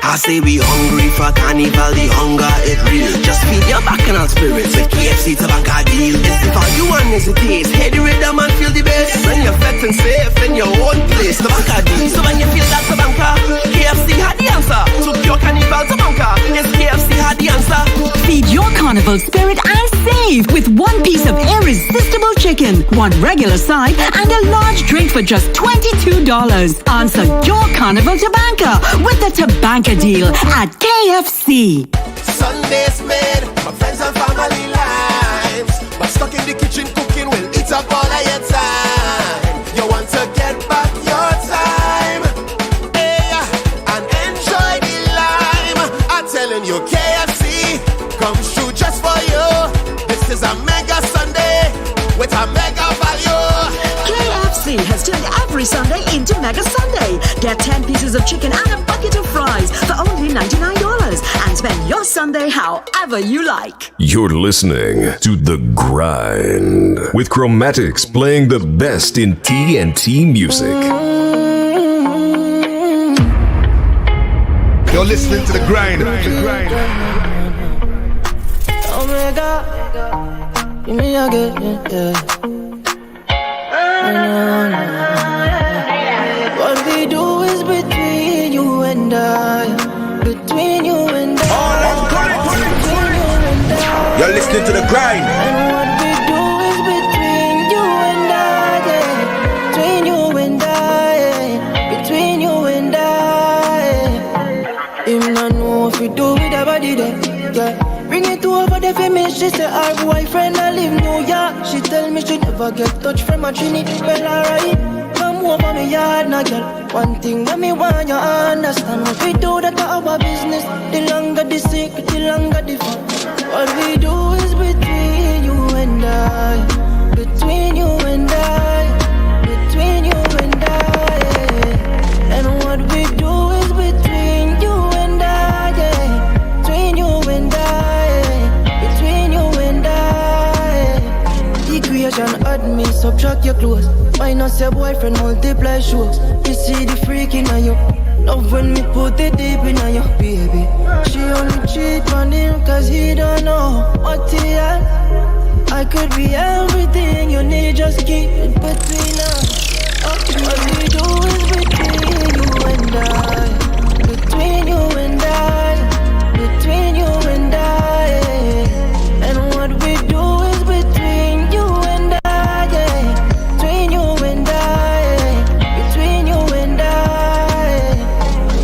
I say we hungry for carnival, the hunger it real. Just feed your bacchanal spirits with KFC to bank a deal. It's if all you want is a taste. Hear the rhythm and feel the bass. When you're fat and safe in your own place, the bank a deal. So when you feel that to banker, KFC had the answer. To your carnival to banker, yes, KFC had the answer. Feed your carnival spirit and save with one piece of irresistible chicken, one regular side, and a large drink for just $22. Answer your carnival to banker with the Tabanka deal at KFC. Sunday's made, my friends and family lives, but stuck in the kitchen cooking will eat up all of your time. You want to get back your time, hey, and enjoy the lime. I'm telling you, KFC comes through just for you. This is a mega Sunday with a mega value. KFC has turned every Sunday into Mega Sunday. Get 10 pieces of chicken and a bucket of fries for only $99 and spend your Sunday however you like. You're listening to The Grind with Chromatics playing the best in TNT music. You're listening to The Grind. Oh my God, give me again, yeah. What we do is between you and I. Between you and I. Between you and I. You're listening to The Grind. And what we do is between you and I, yeah. Between you and I, yeah. Between you and I. Him not know if we do with the body there, yeah. Bring it to over the famous. She say her boyfriend I live New York. She tell me she never get touch from a Trini. Well alright, come over me yard now girl. One thing that me want you understand. What we do that our business. The longer the secret, the longer the fun. What we do is between you and I. Between you and I. Between you and I, yeah. And what we do is between you and I, yeah. Between you and I. Equation add me, subtract your clothes. Minus your boyfriend, multiply shows. You see the freak in you. Love when me put it deep in you, baby. She only cheat on him cause he don't know what he had. I could be everything you need, just keep it between us. What we do is between you and I. Between you and I. Between you and I. And what we do is between you and I, yeah. Between you and I, between you and I.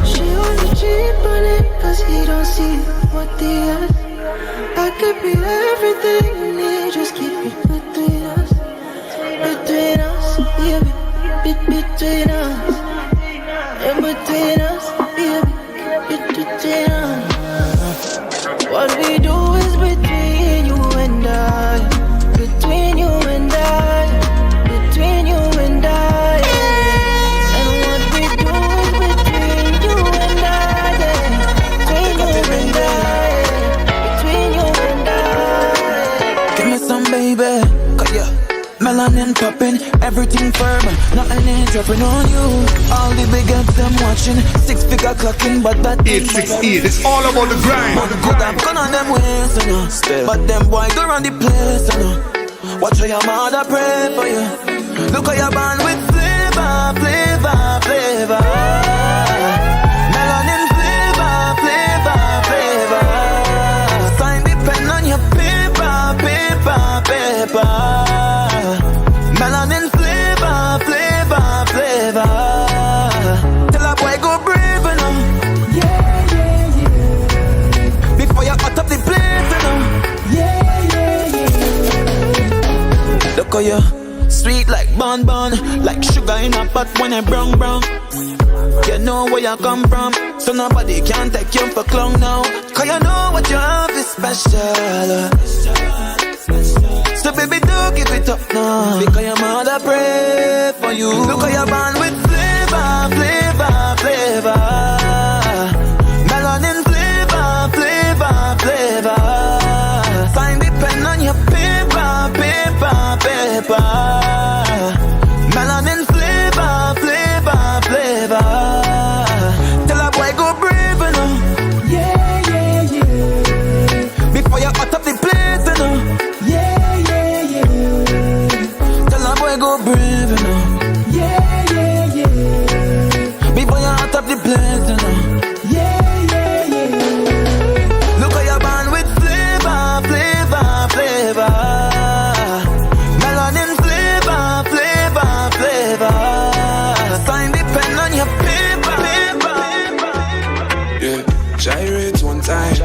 She only cheap on it cause he don't see what he has. I could be everything you need, just keep it between us. Between us, yeah, between us. And between us, yeah, between us. What we do is between you and I. Between you and I. Between you and I. And what we do is between you and I. Between you and I. Between you and I. Give me some baby, cause yeah, melanin popping, everything firm, nothing ain't dropping on you. All the big ups them watching, 6-figure clocking, but that 868, it's all about the grind. Could have gone on them ways, you know. But them boy go run the place, you know. Watch how your mother pray for you. Look how you're born with flavor, flavor, flavor. Melanin flavor, flavor, flavor. Sign the pen on your paper, paper, paper. Melanin flavor, flavor, flavor. Tell a boy go brave enough. Yeah, yeah, yeah. Before you hot up the place enough. Yeah, yeah, yeah. Look how you sweet like bonbon, like sugar in a pot when it brown brown. You know where you come from, so nobody can take you for clown now. Cause you know what you have is special. So baby, don't give it up now, because your mother pray for you. Look how you're born with flavor, flavor, flavor. Melanin flavor, flavor, flavor. Sign the pen on your paper, paper, paper. Melanin flavor, flavor, flavor. Tell a boy go brave enough. boy go brave, you know. Yeah, yeah, yeah. Before you hot up the place, you know. Yeah, yeah, yeah. Look how you're born with flavor, flavor, flavor. Melanin flavor, flavor, flavor. Sign the pen on your paper, paper. Yeah, gyrate one time.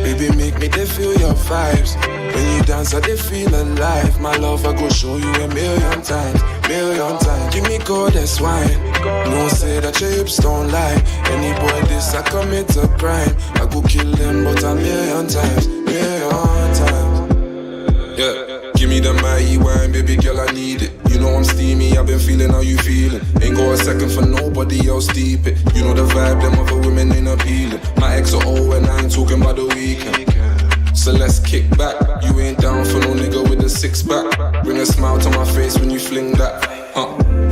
Baby, make me they feel your vibes. When you dance, I they feel alive. My love, I go show you a million times, million times. Give me goddess wine. No say that your hips don't lie. Any boy this, I commit a crime. I go kill them, but a million times, million times. Yeah, give me the mighty wine, baby girl, I need it. You know I'm steamy, I've been feeling how you feeling. Ain't go a second for nobody else deep it. You know the vibe, them other women ain't appealing. My ex are old and I ain't talking about the weekend. So let's kick back. You ain't down for no nigga with a six pack. Bring a smile to my face when you fling that.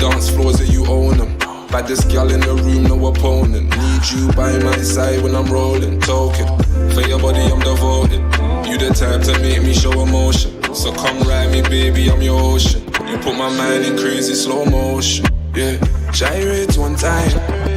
Dance floors that you own them. Baddest girl in the room, no opponent. Need you by my side when I'm rolling. Token, for your body I'm devoted. You the type to make me show emotion. So come ride me baby, I'm your ocean. You put my mind in crazy slow motion. Yeah, gyrate one time.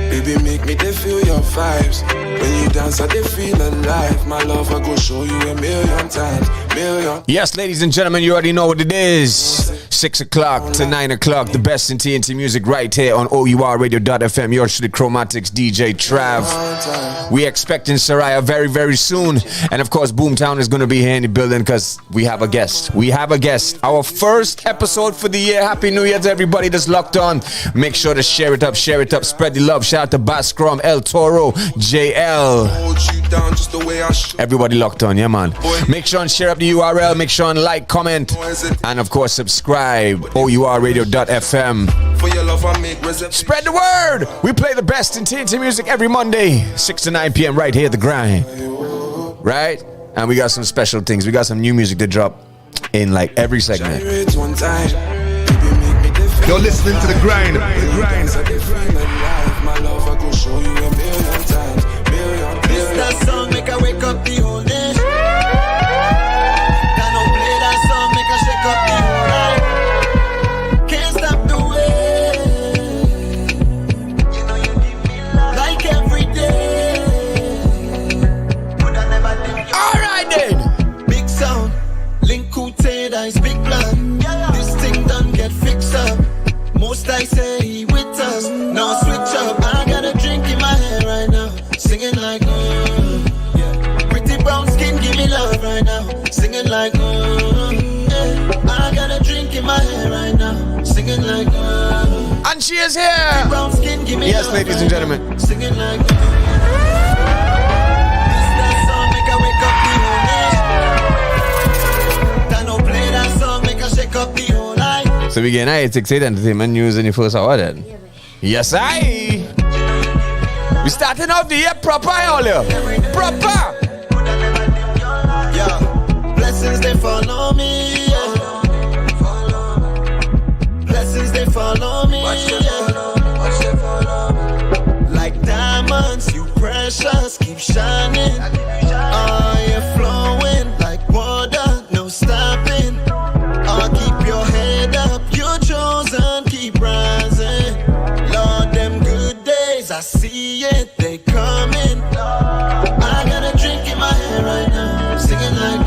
Baby, make me they feel your vibes. When you dance, I they feel alive. My love, I go show you a million times, million. Yes, ladies and gentlemen, you already know what it is. 6 o'clock to 9 o'clock, the best in TNT music right here on O.U.R Radio.fm. Yours to the Chromatics, DJ Trav. We expecting Soraya very, very soon. And of course, Boomtown is going to be here in the building because we have a guest. We have a guest. Our first episode for the year. Happy New Year to everybody that's locked on. Make sure to share it up, spread the love. Shout out to Bascrom, El Toro, JL. Everybody locked on, yeah man. Make sure and share up the URL. Make sure and like, comment, and of course subscribe. OURradio.fm. For your love, I make spread the word. We play the best in TNT music every Monday, 6 to 9 p.m. right here at the grind. Right? And we got some special things. We got some new music to drop in like every segment. You're listening to the grind. The grind. My love, I go show you a million times, million. This that song make I wake up the whole nation. Can no play that song make I shake up the whole night. Can't stop the way. You know you give me love like every day. Would I never leave you? All right then. Big sound, link Kute, that's big blood. This thing done get fixed up. Most I say with us. Now switch up. I got a drink in my hand right now. Singing like yeah. Pretty brown skin, give me love right now. Singing like yeah. I got a drink in my hand right now. Singing like and she is here. Brown skin, give me yes, love ladies right and gentlemen. now. Singing like this that song make I wake up the whole nation. That no play that song make I shake up the whole life. So we get 96 entertainment news in the first hour then. Yes, I. We starting off the year proper, all proper. Yeah, blessings they follow me. Yeah. Blessings they follow me. Yeah. Like diamonds, you precious, keep shining. You're flowing like water, no stopping. Keep your head up, you're chosen, keep rising. Lord, them good days, I see it, they coming. I got a drink in my hand right now, singing like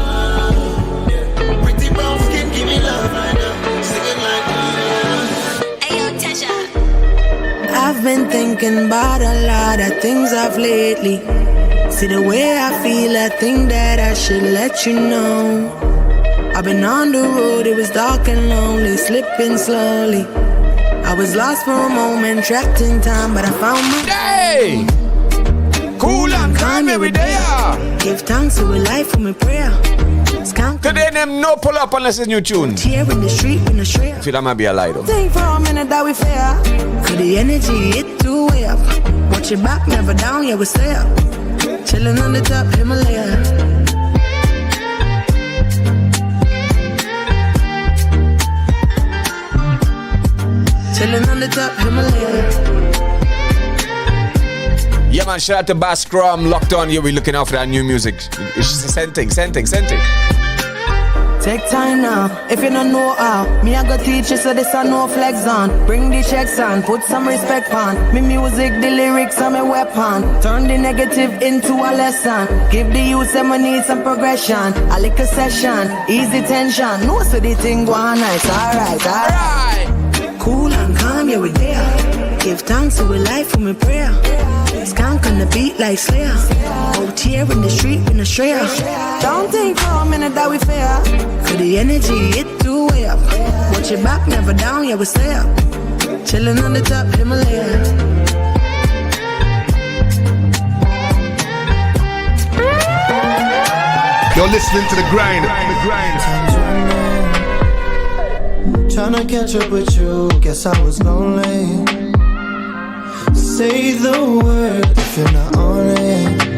yeah. Pretty brown skin, give me love right now, singing like Ayo, Tasha. I've been thinking about a lot of things of lately. See the way I feel, I think that I should let you know. I've been on the road, it was dark and lonely, slipping slowly. I was lost for a moment, trapped in time, but I found my day. Cool and calm every day. Give thanks to a life for my prayer. Today them no pull up unless it's new tune. Here in the street, in the street. I feel that might be a lie though. Think for a minute that we fair. Cause the energy hit too way up. Watch your back, never down, yeah we stay up. Chilling on the top, Himalaya. Chilling on the top, Himalaya. Yeah man, shout out to Bascrom, locked on here. We looking out for that new music. It's just same thing. Take time now, if you don't know how. Me I go teach you so this I no flex on. Bring the checks on, put some respect on. Me music, the lyrics are my weapon. Turn the negative into a lesson. Give the youth some need some progression. A little session, easy tension. No so the thing go on nice, alright. Cool and calm, yeah we there. Give thanks to a life for me prayer. Skank on the beat like Slayer. Out here in the street in Australia. Don't think for a minute that we fair. For the energy, it too way up. Watch your back, never down, yeah we stay up. Chilling on the top, Himalaya. You're listening to the grind. Tryna catch up with you, guess I was lonely. Say the word if you're not on it.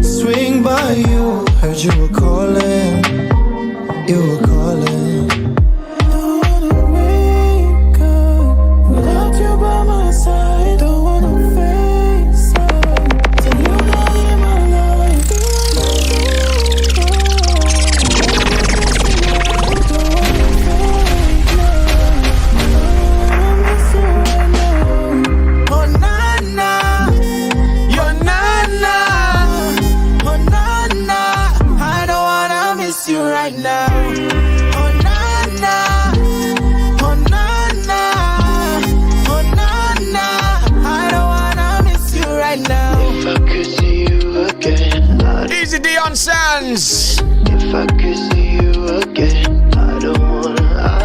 Swing by you, heard you were calling. You were calling. Don't wanna wake up without you by my side. Don't wanna face up till you're not in my life. Right now, oh na na, oh na na, oh na na. I don't wanna miss you right now. If I could see you again, Easy Dion Sands. If I could see you again, I don't wanna.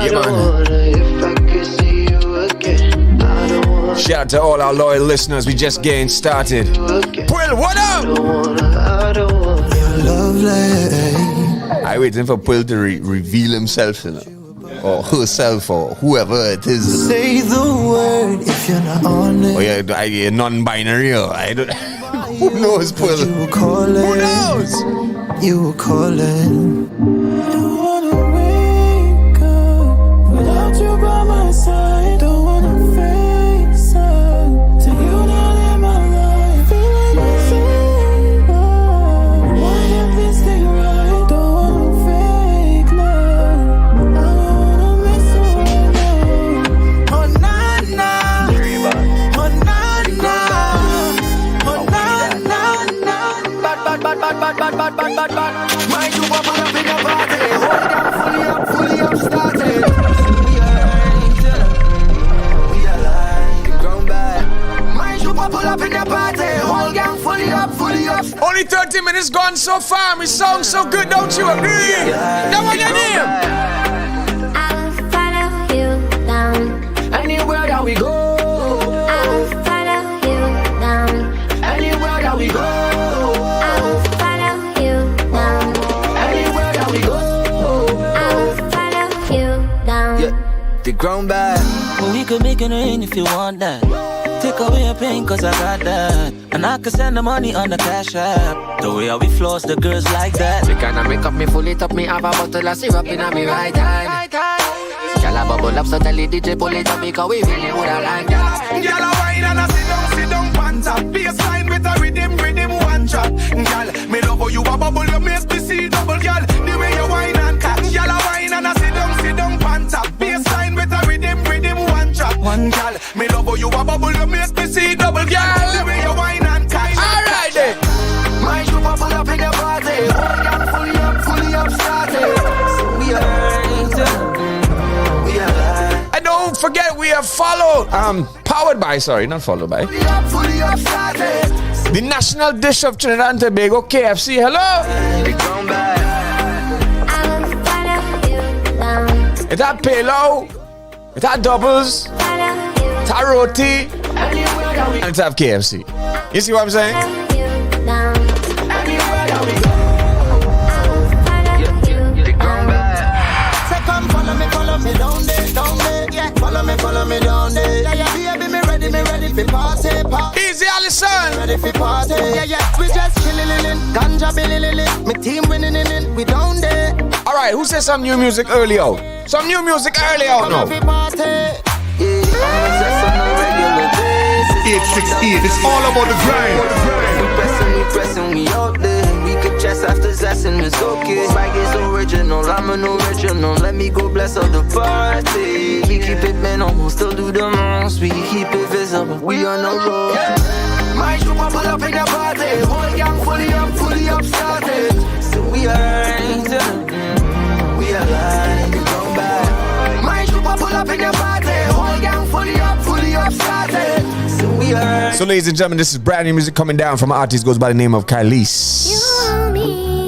If I could see you again, I don't wanna. Shout out to all our loyal listeners. We just getting started. Quill, what up? I don't wanna. You're lovely. I waiting for Pearl to reveal himself, you know, or herself, or whoever it is. Say the word if you're not on it. Oh yeah, I non-binary. I don't. Who knows, Pearl? You were calling. Who knows? You were calling. Don't wanna wake up without you by my side. Don't wanna face up till you're not in my life. Feel like it's over. Why have this thing right? Bad. Mind you up on up in your party. Hold down, fully up, started. We are like the ground bad. Mind you up in your party. Hold down, fully up. Only 30 minutes gone so far. We sound so good, don't you agree? Now what's your name? I'll follow you down. Anywhere that we go. I'll follow you down. Anywhere that we go. The ground bad. Well, we could make it rain if you want that. Take away your pain, cause I got that. And I can send the money on the cash app. The way how we floss the girls like that. The kind of makeup me full it up, me have a bottle of syrup in me right hand. Y'all a bubble up, so tell the DJ pull it up, because we really woulda like that. Y'all a wine and a sit down, pants up. Baseline with a rhythm, one drop. Y'all, me love how you a bubble, you make me see double, y'all. The way you wine and catch. Y'all a wine and a sit down, pants up. Baseline with a rhythm, one drop. One girl, me love how you a bubble, you make me see double, girl. The way you wine and catch. Alright then. My shoe bubble up in the party. Hold up, fully up, started. So we are. And don't forget we have followed, powered by, not followed by, the national dish of Trinidad and Tobago, KFC. Hello. Is that payload? Is that doubles? Is that roti? And it's have KFC. You see what I'm saying? Follow me down there, yeah. Follow me down there. Yeah, baby, me ready for party. Easy, Allison. Ready for party. Yeah. We just chillin', ganja billin'. Me team winning, we down there. All right, who said some new music early out? Some new music early out now. 868, it's all about the grind. We pressing, we out there. We could just after zesting is okay. Swag is original, I'm an original. Let me go bless all the party. We keep it minimal, still do the most. We keep it visible, we on the road. My troop pull up in the party. Whole gang fully up started. So we ain't we are like a comeback. My troop pull up in the party. Whole gang fully up started. So we are. So ladies and gentlemen, this is brand new music coming down from an artist goes by the name of Kylie's.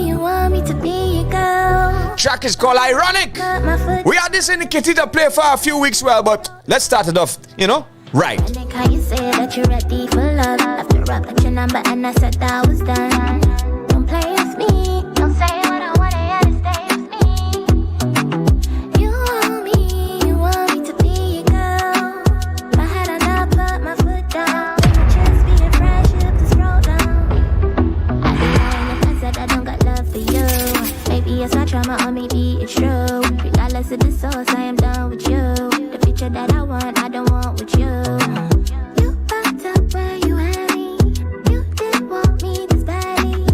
You want me to be a girl. Track is called Ironic. We had this indicated to play for a few weeks, well, but let's start it off, right. How you say that you're ready for love? After I got your number and I said that I was done. Don't play with me. Don't say what I want, you gotta stay with me. You want me to be a girl. If I had enough, put my foot down. It would just be a friendship to scroll down. I don't know if I said I don't got love for you. Maybe it's my trauma or maybe it's true. Regardless of the source, I am done with you. The future that I want, I don't want with you. You fucked up where you had me. You didn't want me this badly.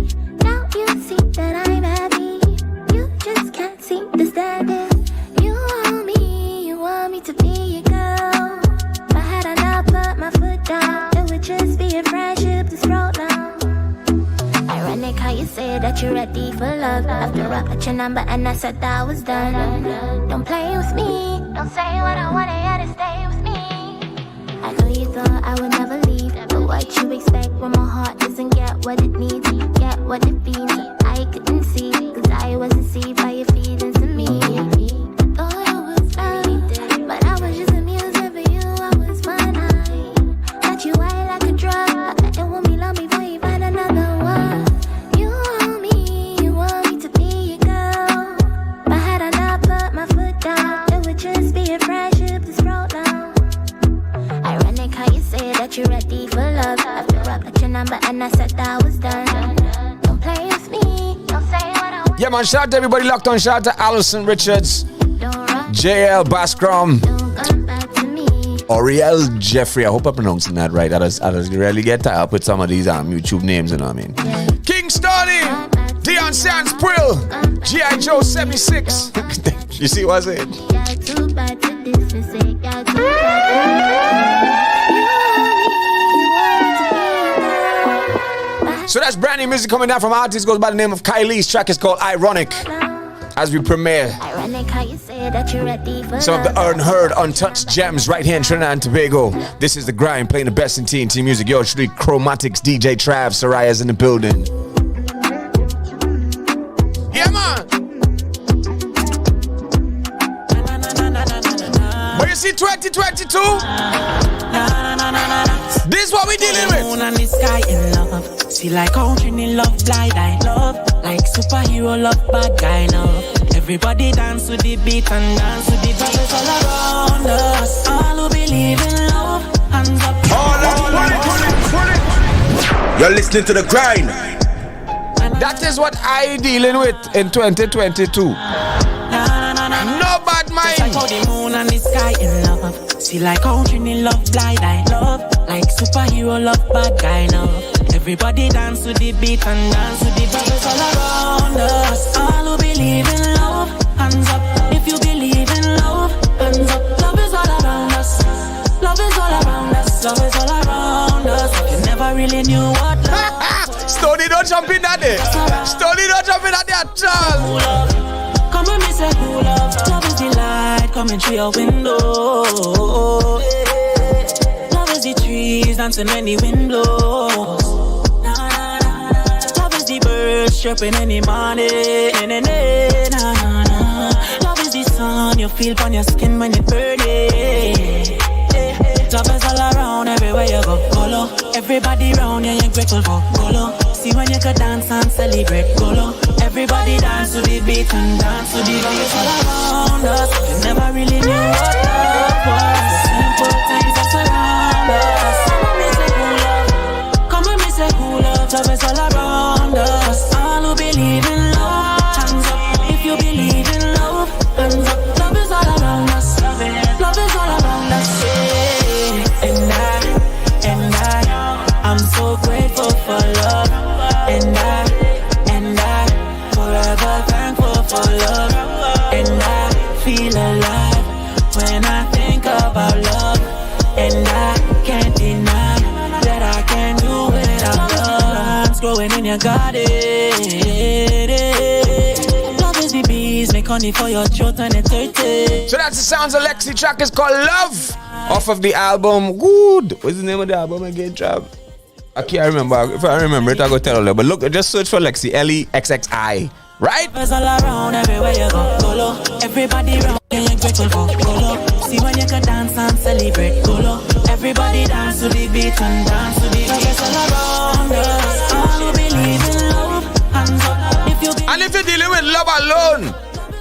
Now you see that I'm happy. You just can't seem to stand it. You want me to be a girl. If I had enough, put my foot down. It would just be a friendship to scroll down. Ironic how you say that you're ready for love. After I got your number and I said that I was done. Don't play with me. Don't say what I want, you gotta stay with me. I know you thought I would never leave, but what you expect when my heart doesn't get what it needs? Get what it feels. I couldn't see, cause I was deceived by your feelings to me. I thought it was love, but I was just amusing for you. I was fine. Got you high like a drug. I bet it won't be long before you find another one. You want me to be a girl. If I had enough, put my foot down. It would just be a friendship to scroll down. Ironic how you say that you're ready for love. After I got your number and I said that I was done. Don't play with me. Don't say what I want. Yeah, man, shout out to everybody locked on. Shout out to Allison Richards, JL Bascrom, Oriel Jeffrey. I hope I'm pronouncing that right. I just really get tied up with some of these YouTube names, you know what I mean? King Stoney, Dion Sands Quill, G.I. Joe 76. You see what I said? So that's brand new music coming down from artist goes by the name of Kylie's. Track is called Ironic. As we premiere some of the unheard, untouched gems right here in Trinidad and Tobago. This is The Grind, playing the best in TNT music. Yo, it's really Chromatics, DJ Trav, Soraya's in the building. Yeah, man. But you see 2022? This is what we dealing with. Moon and the sky in love. See like country in love, blind I love. Like superhero love, bad guy love. Everybody dance to the beat and dance to the vibes all around us. All who believe in love, hands up. You're listening to The Grind. That is what I dealing with in 2022. No bad mind. Like how the moon and the sky in love. See like country in love, blind I love. Like superhero love, bad guy love. Everybody dance to the beat and dance to the vibes all around us. All who believe in love, hands up. If you believe in love, hands up. Love is all around us. Love is all around us. Love is all around us. You never really knew what love. Stoney don't jump in that day. Stoney don't jump in that day at all. Come and me say cool love. Love is the light coming through your window. Love is the trees dancing when the wind blows. Love is the birds chirping in the morning. Love is the sun you feel on your skin when it's burning. Love is all around everywhere you go. Golo. Everybody round you, you're grateful for Golo. See when you can dance and celebrate Golo. Everybody dance to the beat and dance to the beat all around us. You never really knew what love was. Simple things that surround us. Come and me say cool love. Love is all around us. All who believe in love, hands up. If you believe in love, hands up. Love is all around us. Love is all around us. I'm so grateful for love. And I you got it. Love is the bees, make honey for your throat and it's 30. So that's the sounds of Lexi. Track is called Love. Off of the album Good. What's the name of the album again, Trav? I can't remember. If I remember it, I'll go tell you. But look, just search for Lexi. Lexxi. Right? All around, everywhere you go, Golo. Everybody around, you're grateful for Golo. See when you can dance and celebrate, Golo. Everybody dance to the beat and dance to the beat. All around us, all who believe in love, hands up. And if you're dealing with love alone,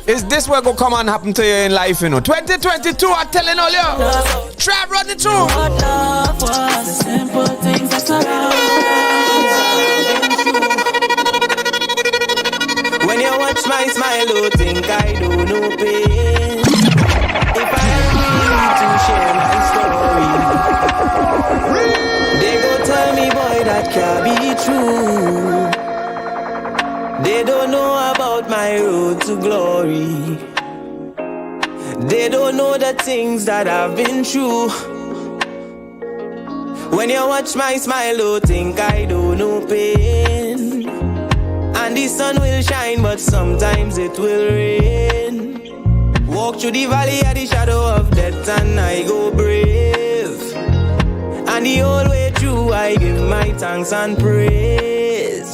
is this what will come and happen to you in life, you know? 2022, I'm telling all you. Try run it through. What love was, the simple things that surround. When you watch my smile, you think I do no pain. If I need to share my story, they go tell me, boy, that can't be true. They don't know about my road to glory. They don't know the things that I've been through. When you watch my smile, you think I do no pain. And the sun will shine, but sometimes it will rain. Walk through the valley of the shadow of death and I go brave. And the whole way through I give my thanks and praise.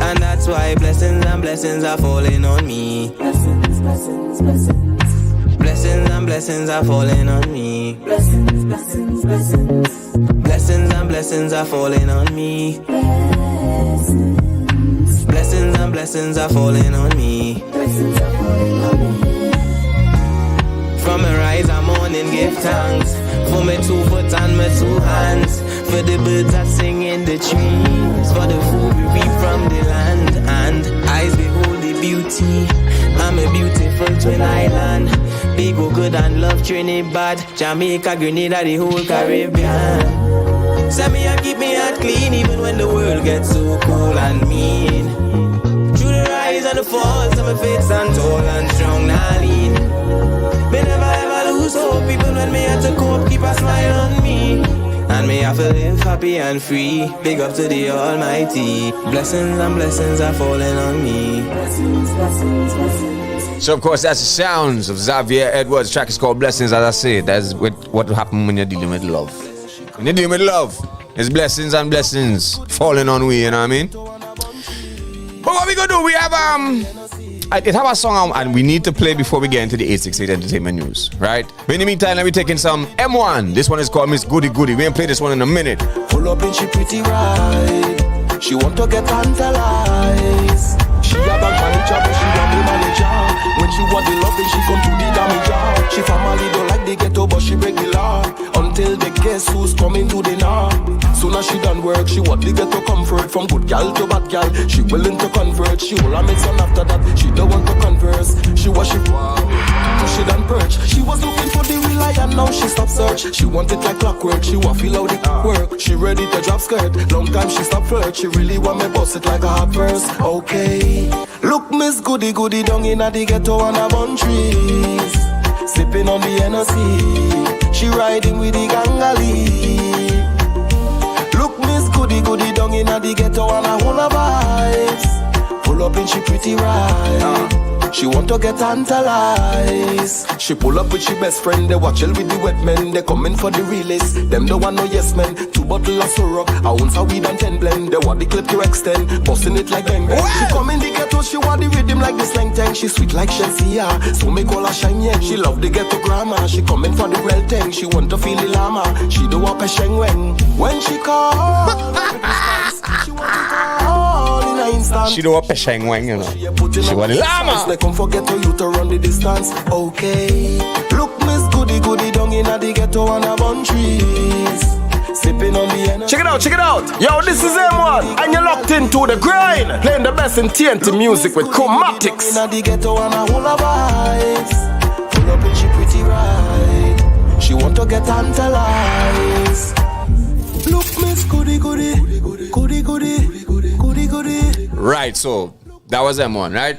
And that's why blessings and blessings are falling on me. Blessings, blessings, blessings. Blessings and blessings are falling on me. Blessings, blessings, blessings. Blessings and blessings are falling on me. Blessings and blessings are falling on me. From a rise I'm on and give thanks for my 2 foot and my 2 hands, for the birds that sing in the trees, for the food we reap from the land, and eyes behold the beauty. I'm a beautiful twin island. Big go good and love Trinidad, Jamaica, Grenada, the whole Caribbean. Send me and keep me heart clean even when the world gets so cold and mean. Through the rise and the falls, I'm a faith stand tall and strong, now lean. May never ever lose hope even when me have to cope, keep a smile on me. And may I feel live happy and free. Big up to the Almighty. Blessings and blessings are falling on me. Blessings, blessings, blessings. So of course that's the sounds of Xavier Edwards. Track is called Blessings. As I said, that's what will happen when you're dealing with love. When you're dealing with love, it's blessings and blessings falling on we, you know what I mean? But what we gonna do, we have I have a song and we need to play before we get into the 868 Entertainment News, right? But in the meantime, let me take in some M1. This one is called Miss Goody Goody. We ain't play this one in a minute. Pull up and she pretty right. She want to get tantalized. She a bank manager, but she want the manager. When she want the love, then she come to the damager. She family don't like the ghetto, but she break the law. Until they guess who's coming to the now. Soon as she done work, she want the ghetto comfort. From good gal to bad gal, she willing to convert. She will make some after that, she don't want to converse. She was she she done perch. She was looking for the real lion, now she stop search. She want it like clockwork, she want feel how the work. She ready to drop skirt, long time she stop flirt. She really want me bust it like a hot verse. Okay, look Miss Goody Goody down in the ghetto on a bun trees, sipping on the NOC. She riding with the gangali. Look Miss Goody Goody down in the ghetto on a whole of vibes. Pull up and she pretty right. She want to get tantalized. She pull up with she best friend. They watch her with the wet men. They coming for the realest. Them no want no yes men. 2 bottles of syrup, a ounce of weed and 10 blend. They want the clip to extend, busting it like bang bang. She come in the ghetto, she want the rhythm like the slang tang. She sweet like Shensia, so me call her Shang Yang. She love the ghetto grammar. She coming for the real thing. She want to feel the llama. She do up a Sheng Wen. When she call, she want to call in an instant. She do up a Sheng Wang, you know. She want the llama. They come forget to you to run the distance. Okay, look Miss Goody Goody down in the ghetto on a bun trees, sipping on the energy. Check it out, check it out. Yo, this is M1, and you're locked into the grind, playing the best in TNT music with Chromatics. In the ghetto on a whole of vibes. Pull up and she pretty right. She want to get tantalized. Look Miss Goody Goody, Goody Goody, Goody Goody. Right, so that was M1, right?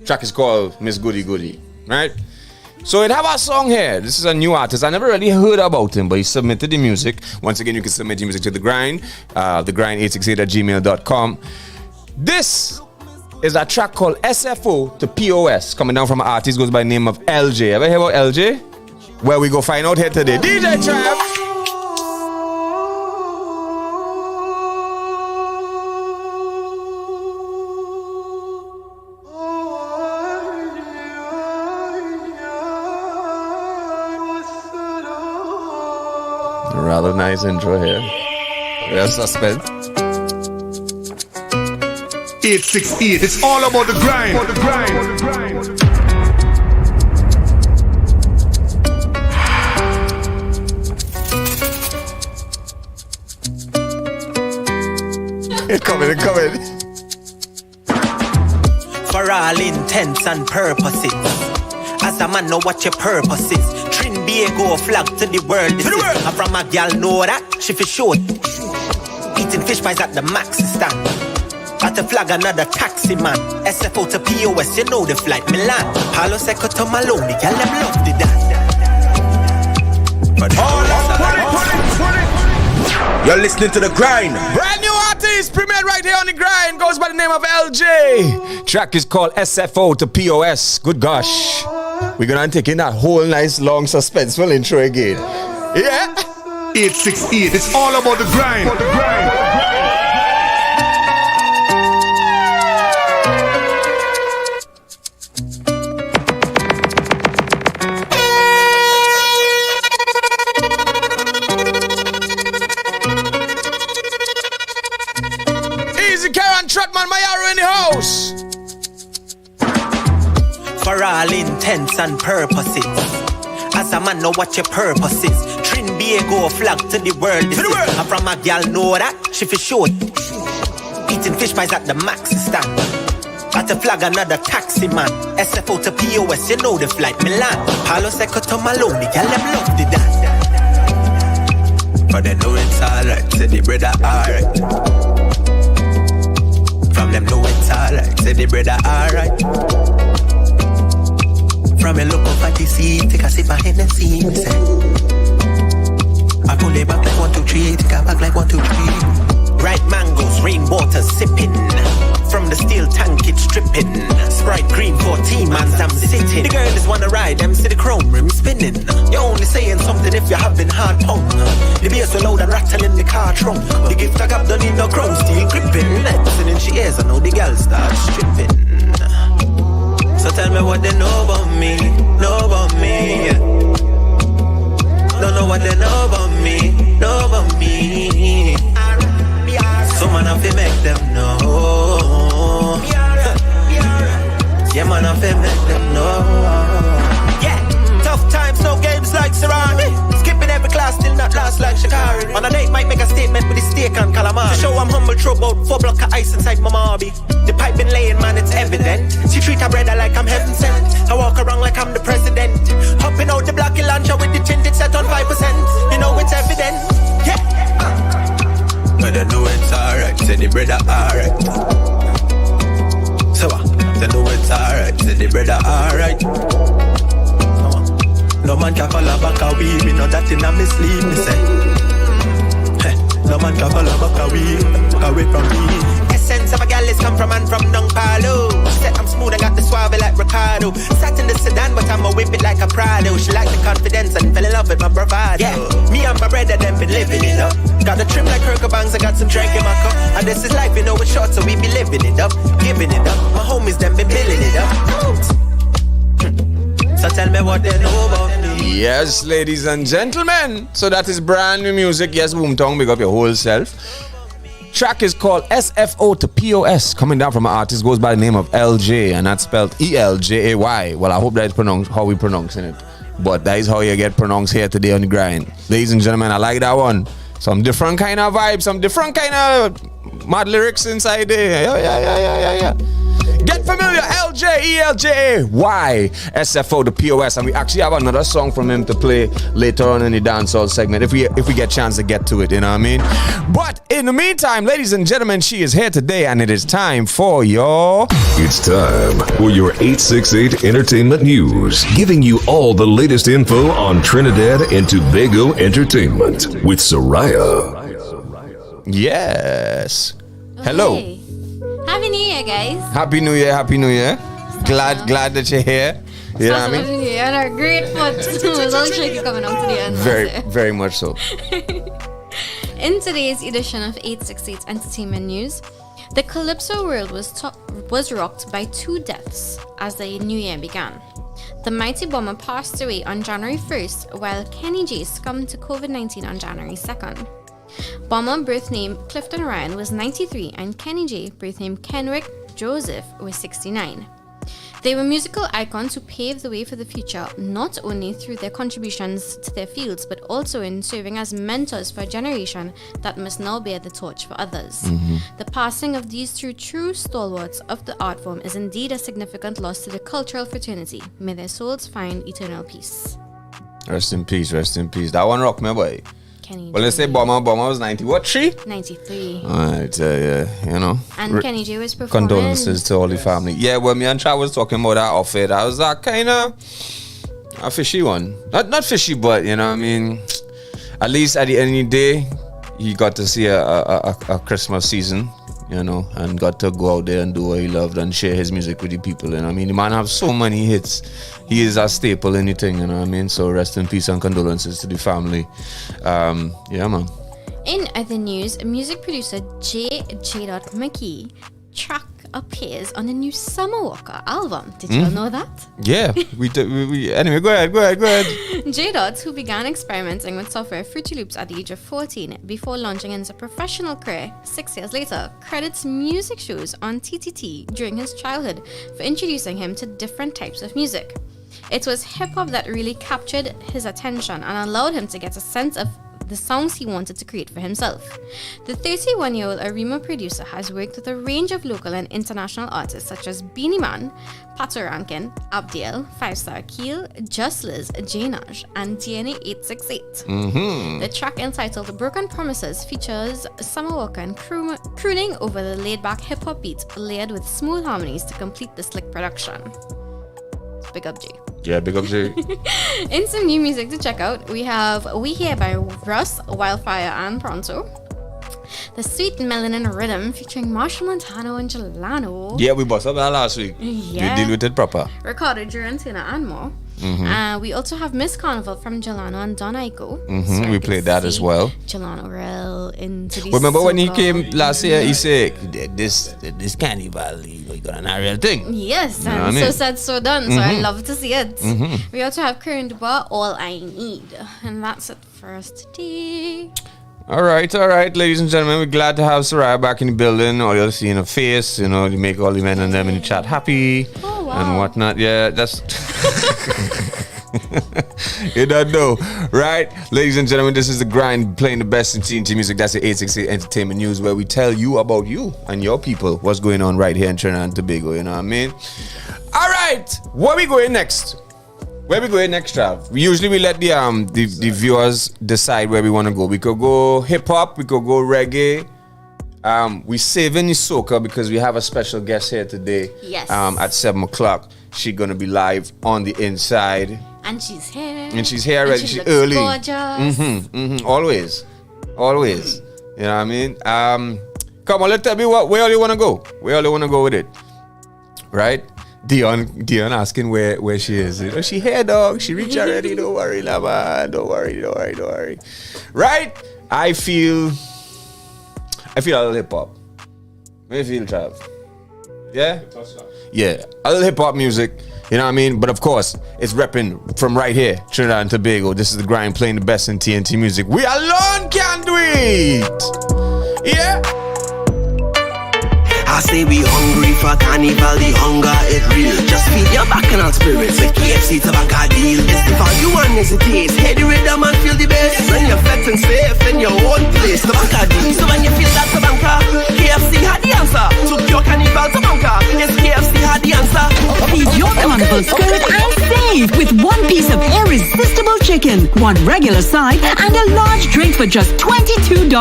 Track is called Miss Goody Goody, right? So it have a song here. This is a new artist. I never really heard about him, but he submitted the music. Once again, you can submit your music to The Grind, thegrind868@gmail.com. This is a track called SFO to POS, coming down from an artist goes by the name of LJ. Ever hear about LJ? Where we go find out here today. DJ Trav. Rather nice intro here. Real suspense. 868, it's all about the grind. It's coming. For all intents and purposes, as a man know what your purpose is. Trinidad flag to the world. I'm from a gal know that she for sure. Eating fish pies at the maxi stand. At the flag another taxi man. SFO to POS, you know the flight Milan. Palo Seco to Malone, the gal them love the that. But you're listening to The Grind. Brand new artist premiered right here on The Grind. Goes by the name of LJ. Track is called SFO to POS. Good gosh. We're gonna take in that whole nice long suspenseful intro again. Yeah. 868, it's all about the grind. Easy Karen Trotman Mayaro in the house. For all intents and purposes, as a man know what your purpose is. Trinidad flag to the world. I'm from a gal know that she for sure. Eating fish pies at the maxi stand. At the flag another taxi man. SFO to POS, you know the flight Milan. Palo Seco to Malone, the gal them love the that. But they know it's alright, say the brother alright. From them know it's alright, say the brother alright. From a look up at the seat, take a sip of Hennessy, me say. I pull it back like 1, 2, 3, take a back like 1, 2, 3. Ripe mangoes, rainwater sipping. From the steel tank it's dripping. Sprite green 14 mans I'm sitting. The girls wanna ride them, see the chrome rim spinning. You're only saying something if you're having hard pong. The bass so loud and rattling the car trunk. The gift I got don't need no chrome steel gripping. Listening she ears, I know the girl start stripping. So tell me what they know about me, yeah. Don't know what they know about me, So man, I feel make them know. Yeah, man, I feel make them know. Yeah, tough times, no games like Serrani. Skipping every class, still not last like Shikari. On a date, might make a statement with the steak and calamari. To show I'm humble, throw about 4 block of ice inside my Marby. The pipe been laying, man, it's evident. She treat her brother like I'm heaven sent. I walk around like I'm the president. Hopping out the blocky launcher with the tinted set on 5%. You know it's evident, yeah. But I know it's alright, say the brother alright. So they know it's alright, say the brother alright. No man can follow back a weave, me know that in a mislead me say. No man can follow back a weave, away from me. Essence of a gal is come from and from Nung Palo. She said I'm smooth and got the suave like Ricardo. Sat in the sedan but I'ma whip it like a Prado. She liked the confidence and fell in love with my bravado. Yeah, me and my brother them been living it up. Got the trim like Kirk Bangs, I got some drink in my cup. And this is life, you know it's short so we be living it up. Giving it up, my homies them been building it up. So tell me what they know about me. Yes, ladies and gentlemen. So that is brand new music. Yes, Boomtown, big up your whole self. Track is called SFO to POS, coming down from an artist goes by the name of LJ, and that's spelled ELJAY. Well, I hope that's pronounced how we pronouncing it, but that is how you get pronounced here today on The Grind. Ladies and gentlemen, I like that one. Some different kind of vibe, some different kind of mad lyrics inside there. Yeah. Get familiar, LJELJAYSFO, the POS, and we actually have another song from him to play later on in the dancehall segment if we get a chance to get to it, you know what I mean? But in the meantime, ladies and gentlemen, she is here today, and it is time for your... It's time for your 868 Entertainment News, giving you all the latest info on Trinidad and Tobago entertainment with Soraya. Yes. Hello. Happy New Year, guys. Happy New Year, Happy New Year. Glad that you're here. You know what I mean? New Year and our great foot. It's all shaky coming out to the end. Very much so. In today's edition of 868 Entertainment News, the Calypso world was rocked by 2 deaths as the new year began. The mighty bomber passed away on January 1st, while Kenny J succumbed to COVID-19 on January 2nd. Bomber, birth name Clifton Ryan, was 93, and Kenny J, birth name Kenrick Joseph, was 69. They were musical icons who paved the way for the future, not only through their contributions to their fields, but also in serving as mentors for a generation that must now bear the torch for others. The passing of these 2 true stalwarts of the art form is indeed a significant loss to the cultural fraternity. May their souls find eternal peace. Rest in peace, rest in peace. That one rocked me, boy. Kenny Well, let's say Bomber was 90. What, 3? 93. Alright, yeah, you know. And Kenny J was performing. Condolences to all the family. Yeah, when me and Trav was talking about that outfit, I was like, kind of a fishy one. Not fishy, but, you know what I mean? At least at the end of the day, he got to see a Christmas season, you know, and got to go out there and do what he loved and share his music with the people, you know what I mean? The man have so many hits. He is a staple in the thing, you know what I mean? So rest in peace and condolences to the family. Yeah, man. In other news, music producer J. Mickey track appears on the new Summer Walker album. Did you all know that? Yeah, we anyway, go ahead. J. who began experimenting with software Fruity Loops at the age of 14 before launching into a professional career 6 years later, credits music shows on TTT during his childhood for introducing him to different types of music. It was hip-hop that really captured his attention and allowed him to get a sense of the songs he wanted to create for himself. The 31-year-old Arima producer has worked with a range of local and international artists such as Beanie Man, Pato Rankin, Abdiel, 5-Star Keel, Just Liz, Janaj, and DNA 868. The track entitled Broken Promises features Summer Walker and crooning over the laid-back hip-hop beat layered with smooth harmonies to complete the slick production. Big up J. Yeah, big up J. In some new music to check out, we have We Here by Russ, Wildfire, and Pronto. The Sweet Melanin Rhythm featuring Marshall Montano and Jelano. Yeah, we bust up that last week. Yeah. You deal with it proper. Recorded during Tina and more. We also have Miss Carnival from Jelano and Don Aiko. So we played that as well. Jelano real into the Remember when he came last year, he said, this carnival, you got an real thing. Yes, You know and what I mean? so said, so done. So I love to see it. We also have Karen Dubois, All I Need. And that's it for us today. All right, ladies and gentlemen, we're glad to have Soraya back in the building. All you'll see in her face, you know, you make all the men and them in the chat happy and whatnot. Yeah, that's... You don't know, right? Ladies and gentlemen, this is The Grind, playing the best in TNT music. That's the 868 Entertainment News, where we tell you about you and your people, what's going on right here in Trinidad and Tobago, you know what I mean? All right, where we going next? Trav? Usually we let the viewers decide where we want to go. We could go hip-hop, we could go reggae. We saving the soca because we have a special guest here today. Yes. At 7 o'clock. She's going to be live on the inside. And she's here. She's here already. She's early. Gorgeous. Always. You know what I mean? Come on, let's tell me where all you want to go. Where all you want to go with it. Right? Dion asking where she is. You know, she here, dog. She reached already. Don't worry, man. Don't worry. Right? I feel a little hip-hop. How you feel, Trav? Yeah? Yeah. A little hip-hop music. You know what I mean? But of course, it's repping from right here, Trinidad and Tobago. This is The Grind, playing the best in TNT music. We alone can't do it. Yeah? I say we hungry for carnival, the hunger is real. Just feed your bacchanal spirits with KFC to bank a deal. If all you want is a taste, hear the rhythm and feel the bass. When you're fat and safe in your own place, to bank a deal. So when you feel that to bank KFC had the answer. Took your carnival to bank it's KFC. we had the answer. Feed your carnival spirit and save with one piece of irresistible chicken, one regular side, and a large drink for just $22.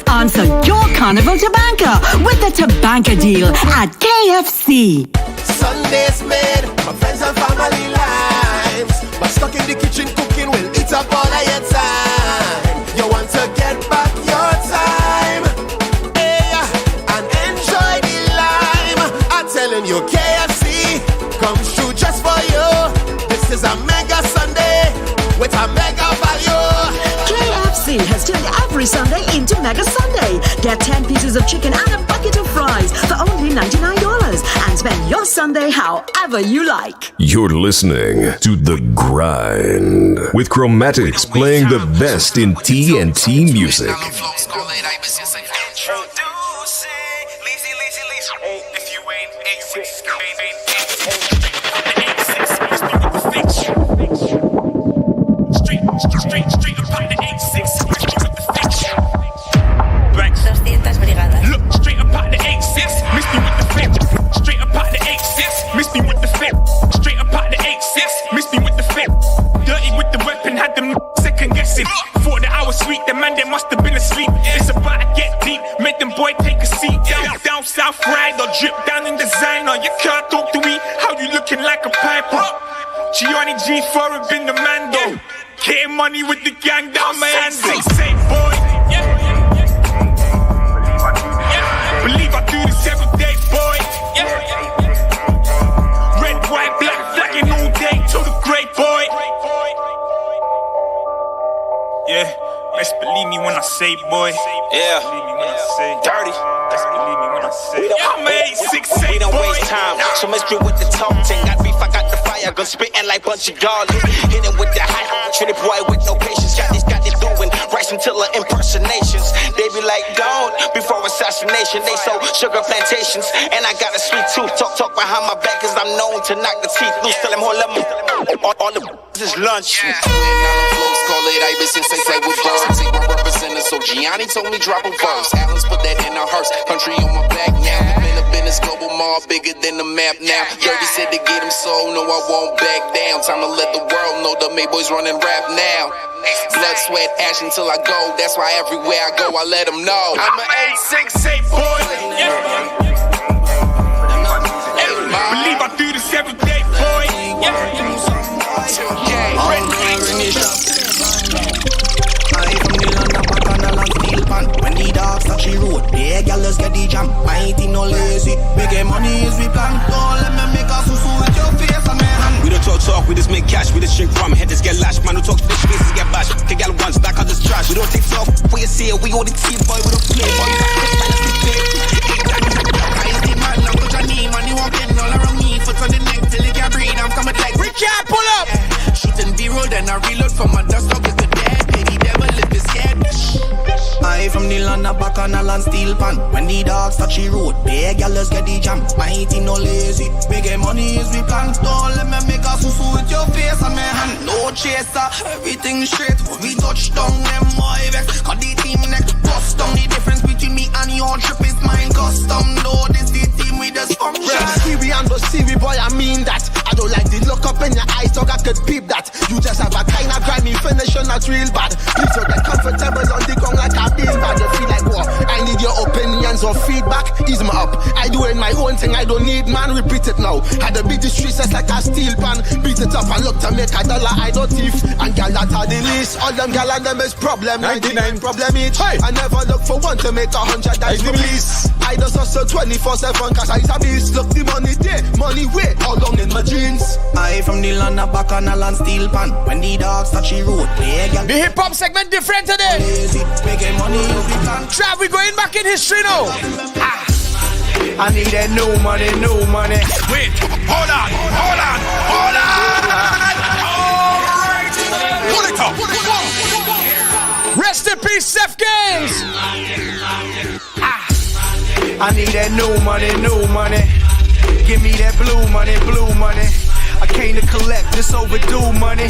Answer your carnival to banker with the Tabanka deal at KFC. Sundays made my friends and family lives, but stuck in the kitchen cooking will eat up all of your time. You want to get back your time, yeah, and enjoy the lime. I'm telling you, KFC comes through just for you. This is a mega Sunday with a mega value. KFC has turned every Sunday into Mega Sunday. Get 10 pieces of chicken and a bucket of fries for only $99 and spend your Sunday however you like. You're listening to The Grind with Chromatics playing the best in TNT music. Thought that I was sweet, the man they must have been asleep. It's about to get deep, make them boy take a seat. Down south ride or drip down in designer. You can't talk to me, how you looking like a piper? Gianni G4 have been the man though. Getting money with the gang down my hands. Say boy, believe I do this every day, boy. Red, white, black, flagging all day to the great boy. Yeah, best believe me when I say, boy. Yeah, believe me when I say dirty. Best believe me when I say. I'm 868, we don't waste time, so let's do with the talk. Got beef, I got the fire, gun spitting like bunch of garlic. Hitting with the high, Trinidad boy with no patience. Got these doing rice until impersonations. They be like, don't before assassination. They sold sugar plantations, and I got a sweet tooth. Talk behind my back, cause I'm known to knock the teeth loose. Tell them hold up, all the is lunch. Call it Ibis and say play with birds. See my representative, so Gianni told me drop a verse. Allen's put that in a hearse. Country on my back now. Been a business global mall, bigger than the map now. Dirty said to get him sold, no I won't back down. Time to let the world know the May boys running rap now. Blood, sweat, ash until I go. That's why everywhere I go, I let them know. I'm an 868 boy. Believe I do this every day, boy. When the dogs touch the road, the girls get the jam. I ain't no lazy, making money is we plan. Don't let me make a susu with your face and my hand. We don't talk, we just make cash, we just drink rum, headers get lashed. Man, we talk bitch faces get bashed. Kick out once, back out this trash. We don't take talk, we see it, we all the team boy, we don't play boy. I ain't the man, I'm the Johnny, man, you walking all around me. Foot on the neck till you can't breathe, I'm coming like we can't pull up. Shooting B-roll, then I reload from my dust up with the dead. Baby devil, if it's scared. I from the land of back on a land steel pan. When the dogs touch the road, big girls get the jam. I ain't no lazy, making money is we plan. Don't let me make a susu with your face and my hand. No chaser, everything straight. When we touch down, them boy vex. Cause the team next bust down. The difference between me and your trip is mine custom. No, this the team with the function. Kiwi and the Siri boy, I mean that. I don't like the look up in your eyes, dog, I could peep that. You just have a kind of grimy finish, not real bad. Please don't get comfortable on the ground like a bean bad. You feel like what? I need your opinions or feedback. Ease me up. I doing my own thing, I don't need man. Repeat it now. Had to beat the streets just like a steel pan. Beat it up and look to make a dollar. I don't thief. And gal that are the least. All them gal and them is problem. 99 problem each. Hey. I never look for one to make 100. That's the least. I just hustle 24/7 cause I's a beast. Look the money there, money way, all down in my jeans. I from the land of back on a land steel pan. When the dogs touch the road, the hip hop segment different today. Making money is the plan. Trav, we going back in history now. I need that no money, no money. Wait, hold on. Alright, pull it up. Rest in peace, Seth Games. I need that no money. Give me that blue money. I came to collect this overdue money.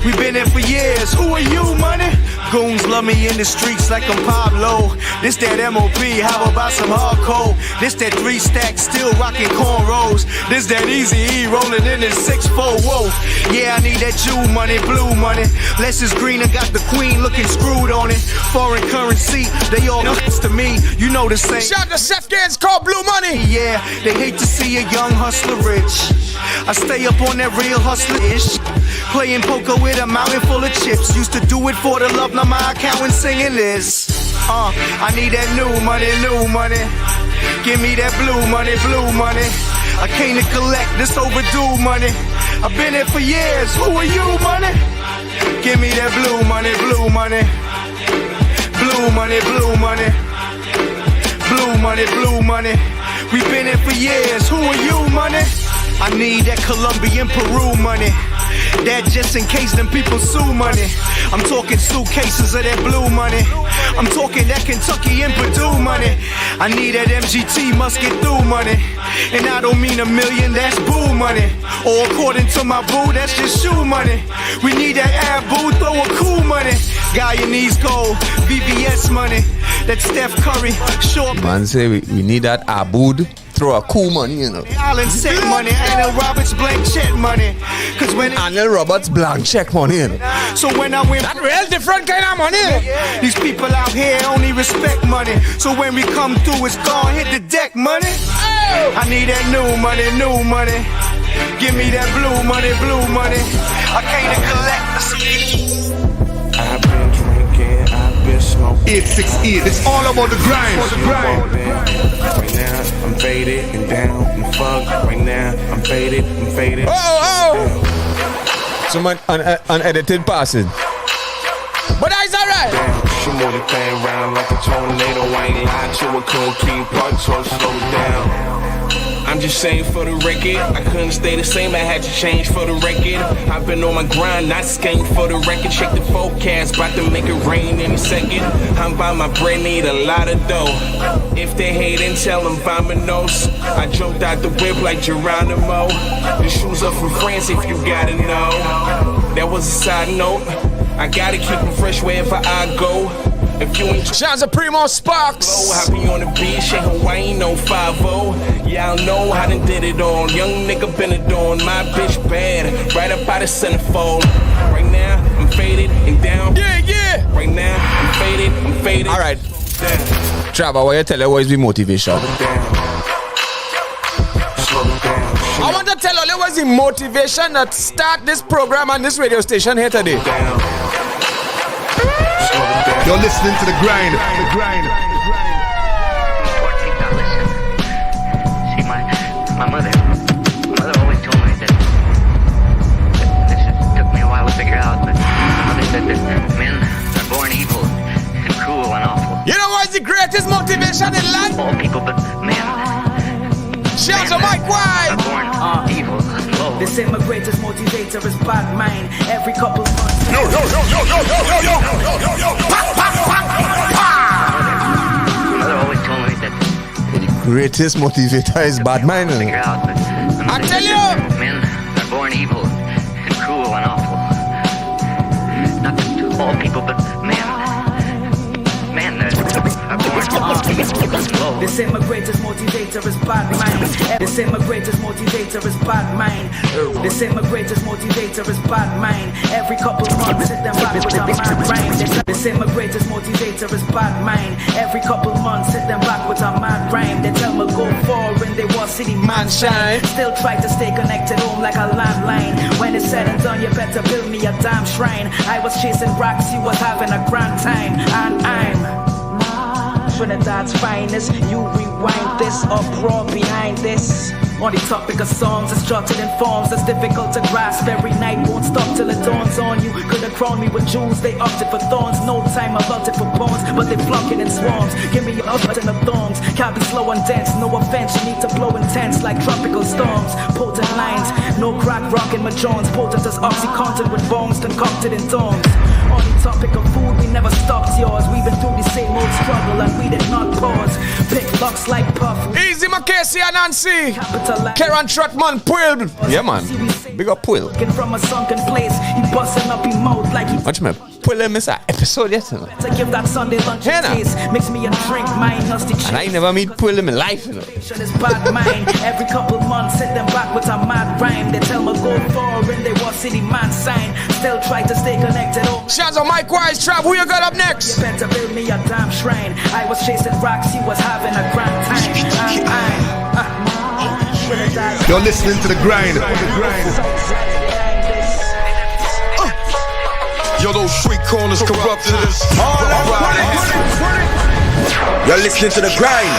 We've been here for years. Who are you, money? Goons love me in the streets like I'm Pablo. This that MOB, how about some hardcore? This that 3-stack, still rocking cornrows. This that Easy E rolling in his 6'4", whoa. Yeah, I need that Jew money, blue money. Less is green and got the queen looking screwed on it. Foreign currency, they all next to me. You know the same. Shout to Chef Gaines called Blue Money. Yeah, they hate to see a young hustler rich. I stay up on that real hustler-ish. Playing poker with a mountain full of chips. Used to do it for the love, now my accountant singing this. I need that new money, new money. Give me that blue money, blue money. I came to collect this overdue money. I've been here for years, who are you, money? Give me that blue money, blue money. Blue money, blue money. Blue money, blue money. We've been here for years, who are you, money? I need that Colombian Peru money. That just in case them people sue money. I'm talking suitcases of that blue money. I'm talking that Kentucky and Purdue money. I need that MGT must get through money. And I don't mean a million, that's boo money. Or according to my boo, that's just shoe money. We need that ab boo, throw a cool money. Guyanese gold, VVS money. That Steph Curry, short. Man say we need that Abood. Throw a cool money, you know. Island set money, Anna Roberts blank check money. Cause when Anna Roberts blank check money, you know. So when I went, that real different kind of money. These people out here only respect money. So when we come through, it's gone hit the deck money. I need that new money, new money. Give me that blue money, blue money. I came to collect the city. I've been drinking, I've been smoking. 868, it's all about the grind. Right now, I'm faded and down and fucked. Right now, I'm faded and faded. Some unedited passing. But that's alright. She moved the thing round like a tornado. I ain't lied to her, couldn't keep up, so slow down. I'm just saying for the record, I couldn't stay the same, I had to change for the record. I've been on my grind, not skating for the record. Check the forecast, about to make it rain in a second. I'm by my bread, need a lot of dough. If they hate and tell them Vamonos. I jumped out the whip like Geronimo. The shoes up from France if you gotta know. That was a side note, I gotta keep them fresh wherever I go. If you ain't Shouts to Primo Sparks. I be on the beach in Hawaii, no 5-0. Y'all know I done did it on. Young nigga been it on. My bitch bad, right up by the centerfold. Right now, I'm faded and down. Yeah. Right now, I'm faded. Alright. Trevor, what you tell you always be motivation? I want to tell you there was the motivation that start this program on this radio station here today. You're listening to the grind. The grind. See, my mother always told me that this took me a while to figure out, but my mother said that men are born evil and cruel and awful. You know what's the greatest motivation in life? All people but men. Shouts to Mike White. Are born evil and low. They say my greatest motivator is bad mind. Every couple months. Yo. Mother always told me that the greatest motivator is bad mind. I tell you, men are born evil and cruel and awful. Not to all people, but men are born evil and low. They say my greatest motivator is bad mind. They say my greatest motivator is bad mind. They say my greatest motivator is bad mind. Every couple months, sit them back with a mad rhyme. They say my greatest motivator is bad mind. Every couple months, sit them back with a mad rhyme. They tell me go forward, they want city man shine. Still try to stay connected home like a landline. When it's said and done, you better build me a damn shrine. I was chasing rocks, you was having a grand time, and I'm Trinidad's finest. You rewind this, uproar behind this. On the topic of songs, it's structured in forms that's difficult to grasp. Every night won't stop till it dawns on you. Could've crowned me with jewels, they opted for thorns. No time allotted for bones, but they flock it in swarms. Give me a button of thongs. Can't be slow and dense, no offense. You need to blow intense like tropical storms. Potent lines, no crack rockin' my Jones. Potent as OxyContin with bones concocted in thorns. On the topic of food, we never stopped yours. We've been through the same old struggle and we did not pause. Pick locks like Puff. Easy Mackenzie and Nancy. Karen Trotman, Puil. Yeah, man. Big up Puil. From a sunken place, he busting up his mouth like he. Watch me. pull him inside episode yet. To give that Sunday lunch a taste, mix me a drink, mine nasty And I never meet pull him in life, you know. It's bad mind. Every couple months, hit them back with a mad rhyme. They tell me go forward and they want city man sign. Still try to stay connected. Shouts on Mike Wise, Trav. Who you got up next? You better build me a damn shrine. I was chasing rocks, he was having a grand time. You're listening to the grind. Yo, those street corners corrupted us. You're listening to the grind.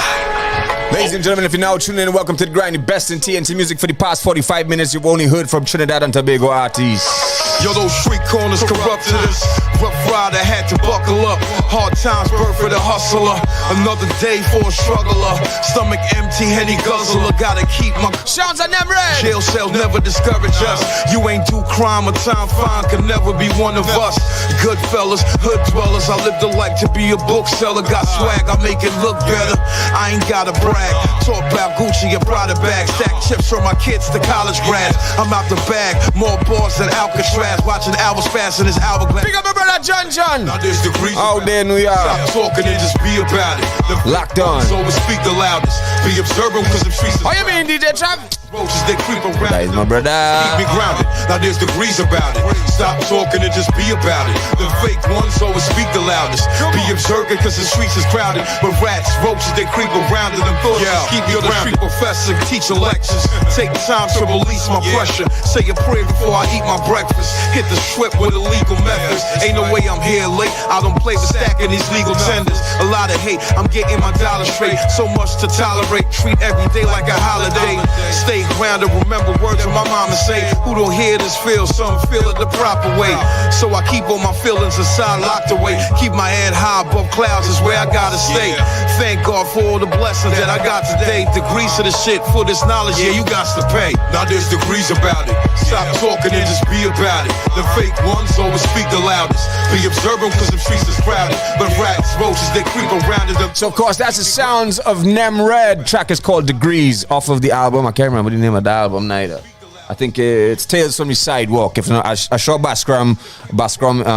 Ladies and gentlemen, if you're now tuning in, welcome to the grind, the best in TNT music for the past 45 minutes. You've only heard from Trinidad and Tobago artists. Yo, those street corners corrupted us. Rough rider had to buckle up. Hard times birth for the hustler. Another day for a struggler. Stomach empty, heady guzzler. Gotta keep my shouts on them red. Jail cells never discourage us. You ain't do crime, a time fine can never be one of us. Good fellas, hood dwellers. I live the life to be a bookseller. Got swag, I make it look better. I ain't gotta brag. Talk about Gucci and Prada bags. Stack chips from my kids to college grads. I'm out the bag, more bars than Alcatraz. Watching hours fast in his hourglass. Big up my brother John. Now there's degrees out there in New York. Stop talking and just be about it. The locked on. So we speak the loudest. Be observant because the streets are. Oh, you mean DJ Trav? Roaches, they creep around. That is my brother. Keep me grounded. Now there's degrees about it. Stop talking and just be about it. The fake ones always speak the loudest. Be observant because the streets is crowded. But rats, roaches, they creep around and them thoughts just keep me around. Street professor, teaching lectures. Take time to release my pressure. Say a prayer before I eat my breakfast. Hit the strip with illegal methods. Ain't no way I'm here late. I don't play with stacking these legal tenders. A lot of hate. I'm getting my dollar straight. So much to tolerate. Treat every day like a holiday. Stay grounded, remember words of my mama say. Who don't hear this feel, some feel it the proper way. So I keep all my feelings aside, locked away. Keep my head high above clouds is where I gotta stay. Thank God for all the blessings that I got today. Degrees to the shit, for this knowledge, yeah, you got to pay. Now there's degrees about it. Stop talking and just be about it. The fake ones always speak the loudest. Be observant because the streets is crowded. But rats, roaches, they creep around them. So of course that's the sounds of Nem Red. Track is called Degrees off of the album. I can't remember the name of the album neither. I think it's Tales from the Sidewalk. If not, I sure Bascom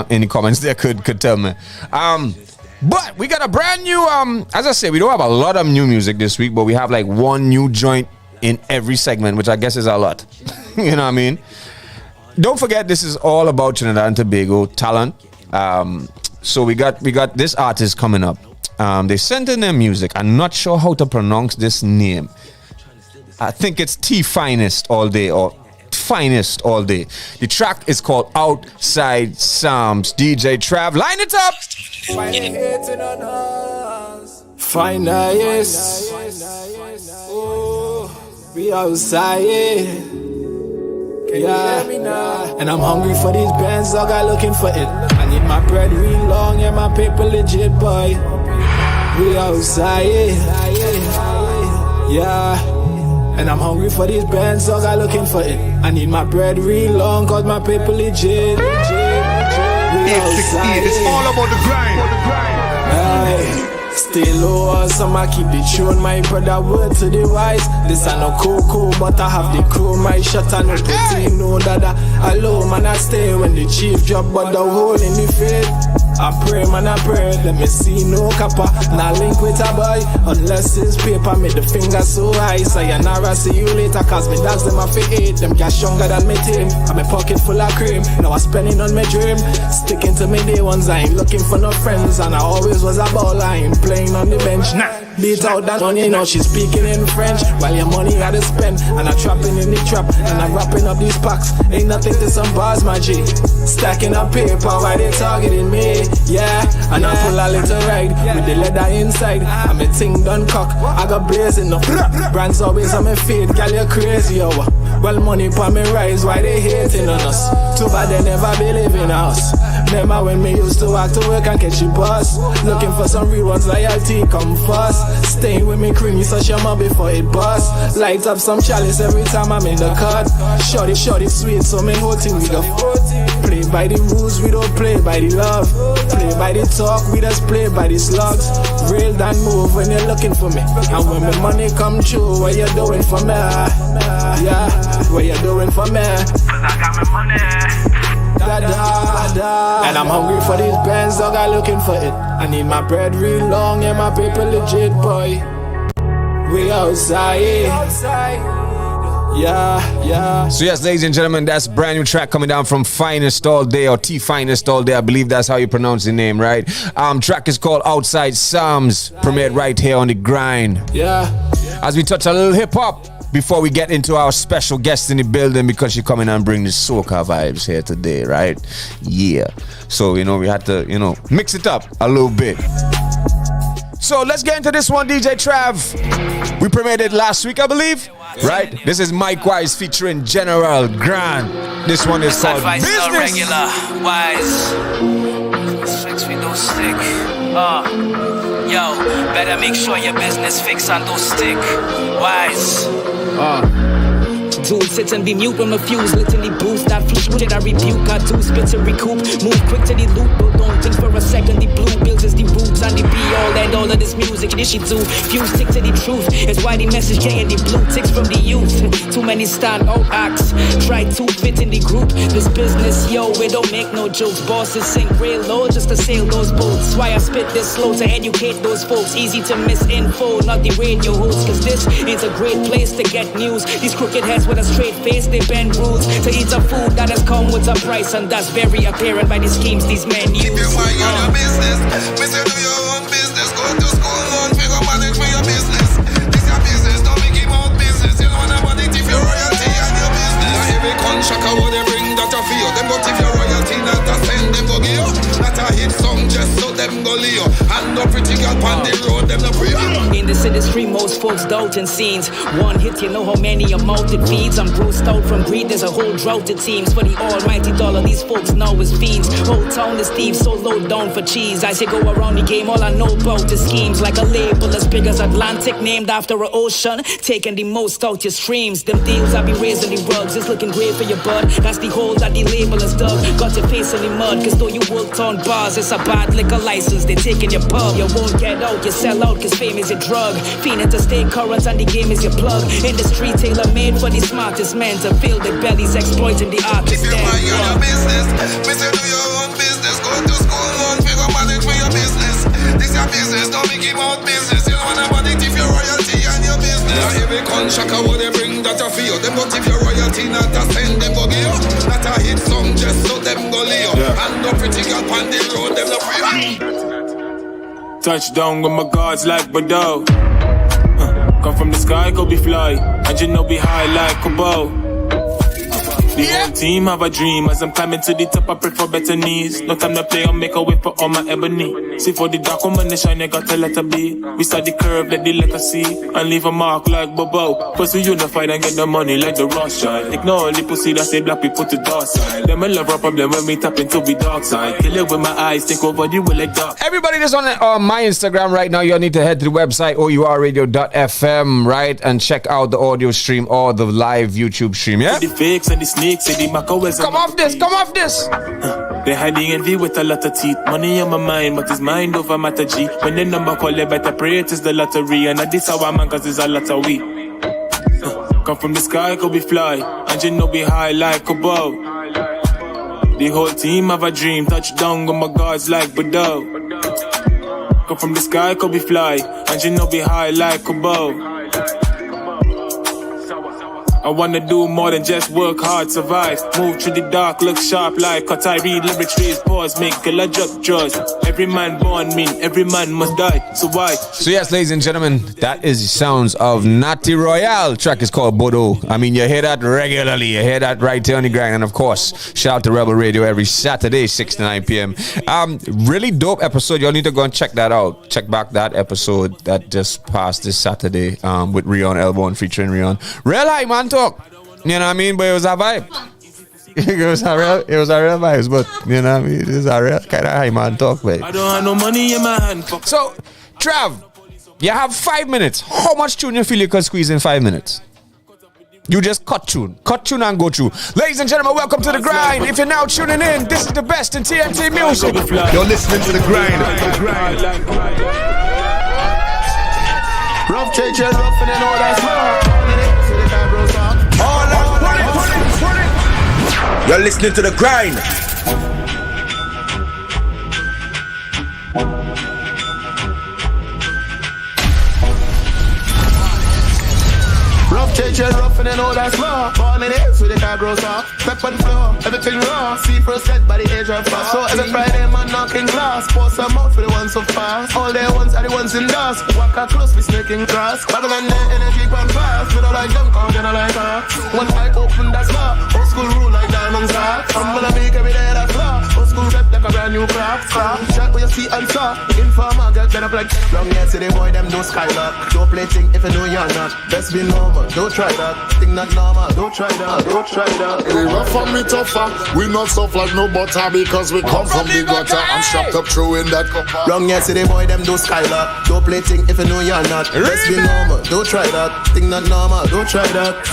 in the comments there could tell me. But we got a brand new as I say, we don't have a lot of new music this week, but we have like one new joint in every segment, which I guess is a lot. You know what I mean? Don't forget, this is all about Trinidad and Tobago talent. So we got this artist coming up. They sent in their music. I'm not sure how to pronounce this name. I think it's T-Finest all day or Finest all day. The track is called Outside Psalms. DJ Trav, line it up. Finest. Oh, we outside. Yeah, and I'm hungry for these bands, I got looking for it. I need my bread real long and my paper legit, boy. We outside. Yeah. And I'm hungry for these bands, I got looking for it. I need my bread real long, cause my paper legit. It's all about the grind. Hey. Stay low, some I keep the tune, my brother word to the wise. This I no cocoa, but I have the crew, my shot I no put no dada. Alone man I stay when the chief drop, but the hole in the faith. I pray man I pray, let me see no kappa. Now link with a boy, unless it's paper, make the finger so high. Sayonara, see you later, cause me dogs them I fit eat. Them got stronger than me team, I'm a pocket full of cream. Now I spending on my dream, sticking to me day ones, I ain't looking for no friends. And I always was a ball, I ain't playing on the bench. Nah, beat out that money, now she's speaking in French. While your money I to spend, and I'm trapping in the trap. And I'm wrapping up these packs, ain't nothing to some bars, my G. Stacking up paper, why they targeting me? Yeah, and I pull a little ride with the leather inside. I'm a ting done cock, I got blazing up. Brands always on my feet, girl you crazy, yo. Well money for me rise, why they hating on us? Too bad they never believe in us. Remember when me used to walk to work and catch you bus. Looking for some real ones, loyalty come first. Staying with me creamy, such your mouth before it bust. Light up some chalice every time I'm in the cut. Shorty sweet, so me whole thing we go. Play by the rules, we don't play by the love. Play by the talk, we just play by the slugs. Real than move when you're looking for me. And when my money come true, what you doing for me? Yeah, what you doing for me? 'Cause I got my money. And I'm hungry for these bands, dog, I'm looking for it. I need my bread real long and my paper legit, boy. We outside. Yeah. So yes, ladies and gentlemen, that's a brand new track coming down from Finest All Day, or T Finest All Day. I believe that's how you pronounce the name, right? Track is called Outside Psalms, premiered right here on The Grind. Yeah. As we touch a little hip hop before we get into our special guest in the building, because she coming and bring the soca vibes here today, right? Yeah. So, we had to, mix it up a little bit. So let's get into this one, DJ Trav. We premiered it last week, I believe. Right? This is Mike Wise featuring General Grant. This one is called Business. Regular, wise. Fix we don't stick. Yo, better make sure your business fix and don't stick. Wise. Dude, sit and be mute when my fuse literally boost. That flush did I rebuke, I do spit to recoup. Move quick to the loop, but don't think for a second. The blue bills is the roots and the be-all and all of this music. This shit do, fuse stick to the truth. It's why the message getting the blue ticks from the youth. Too many stand-out acts, try to fit in the group. This business, yo, we don't make no jokes. Bosses sink real low just to sail those boats. Why I spit this slow to educate those folks. Easy to miss info, not the radio host. Cause this is a great place to get news. These crooked heads with a straight face, they bend rules to eat a food that has come with a price, and that's very apparent by the schemes these men use. Keep your mind on your business. Mister, do your own business. Go to school, learn, figure manage for your business. This your business, don't make him out business. You don't want nobody tip your royalty and your business. Now every contract I want to bring that I feel. Them go tip your royalty, not to send them go give. Not a hit song just so them go leo. And no pretty girl on the road, them no free. In this industry, most folks doubt and scenes. One hit, you know how many amount it feeds. I'm grossed out from greed, there's a whole drought it seems. For the almighty dollar, these folks know is fiends. Whole town is thieves, so low down for cheese. As you go around the game, all I know about is schemes. Like a label as big as Atlantic, named after an ocean, taking the most out your streams. Them deals I be raising the rugs, it's looking great for your bud. That's the hole that the label has dug. Got your face in the mud, cause though you worked on bars, it's a bad liquor license, they taking your pub. You won't get out, you sell out, cause fame is your drug. Fiending to stay current and the game is your plug. Industry tailor-made for the smartest men to fill their bellies, exploiting the artist. Keep your mind on your business. Mister, do your own business. Go to school, learn, figure manage for your business. This your business, don't make him out business. You don't want nobody tip your royalty and your business. Now every contract I want to bring that I feel. Them go tip your royalty, not to send them go give. Not a hit song just so them go leo. And no pretty girl on the road, them no free. Touchdown with my guards like Bordeaux. Come from the sky, go be fly. And you know be high like a bow. The whole team have a dream. As I'm climbing to the top, I pray for better knees. No time to play, I'll make a way for all my ebony. See for the dark woman, the shine, I got a letter B. We start the curve, let the letter C. And leave a mark like Bobo. Pussy unified and get the money like the Rothschild. Ignore the pussy that say black people to dark side. Them a love a problem when we tap into the dark side. Kill it with my eyes, take over the will like dark. Everybody that's on my Instagram right now, you need to head to the website OURradio.fm, right? And check out the audio stream or the live YouTube stream, yeah? The fakes and the snakes and the macawes. Come off this! They hiding envy with a lot of teeth. Money on my mind, but it's mind over matter G. When the number call it better pray, it is the lottery. And this our man, cause it's a lot of we. Come from the sky, go be fly. And you know be high like a bow. The whole team have a dream. Touchdown with my guards like Bordeaux. Come from the sky, go be fly. And you know be high like a bow. I wanna do more than just work hard, survive. Move through the dark, look sharp like cut. I read lyrics, trees, pause, make a lot of jaws. Every man born mean, every man must die. So why? So yes, ladies and gentlemen, that is the sounds of Natty Royale. Track is called Bodo. I mean, you hear that regularly. You hear that right here on the grind. And of course, shout out to Rebel Radio every Saturday, 6 to 9 p.m. Really dope episode. Y'all need to go and check that out. Check back that episode that just passed this Saturday with Rion Elbone featuring Rion. Real high man talk. You know what I mean? But it was a vibe. it was a real vibe, but you know what I mean? It was a real kind of high man talk, babe. I don't have no money in my hand. So, Trav, you have 5 minutes. How much tune you feel you can squeeze in 5 minutes? You just cut tune and go through. Ladies and gentlemen, welcome to The Grind. If you're now tuning in, this is the best in TNT music. You're listening to The Grind. Rough church, rough and then all that smart. You're listening to The Grind. Rough change and rough and then all that's raw. Born in it, so the car grows off. Step on the floor, everything raw. See first set by the age of fast. So every Friday man knocking glass. Pour some out for the ones so fast. All their ones are the ones in dust. Walk out close, be snaking grass. Rather than their energy pump fast. We don't like junk out, they don't like that. One eye open, that's law. Old school rule like diamonds are. I'm gonna make every day that's law. Old school rep like a brand new craft. Shot where you see and saw. Informer get better like long yet to the boy, them don't skylock. Don't play thing if you know you're not. Best be normal. Don't try that, think not normal. Don't try that, don't try that. We rough and me tougher. We not soft like no butter because we come from the gutter. I'm strapped up through in that copper. Wrong yesterday boy, them do skylark. Don't play thing if you know you're not. Let's be normal, don't try that. Think not normal, don't try that.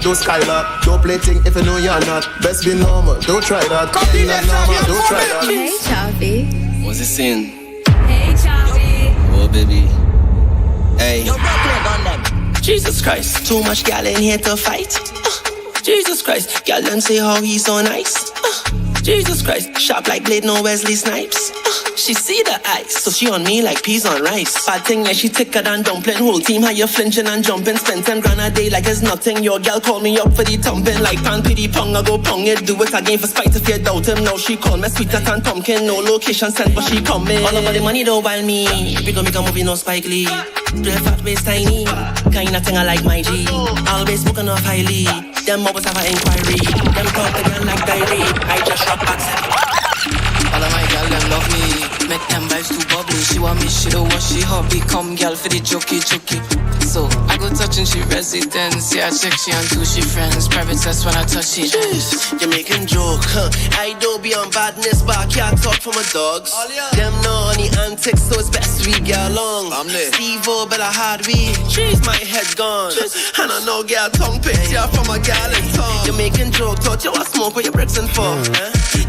Do skylark, don't play thing if you know you're not. Best be normal, don't try that. Think not normal, don't try that. Hey Chavi. What's it saying? Hey Chavi. Oh baby. Hey. Yo, on them. Jesus Christ, too much gal in here to fight. Jesus Christ, gal them say how he's so nice. Jesus Christ, sharp like blade, no Wesley Snipes. She see the ice, so she on me like peas on rice. Bad thing like she thicker than dumpling. Whole team how you flinching and jumping. Spend 10 grand a day like it's nothing. Your gal call me up for the thumping. Like pan pity pong, I go pong it. Do it again for spite if you doubt him. Now she call me sweeter than pumpkin. No location sent but she coming. All about the money don't while me. We gon' make a movie no Spike Lee. Play fat waist tiny. Kinda thing I like my G. Always smoking off highly. Them always have an inquiry. Them talk again like diary. I just rock back. All of my gal them love me. Make them vibes too bubbly. She want me, she don't want she hobby. Come gal for the jokey. So I go touch and she residence. Yeah, I check she and two she friends. Private test when I touch it. You're making joke, huh? I don't be on badness, but I can't talk for my dogs. Them know on the antics, so it's best we get along. Steve-O, but I hard weed. Jeez, my head gone. And I know girl tongue picture from a gal in town. You're making joke, thought you was smoke where your bricks and for.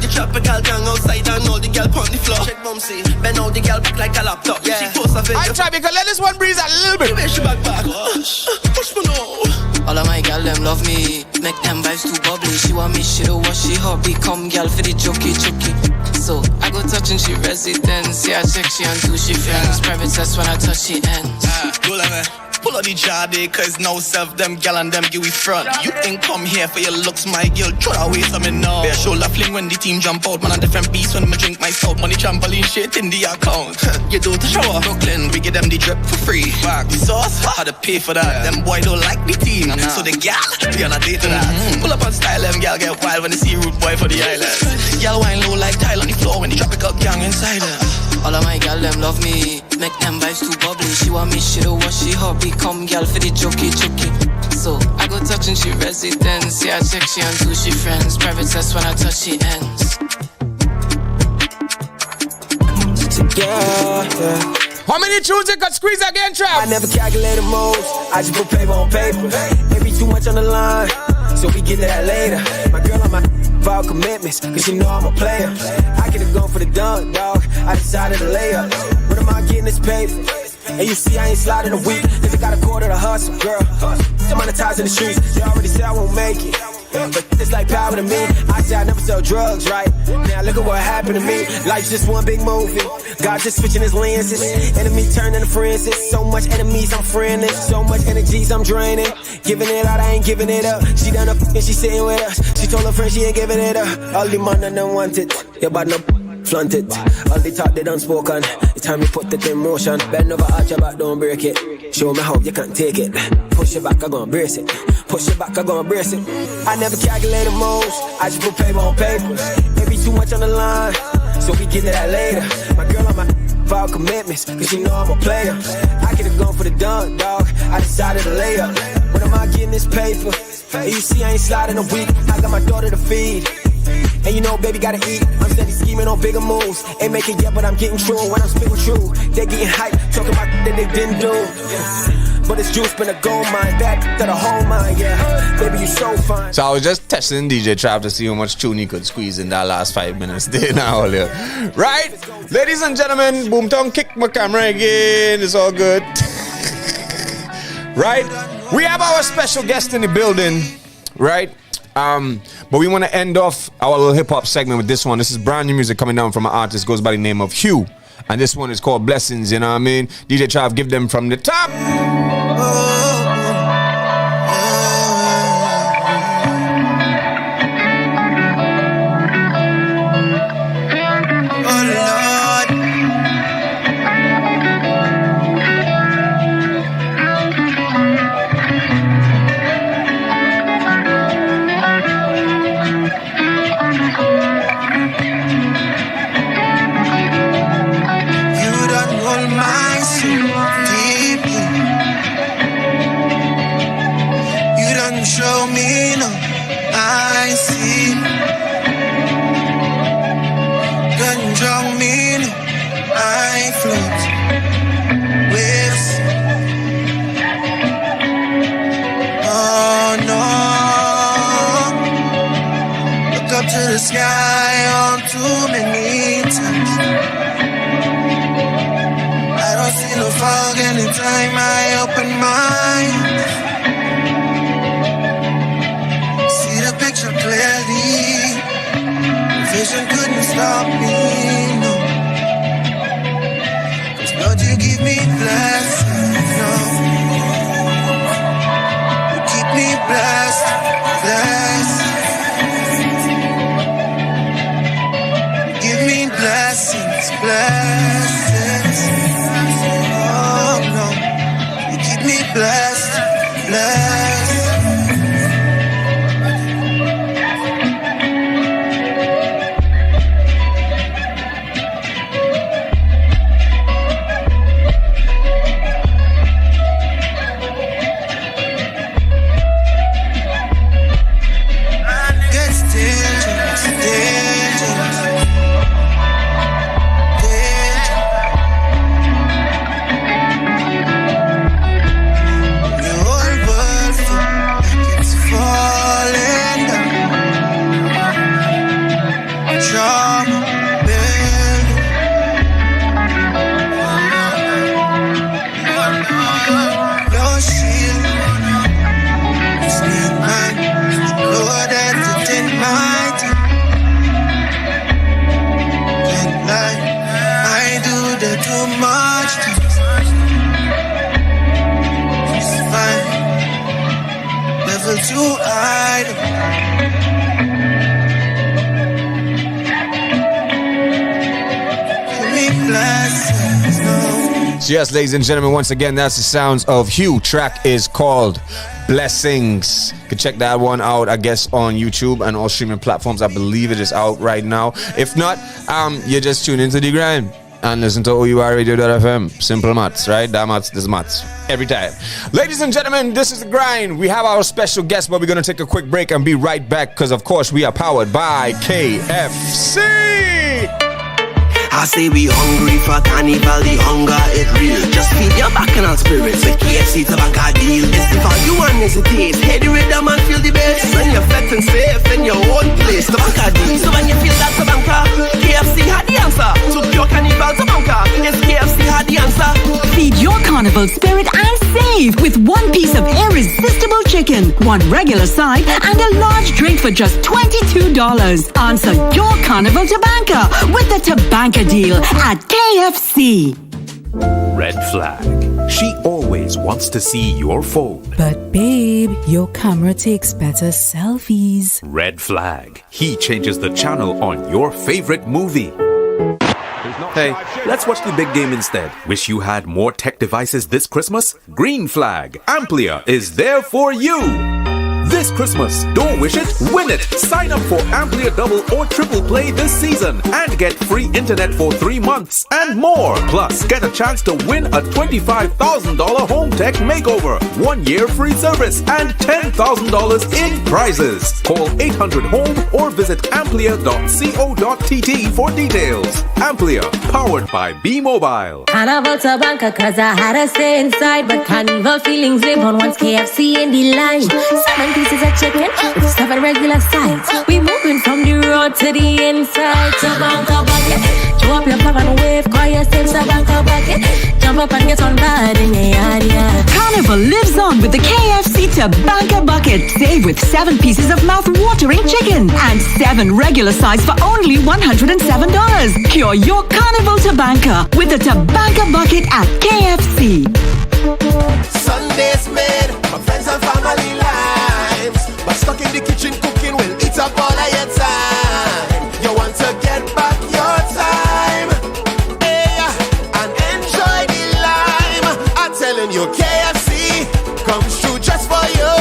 You tropical gang outside and all the girl on the floor. Check Mumsy, bend out the girl back like a laptop. Yeah. She posts a video. I try because let this one breeze a little bit. You wish you back. Push me now. All of my gal them love me. Make them vibes too bubbly. She want me, she don't want she hobby. Come gal for the jokey. So I go touch and she residence. Yeah, I check she and two she friends. Private test when I touch she ends. Go let me pull out the jade, cause no self them gal and them give we front. You ain't come here for your looks, my girl. Throw away something now. Bare shoulder fling when the team jump out. Man a different beast when me drink my salt. Money trampoline shit in the account. You do the show Brooklyn, we give them the drip for free. Back the sauce, how to pay for that. Them boy don't like the team, so the gal be on a date to that. Pull up on style, them gal get wild when they see rude boy for the island. Gal wine low like tile on the floor when the tropical gang inside her. All of my gal them love me. Make them vibes too bubbly. She want me, she don't want she hobby. Come gal for the jokey. So I go touch and she residence. Yeah, I check she and two she friends. Private test when I touch she ends. Yeah. How many tunes you could squeeze again, Trav? I never calculate the moves. I just put paper on paper. Maybe too much on the line, so we get to that later. My girl on my vow commitments, cause she know I'm a player. I get it going for the dunk, dog. I decided to lay up. What am I getting this paper? And you see I ain't sliding a week, cause I got a quarter to hustle, girl. Monetizing the streets, they already said I won't make it. But it's like power to me. I said I never sell drugs, right? Now look at what happened to me. Life's just one big movie. God just switching his lenses. Enemy turning to friends. So much enemies I'm friending. So much energies I'm draining. Giving it out, I ain't giving it up. She done up and she sitting with us. She told her friend she ain't giving it up. All the man I don't want it. Yeah, but no flaunt it. All the talk they done spoken. It's time we put it in motion. Bend over, arch your back, don't break it. Show me how you can take it. Push it back, I gon' brace it. Push it back, I gon' brace it. I never calculate the moves. I just put paper on paper. Maybe too much on the line, so we get to that later. My girl on my vow commitments, cause she know I'm a player. I get it going for the dunk, dog. I decided to lay up. When am I getting this paper? And you see I ain't sliding a week. I got my daughter to feed. And you know, baby, gotta eat. I'm steady scheming on bigger moves. Ain't making yet, but I'm getting true. When I'm spitting true, they getting hyped, talking about that they didn't do. But it's juice, been a gold mine, back to the whole mine, yeah. Baby, you so fine. So I was just testing DJ Trav to see how much tune he could squeeze in that last 5 minutes. Right? Ladies and gentlemen, Boomtown kick my camera again. It's all good. Right? We have our special guest in the building. Right? But we want to end off our little hip-hop segment with this one. This is brand new music coming down from an artist goes by the name of Hugh. And this one is called Blessings, you know what I mean? DJ Trav, give them from the top. Show me no, I see. Gun drown me no, I float. Waves. Oh no. Look up to the sky on too many times. I don't see no fog anytime I open my eyes. Picture clearly, vision couldn't stop me, no. 'Cause Lord, you give me blessings, no. You keep me blessed, blessed. You give me blessings, blessings. Oh no, you keep me blessed, blessed. So yes, ladies and gentlemen, once again, that's the sounds of Hugh. Track is called Blessings. You can check that one out, I guess, on YouTube and all streaming platforms. I believe it is out right now. If not, you just tune into the grind and listen to O.U.R Radio.fm. Simple maths, right? That maths, this maths. Every time. Ladies and gentlemen, this is the grind. We have our special guest, but we're going to take a quick break and be right back because, of course, we are powered by KFC. I say we hungry for carnival, the hunger is real. Just feed your bacchanal spirits with KFC tobacco deal. It's the all you want is a taste. Head the rhythm and feel the bass. When you're fat and safe in your own place, tobacco deal. So when you feel that tobacco, KFC had the answer. To your carnival tobacco, yes, KFC had the answer. Feed your carnival spirit and save with one piece of irresistible chicken, one regular side, and a large drink for just $22. Answer your carnival tobacco with the tobacco deal at KFC. Red flag. She always wants to see your phone. But babe, your camera takes better selfies. Red flag. He changes the channel on your favorite movie. Hey, let's watch the big game instead. Wish you had more tech devices this Christmas? Green flag. Amplia is there for you. This Christmas, don't wish it, win it. Sign up for Amplia Double or Triple Play this season and get free internet for 3 months and more. Plus, get a chance to win a $25,000 home tech makeover, 1 year free service, and $10,000 in prizes. Call 800-HOME or visit amplia.co.tt for details. Amplia, powered by B-Mobile. Carnival to banker cause I had to stay inside, but carnival feelings live on once KFC in the line. 7 pieces of chicken with 7 regular sides. We moving from the road to the inside. To banker bucket, show up your pop and wave, call yourself a banker bucket. Jump Rev up and get on bad in the yard, yeah. Carnival lives on with the KFC Tobacco Bucket. Save with 7 pieces of mouth-watering chicken and 7 regular size for only $107. Cure your Carnival tobacco with the Tobacco Bucket at KFC. Sundays made for friends and family lives, but stuck in the kitchen cooking will eat up all of your time. You want to get back your time, yeah, and enjoy the lime. I'm telling you, KFC comes through just for you.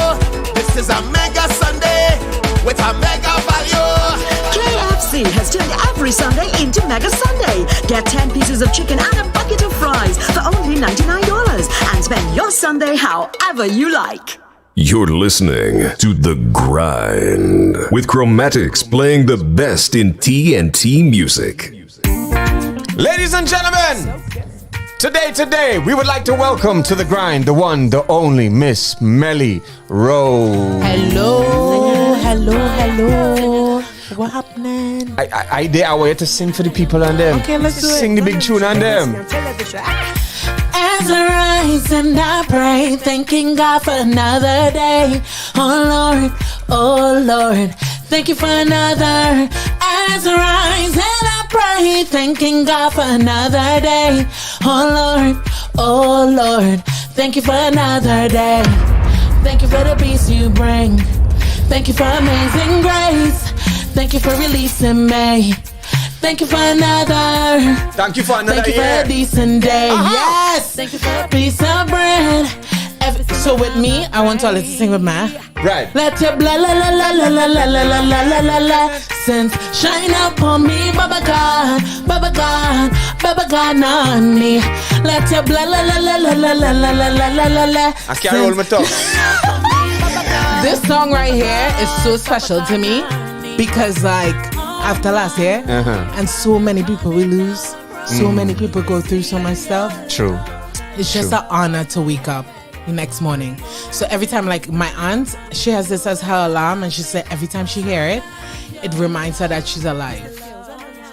This is a mega Sunday with a mega value. KFC has turned every Sunday into Mega Sunday. Get 10 pieces of chicken and a bucket of fries for only $99 and spend your Sunday however you like. You're listening to The Grind with Chromatics playing the best in TNT music. Ladies and gentlemen, today, we would like to welcome to The Grind the one, the only Miss Melly Rose. Hello. What happening? I want to sing for the people and them. Okay, let's do it. Sing the big tune on them. As I rise and I pray, thanking God for another day. Oh Lord, thank you for another. As I rise and I pray, thanking God for another day. Oh Lord, thank you for another day. Thank you for the peace you bring. Thank you for amazing grace. Thank you for releasing me. Thank you for another. Thank you for another. Thank you for a decent day. Yes. Thank you for a piece of bread. So with me, I want all to sing with me. Right. Let your blah la la la la la la la la la la la sense shine upon me, Baba God, nani. Let your blah la la la la la la la la la la la. I can't roll my tongue. This song right here is so special to me because like after last year and so many people we lose, so many people go through so much stuff. True. It's just an honor to wake up the next morning. So every time, like my aunt, she has this as her alarm, and she said every time she hear it, it reminds her that she's alive.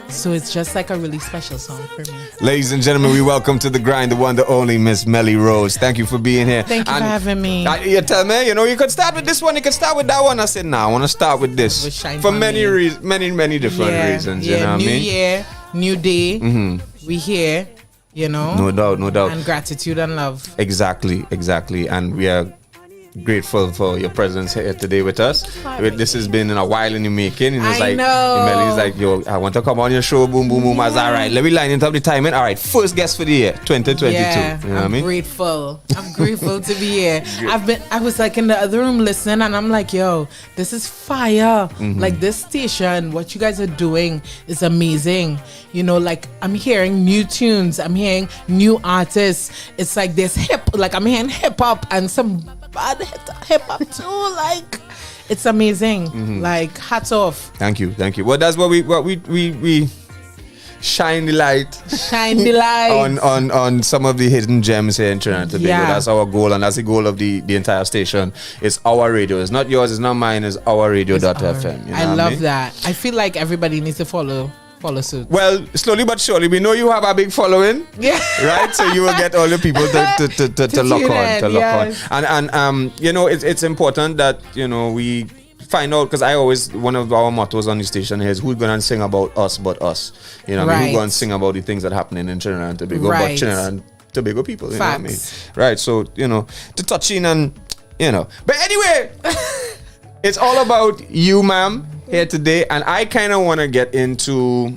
So it's just like a really special song for me. Ladies and gentlemen, we welcome to The Grind the one, the only Miss Melly Rose. Thank you for being here. Thank you for having me. You tell me, you could start with this one, you could start with that one. I said, I want to start with this for many reasons, many different reasons. Yeah, you know what I mean? New year, new day. We here, No doubt. And gratitude and love. Exactly. And we are grateful for your presence here today with us. This has been in a while in the making. And it's I like, know. Melly's like, yo, I want to come on your show. Boom. I was all right. Let me line it up the timing. All right, first guest for the year, 2022. Yeah, you know what I mean? Grateful. I'm grateful to be here. I was like in the other room listening, and I'm like, yo, this is fire. Like this station, what you guys are doing is amazing. Like I'm hearing new tunes. I'm hearing new artists. It's like this I'm hearing hip hop and some bad hip hop too. Like it's amazing. Like hats off. Thank you. Well, that's what we shine the light on some of the hidden gems here in Trinidad Tobago. That's our goal, and that's the goal of the entire station. It's our radio. It's not yours, it's not mine, it's our radio.fm. I love that. I feel like everybody needs to follow suit. Well, slowly but surely, we know you have a big following. Yeah. Right? So you will get all the people to lock on. And it's important that, we find out, because one of our mottos on the station is who's going to sing about us but us. Who's going to sing about the things that are happening in Trinidad and Tobago, but Trinidad and Tobago people. You know what I mean? Right. So, to touch in and, But anyway, it's all about you, ma'am, here today, and I kind of want to get into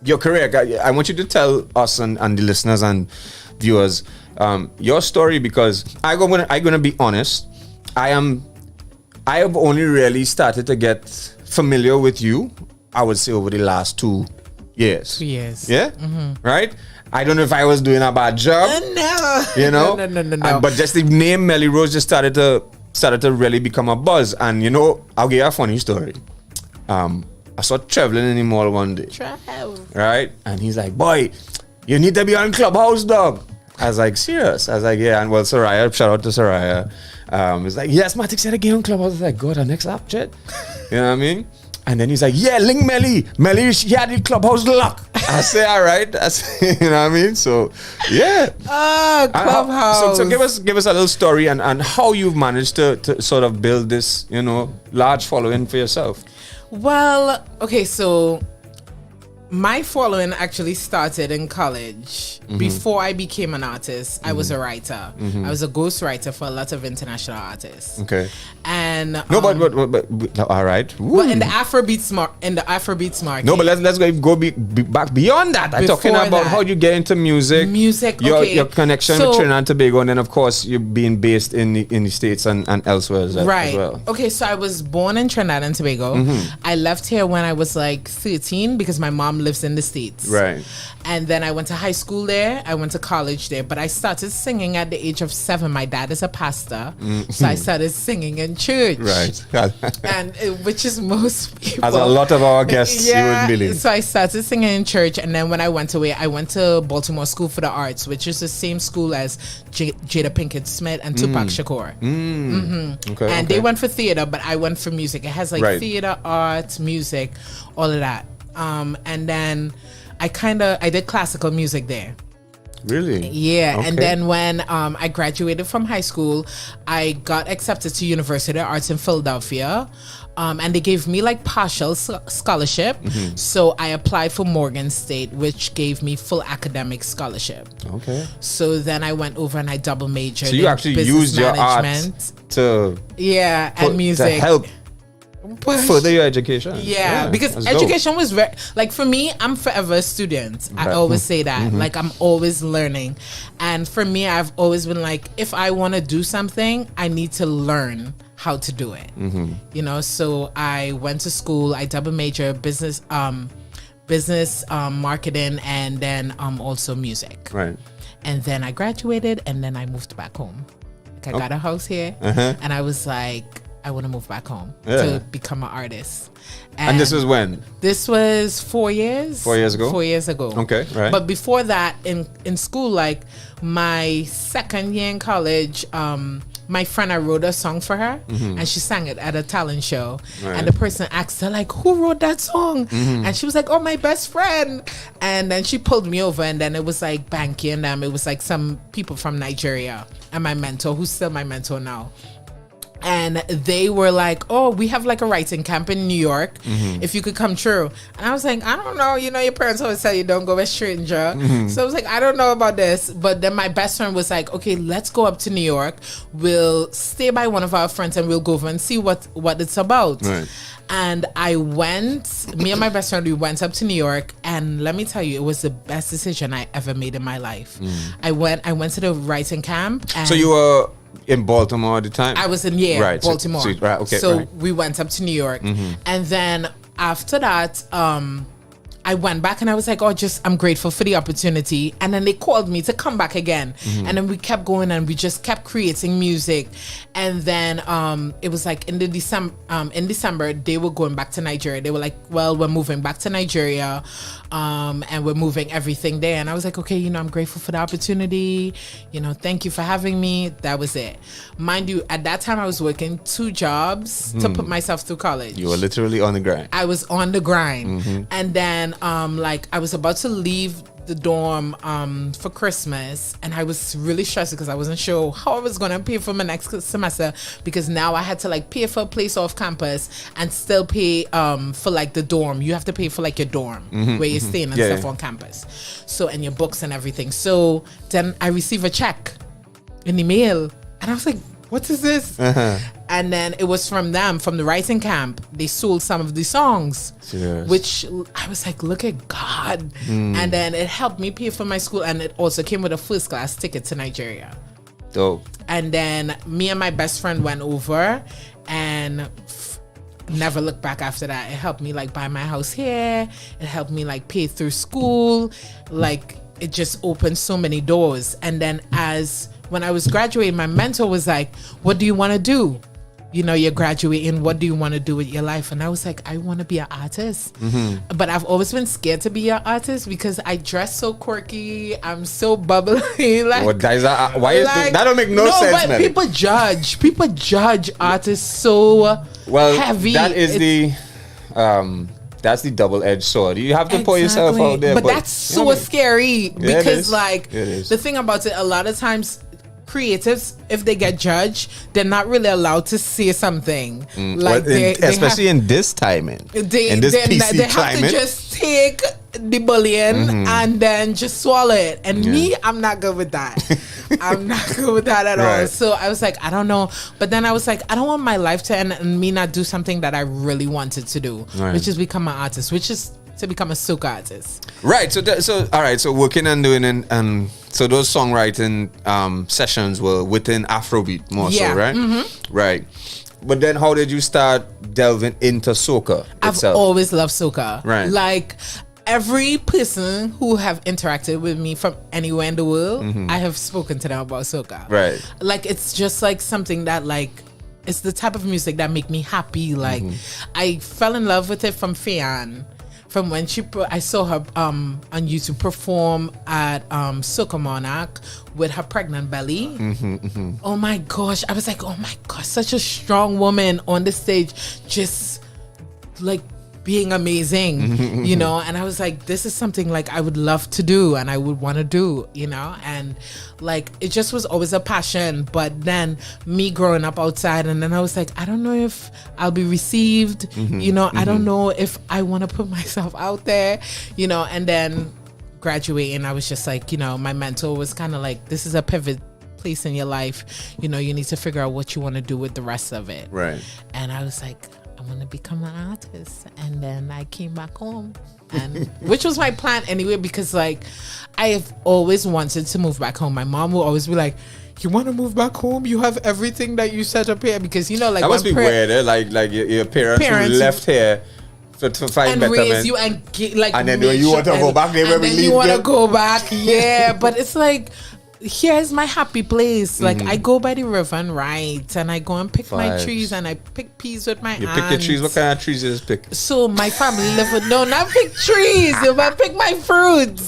your career. I want you to tell us and the listeners and viewers your story, because I'm gonna be honest. I have only really started to get familiar with you, I would say, over the last 2 years. 2 years. Yeah? Right? I don't know if I was doing a bad job. No. No. But just the name Melly Rose just started to really become a buzz. And I'll give you a funny story. I saw traveling in the mall one day. Right? And he's like, boy, you need to be on Clubhouse, dog. I was like, serious? I was like, yeah. And well, Soraya, shout out to Soraya. He's like, yes, Matic said again on Clubhouse. I was like, God, our next app, chat. You know what I mean? And then he's like, yeah, link Melly. Melly, she had the clubhouse lock. I say, all right. I say, you know what I mean? So, yeah. Clubhouse. So give us a little story and how you've managed to sort of build this, large following for yourself. Well, okay, so my following actually started in college. Before I became an artist, I was a writer. I was a ghostwriter for a lot of international artists. Okay. And but all right. But in the Afrobeats market. No, but let's go back beyond that. I'm talking about how you get into music. Your connection with Trinidad and Tobago, and then of course you being based in the States and elsewhere as well. Okay, so I was born in Trinidad and Tobago. I left here when I was like 13 because my mom lives in the States. Right. And then I went to high school there. I went to college there. But I started singing at the age of 7. My dad is a pastor. So I started singing in church. Right. And which is most people. As a lot of our guests, you would believe. So I started singing in church. And then when I went away, I went to Baltimore School for the Arts, which is the same school as Jada Pinkett Smith and Tupac Shakur. Okay, and they went for theater, but I went for music. It has like theater, art, music, all of that. And then I did classical music there. Really? Yeah. Okay. And then when I graduated from high school, I got accepted to University of Arts in Philadelphia. And they gave me like partial scholarship. So I applied for Morgan State, which gave me full academic scholarship. Okay. So then I went over and I double majored. So you actually used your art to and music to help further your education. Yeah, because education was very, like, for me, I'm forever a student. I always say that. Like, I'm always learning. And for me, I've always been like, if I want to do something, I need to learn how to do it. So I went to school. I double majored business marketing, and then also music. Right. And then I graduated, and then I moved back home. Like, I got a house here, and I was like, I want to move back home to become an artist. And this was when? This was 4 years. 4 years ago? 4 years ago. Okay, right. But before that, in school, like my second year in college, my friend, I wrote a song for her, and she sang it at a talent show. Right. And the person asked her, like, who wrote that song? And she was like, oh, my best friend. And then she pulled me over, and then it was like Banky and them. It was like some people from Nigeria, and my mentor, who's still my mentor now. And they were like, oh, we have like a writing camp in New York. If you could come through. And I was like, I don't know. Your parents always tell you don't go with stranger. So I was like, I don't know about this. But then my best friend was like, okay, let's go up to New York. We'll stay by one of our friends and we'll go over and see what it's about. Right. And me and my best friend, we went up to New York, and let me tell you, it was the best decision I ever made in my life. I went to the writing camp. And so you were in Baltimore at the time? I was in Baltimore. So we went up to New York, and then after that, I went back and I was like, I'm grateful for the opportunity. And then they called me to come back again. And then we kept going and we just kept creating music. And then it was like in December, they were going back to Nigeria. They were like, well, we're moving back to Nigeria. And we're moving everything there. And I was like, okay, I'm grateful for the opportunity. Thank you for having me. That was it. Mind you, at that time I was working 2 jobs to put myself through college. You were literally on the grind. I was on the grind. And then I was about to leave the dorm for Christmas, and I was really stressed because I wasn't sure how I was gonna pay for my next semester, because now I had to like pay for a place off campus and still pay for like the dorm. You have to pay for like your dorm where you're staying and stuff on campus, so, and your books and everything. So then I received a check in the mail, and I was like, what is this? And then it was from them, from the writing camp. They sold some of the songs, which I was like, look at God. And then it helped me pay for my school, and it also came with a first class ticket to Nigeria. Dope. And then me and my best friend went over, and never looked back after that. It helped me like buy my house here. It helped me like pay through school. Like, it just opened so many doors. And then when I was graduating, my mentor was like, what do you want to do? You're graduating. What do you want to do with your life? And I was like, I want to be an artist. But I've always been scared to be an artist because I dress so quirky. I'm so bubbly. Like, what guys are? Why is that? Don't make no sense, but man. People judge artists so heavy. That is that's the double-edged sword. You have to put yourself out there. But that's so scary because, like, the thing about it, a lot of times creatives, if they get judged, they're not really allowed to say something. Like especially in this timing, in this PC they have climate. to just take the bullion and then just swallow it. And me, I'm not good with that. I'm not good with that at all. So I was like, I don't know. But then I was like, I don't want my life to end and me not do something that I really wanted to do, which is become an artist, which is to become a soca artist. Right. So all right. So working and doing and so those songwriting sessions were within Afrobeat more so, right? Right. But then how did you start delving into soca itself? I've always loved soca. Right. Like every person who have interacted with me from anywhere in the world, I have spoken to them about soca. Right. Like it's just like something that like it's the type of music that make me happy. Like I fell in love with it from Fian. From when I saw her on YouTube perform at Soca Monarch with her pregnant belly. Oh my gosh. I was like, oh my gosh, such a strong woman on the stage, just like being amazing, you know? And I was like, this is something like I would love to do and I would want to do, you know? And like, it just was always a passion. But then me growing up outside, and then I was like, I don't know if I'll be received, you know? I don't know if I want to put myself out there, you know? And then graduating, I was just like, you know, my mentor was kind of like, this is a pivot place in your life. You know, you need to figure out what you want to do with the rest of it. Right. And I was like, I want to become an artist. And then I came back home, and which was my plan anyway, because like I have always wanted to move back home. My mom will always be like, you want to move back home? You have everything that you set up here, because you know, like that must be weird, eh? Like your parents who left here to find and betterment, raise you and like, and then you want to go back there where we leave. You want to go back, yeah. But it's like, here's my happy place. Like I go by the river and write, and I go and pick my trees, and I pick peas with my hands. You pick your trees. What kind of trees you just pick? So my family live with not pick trees. I pick my fruits.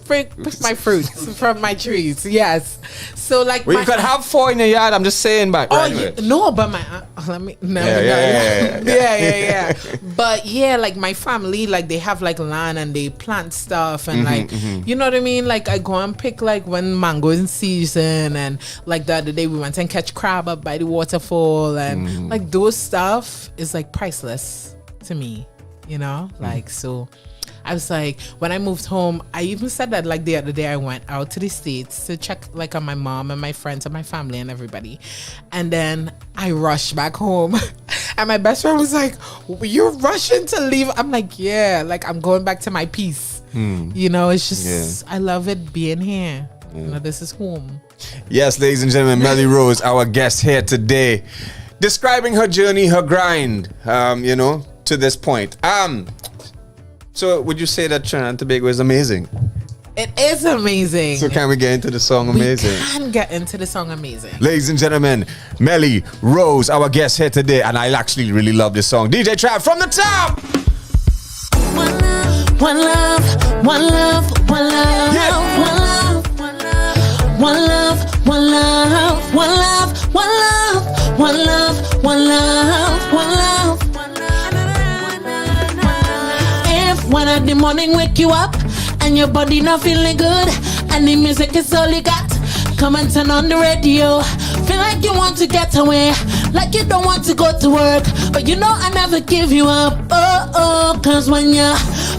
Pick my fruits from my trees. Yes. So like, well, you could have 4 in your yard. I'm just saying, but no, but my let me But yeah, like my family, like they have like land and they plant stuff and like you know what I mean. Like I go and pick like when mango in season, and like the other day we went and catch crab up by the waterfall, and like those stuff is like priceless to me, you know. Like so I was like, when I moved home, I even said that like the other day I went out to the States to check like on my mom and my friends and my family and everybody, and then I rushed back home and my best friend was like, you're rushing to leave? I'm like, yeah, like I'm going back to my peace. You know, it's just I love it being here. You know, this is home. Yes, ladies and gentlemen, Melly Rose, our guest here today, describing her journey, her grind, you know, to this point. So would you say that Trinidad Tobago is amazing? It is amazing. So can we get into the song Amazing? We can get into the song Amazing. Ladies and gentlemen, Melly Rose, our guest here today, and I actually really love this song. DJ Trav from the top. One love, one love, one love, yeah. one love, one love, one love, one love, one love, one love, one love, one love. If 1 in the morning wake you up and your body not feeling good and the music is all you got, come and turn on the radio. Feel like you want to get away, like you don't want to go to work, but you know I never give you up. Oh, cause when you're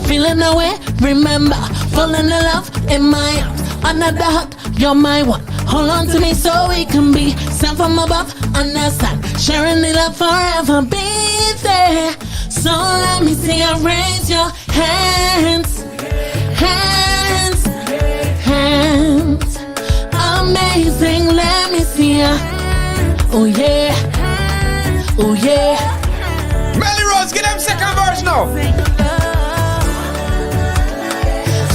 feeling away, remember, falling in love in my arms. Another hug, you're my one. Hold on to me so we can be sent from above. Understand, sharing the love forever, be there. So let me see you raise your hands, hands, hands. Amazing, let me see ya. Oh yeah, oh yeah. Melly Rose, get them second verse now.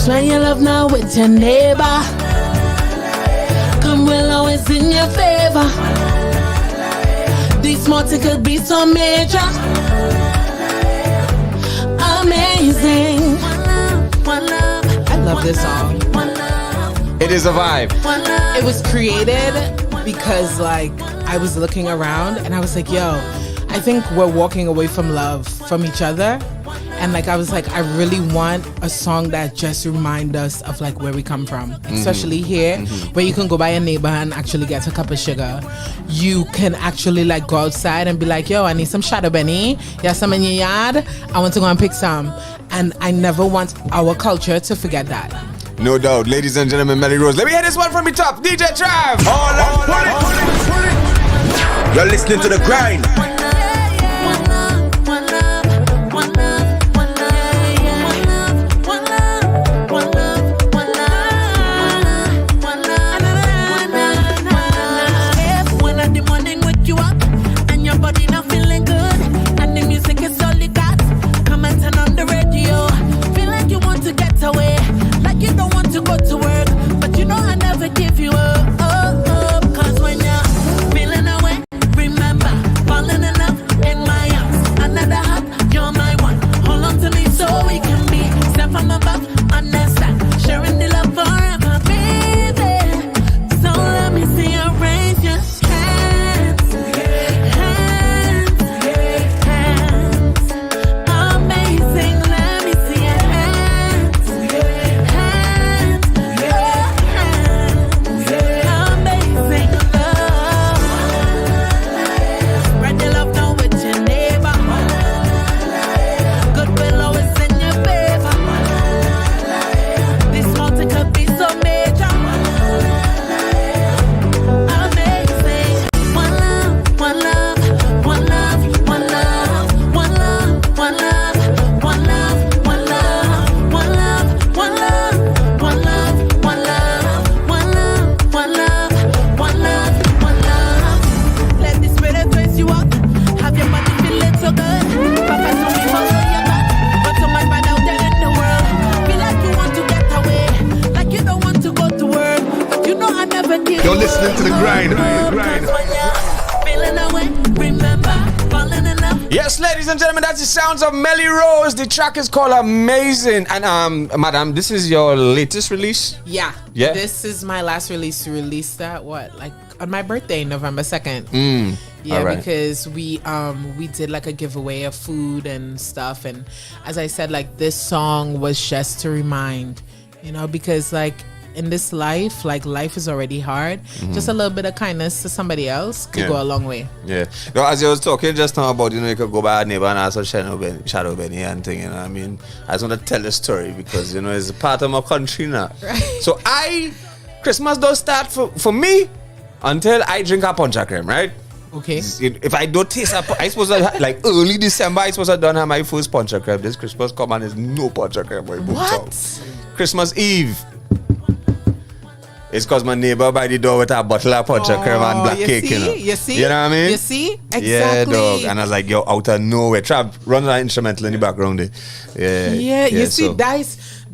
Share your love now with your neighbor. Come will always in your favor. This morning could be so major. Amazing. I love this song. It is a vibe. It was created because like I was looking around and I was like, yo, I think we're walking away from love from each other And like I was like, I really want a song that just remind us of like where we come from, especially here, where you can go by a neighbor and actually get a cup of sugar. You can actually like go outside and be like, yo, I need some shadow benny. Yeah, some in your yard. I want to go and pick some. And I never want our culture to forget that. No doubt. Ladies and gentlemen, Melly Rose. Let me hear this one from the top. DJ Trav. You're listening to The Grind. You're listening to The Grind. Yes, ladies and gentlemen, that's the sounds of Melly Rose. The track is called Amazing. And madam, this is your latest release? Yeah. This is my last release. Released that like on my birthday, November 2nd. Yeah, right. Because we did like a giveaway of food and stuff, and as I said, like this song was just to remind, because like in this life, like life is already hard. Just a little bit of kindness to somebody else could go a long way. Yeah. As you was talking just now about, you could go by a neighbor and ask for shadow benny and thing, I mean, I just want to tell the story because, it's a part of my country now. Right. So Christmas don't start for me until I drink a punch of cream, right? Okay. If I don't taste I suppose like early December, I suppose I don't have my first punch of cream. This Christmas come and there's no punch of cream. What? Christmas Eve. It's because my neighbor by the door with a bottle of punch of cream and black cake, You see? You know what I mean? You see? Exactly. Yeah, dog. And I was like, yo, out of nowhere. Trav, run that instrumental in the background there. Yeah, you see,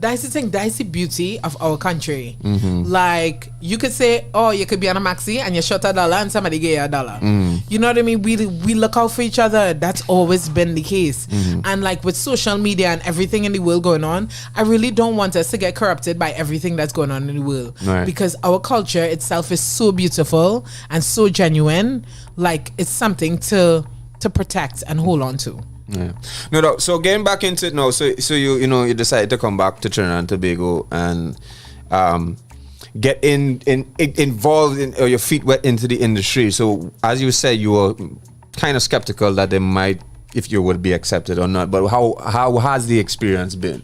that's the thing. That's the beauty of our country. Like, you could say, oh, you could be on a maxi and you shot $1 and somebody gave you $1. You know what I mean? We look out for each other. That's always been the case. And like with social media and everything in the world going on, I really don't want us to get corrupted by everything that's going on in the world. Right. Because our culture itself is so beautiful and so genuine. Like, it's something to protect and hold on to. Yeah. No. So getting back into it now. So you decided to come back to Trinidad and Tobago and get involved in, or your feet wet into the industry. So as you said, you were kind of skeptical that they might, if you would be accepted or not. But how has the experience been?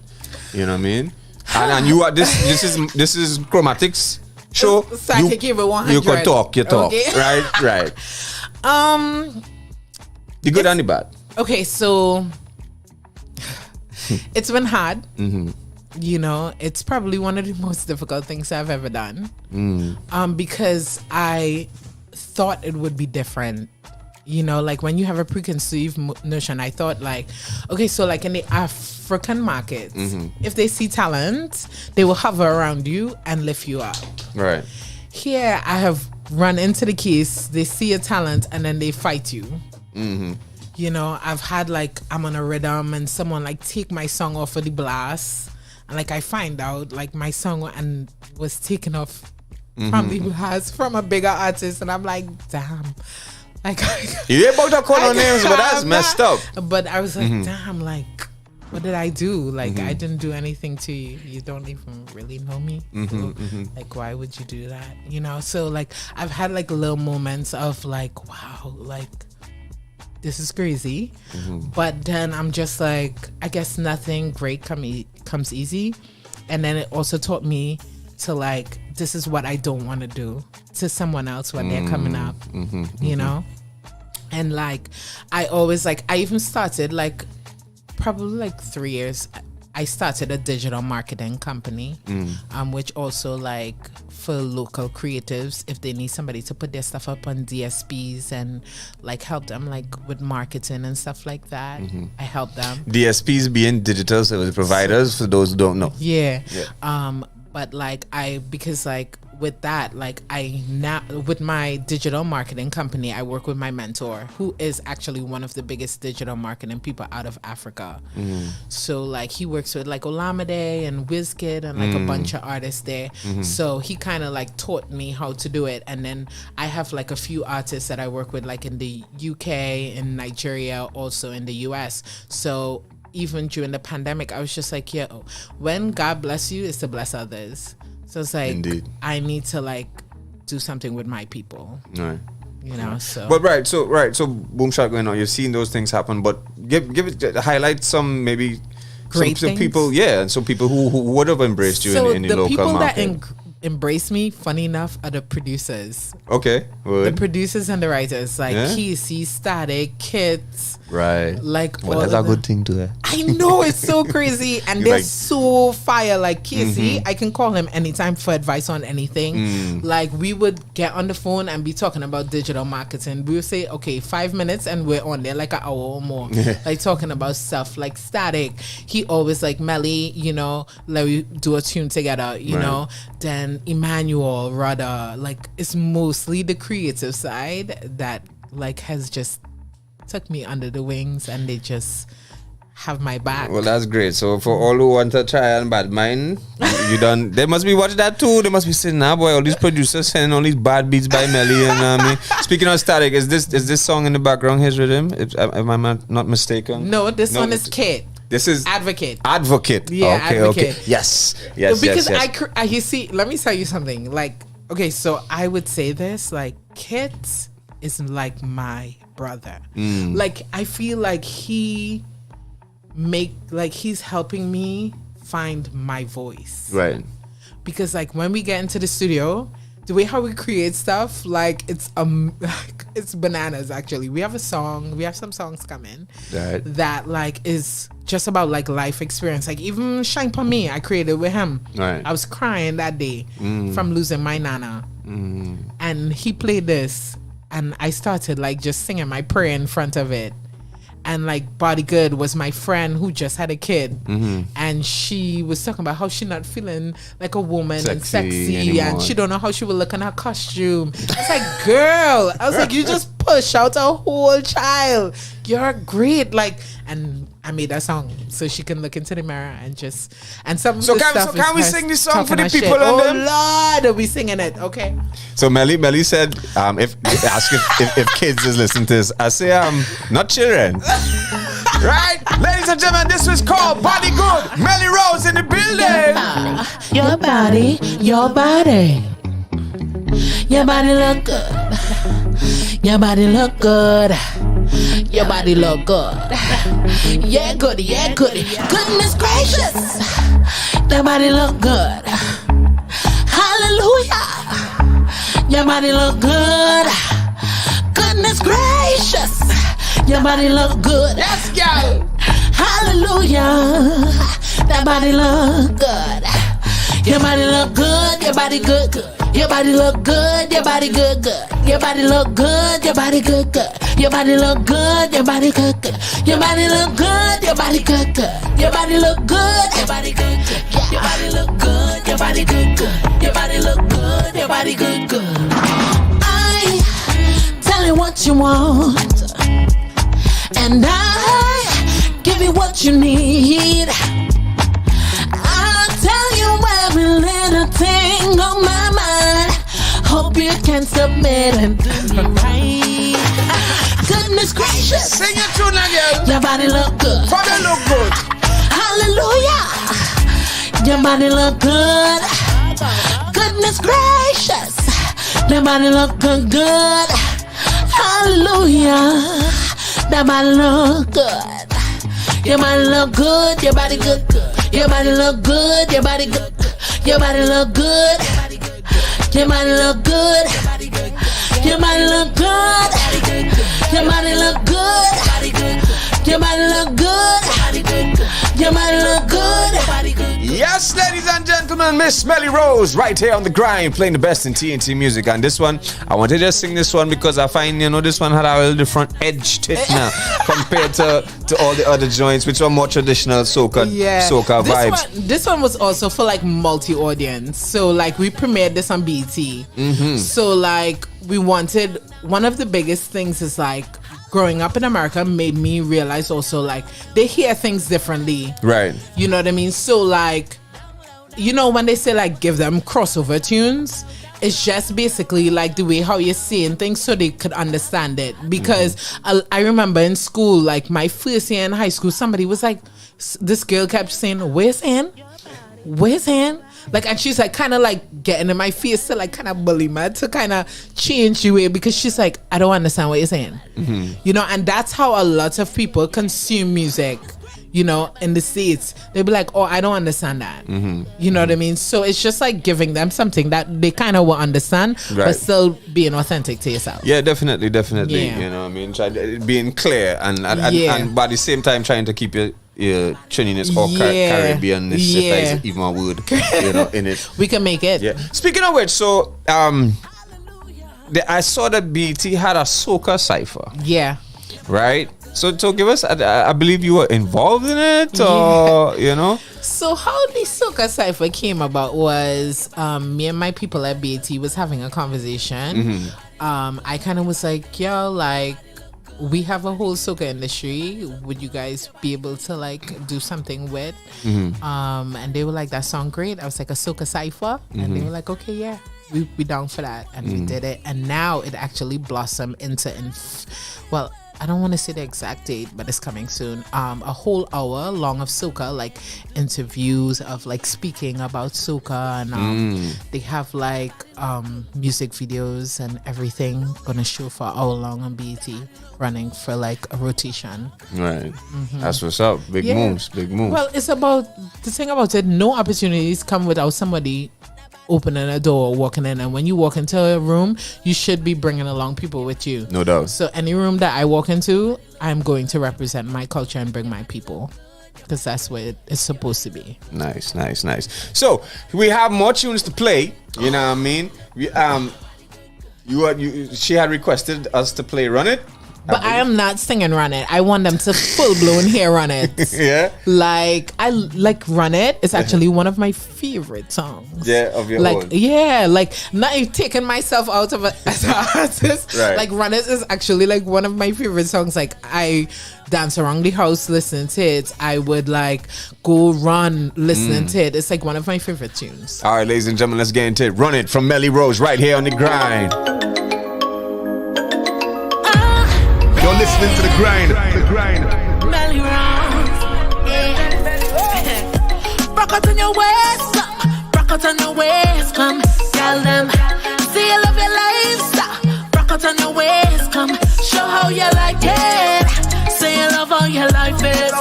You know what I mean? And you are this is Chromatics show. So I can give it 100. You can talk. Okay. Right. The good and the bad. Okay, so it's been hard. It's probably one of the most difficult things I've ever done. Because I thought it would be different. Like when you have a preconceived notion, I thought like, okay, so like in the African markets, if they see talent, they will hover around you and lift you up. Right. Here, I have run into the case, they see a talent and then they fight you. I've had like, I'm on a rhythm and someone like take my song off of the blast. And like I find out like my song was taken off from the blast from a bigger artist. And I'm like, damn. Like, you ain't about to call no names, but that's messed up. But I was like, damn, like, what did I do? Like, I didn't do anything to you. You don't even really know me. Like, why would you do that? You know? So, like, I've had, like, little moments of, like, wow, like, this is crazy. But then I'm just like, I guess nothing great comes easy. And then it also taught me to, like, this is what I don't want to do to someone else when they're coming up, you know? And, like, I always, like, I even started, like, probably like 3 years, I started a digital marketing company, which also, like, for local creatives, if they need somebody to put their stuff up on DSPs and, like, help them, like, with marketing and stuff like that. I help them. DSPs being digital service providers, for those who don't know. Yeah. But, like, because, like, with that, like, with my digital marketing company, I work with my mentor, who is actually one of the biggest digital marketing people out of Africa. So, like, he works with, like, Olamide and Wizkid and, like, a bunch of artists there. So he kind of, like, taught me how to do it. And then I have, like, a few artists that I work with, like, in the UK, in Nigeria, also in the US. So even during the pandemic, I was just like, yo, when God bless you, it's to bless others. So it's like, indeed, I need to, like, do something with my people. Right. You know, so. But so boom shot going on. You've seen those things happen, but highlight some maybe great some people, and some people who would have embraced you in the local market. So the people that embrace me, funny enough, are the producers. Okay. The producers and the writers, like Kesey, Static, Kids. Right. Like, well, that's a good thing to that. I know, it's so crazy. And they're like, so fire. Like, Kesey, I can call him anytime for advice on anything. Like, we would get on the phone and be talking about digital marketing. We would say, okay, 5 minutes, and we're on there like an hour or more. Like, talking about stuff. Like, Static, he always, like, Melly, you know, like, we do a tune together, you know. Then Emmanuel, rather, like, it's mostly the creative side that, like, has just took me under the wings, and they just have my back. Well, that's great. So for all who want to try and bad mind, you done. They must be watching that too. They must be saying, "Nah, boy, all these producers sending all these bad beats by Melly." And speaking of Static, is this song in the background his rhythm? Am I not mistaken? No, this one is Kid. This is Advocate. Yeah, okay. Yes. Because you see, let me tell you something. Like, okay, so I would say this, like, Kids is like my brother. Like, I feel like he's helping me find my voice. Right. Because, like, when we get into the studio, the way how we create stuff, like, it's bananas. Actually, we have some songs coming that, like, is just about, like, life experience. Like, even Shine For Me, I created with him. I was crying that day from losing my nana, and he played this, and I started, like, just singing my prayer in front of it. And, like, Body Good was my friend who just had a kid. And she was talking about how she not feeling like a woman and sexy anymore. And she don't know how she will look in her costume. I was like, girl, you just push out a whole child. You're great. Like, and I made that song so she can look into the mirror and just, and some of the stuff. So can we sing this song for the people? Oh Lord, are we singing it? Okay. So Melly said, if kids is listening to this, I say not children. Right, ladies and gentlemen, this was called Body Good. Melly Rose in the building. Your body, your body. Your body look good. Your body look good. Your body look good. Yeah, good, yeah, good. Goodness gracious. Your body look good. Hallelujah. Your body look good. Goodness gracious. Your body look good. Let's go. Hallelujah. That body look good. Your body look good. Your body good, good. Your body look good. Your body good, good. Your body look good. Your body good, good. Your body look good. Your body good, good. Your body look good. Your body good, good. Your body look good. Your body good, good. Your body look good. Your body good, good. Your body look good. Your body good, good. I tell you what you want, and I give you what you need. I'll tell you every little thing on my mind. Hope you can submit and do me right. Goodness gracious. Sing your tune again. Your body look good. Body look good. Hallelujah. Your body look good. Goodness gracious. Your body look good. Hallelujah. That body look good. Your body look good. Your body good. Your body look good. Your body good. Your body look good. Your body look good. Your body look good. Your body look good. Your body look good. Your body look good. Yes, ladies and gentlemen, Miss Melly Rose, right here on the grind, playing the best in TNT music. And this one, I want to just sing this one because I find, this one had a little different edge to it now compared to all the other joints, which are more traditional soca vibes. This one was also for like multi-audience. So like we premiered this on BT. Mm-hmm. So like we wanted, one of the biggest things is like growing up in America made me realize also like they hear things differently. Right. You know what I mean? So like, when they say like give them crossover tunes, it's just basically like the way how you're saying things so they could understand it. Because I remember in school, like my first year in high school, somebody was like, this girl kept saying, where's Ann? Where's Ann? Like, and she's like kind of like getting in my face to like kind of bully me to kind of change the way, because she's like, I don't understand what you're saying. Mm-hmm. And that's how a lot of people consume music, in the States. They'll be like, oh, I don't understand that. Mm-hmm. You know what I mean? So it's just like giving them something that they kind of will understand, Right. but still being authentic to yourself. Yeah, definitely. Yeah. You know what I mean? Being clear and but at the same time trying to keep your Trinidad or Caribbean-ness, if that is even a word, in it. We can make it. Yeah. Speaking of which, so I saw that BT had a soca cipher. Yeah. Right? So give us, I believe you were involved in it, or, So how the soca cipher came about was me and my people at BT was having a conversation. Mm-hmm. I kind of was like, yo, like, we have a whole soca industry. Would you guys be able to like do something with? Mm-hmm. And they were like, that sound great. I was like, a soca cipher, and they were like, okay, yeah, we down for that, and we did it. And now it actually blossomed into, well, I don't want to say the exact date, but it's coming soon. A whole hour long of soca, like interviews of like speaking about soca, and they have like music videos and everything gonna show for an hour long on BET, running for like a rotation. Right. That's what's up. Big moves. Well, it's about the thing about it. No opportunities come without somebody opening a door or walking in, and when you walk into a room, you should be bringing along people with you. No doubt. So any room that I walk into, I'm going to represent my culture and bring my people, because that's what it's supposed to be. Nice. So we have more tunes to play. You know what I mean? She had requested us to play Run It. But I am not singing Run It. I want them to full blown hear Run It. Yeah. Like I like Run It. It's actually one of my favorite songs. Yeah, of your like, own. Yeah, like not taking myself out of it as an artist. Right. Like Run It is actually like one of my favorite songs. Like I dance around the house listening to it. I would like go run listening to it. It's like one of my favorite tunes. All right, ladies and gentlemen, let's get into it. Run It from Melly Rose right here on the grind. You're listening to the grind. Melly Rose. Rock out on your waist, rock out on your waist, come. Tell them, see you love your lifestyle. Rock out on your waist, come. Show how you like it. Say you love how you like it.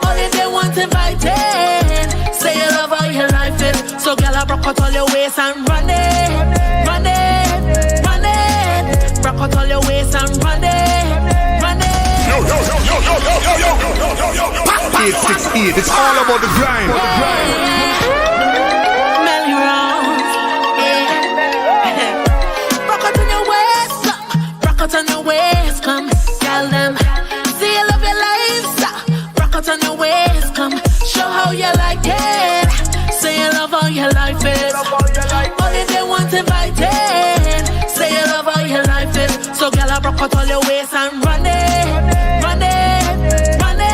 Only they want invited. Say you love how you like it. So girl, I rock out all your waist and run it, run it, run it. Rock out all your waist and run it. 868, it's all about the grind. Melly Rose, rock out on your waist, rock out on your waist, come. Tell them, see you love your lifestyle. Rock out on your waist, come. Show how you like it. Say you love how you like it. Only they want invited. Say you love how you like it. So girl, I rock out all your waist and run it, run it, run it.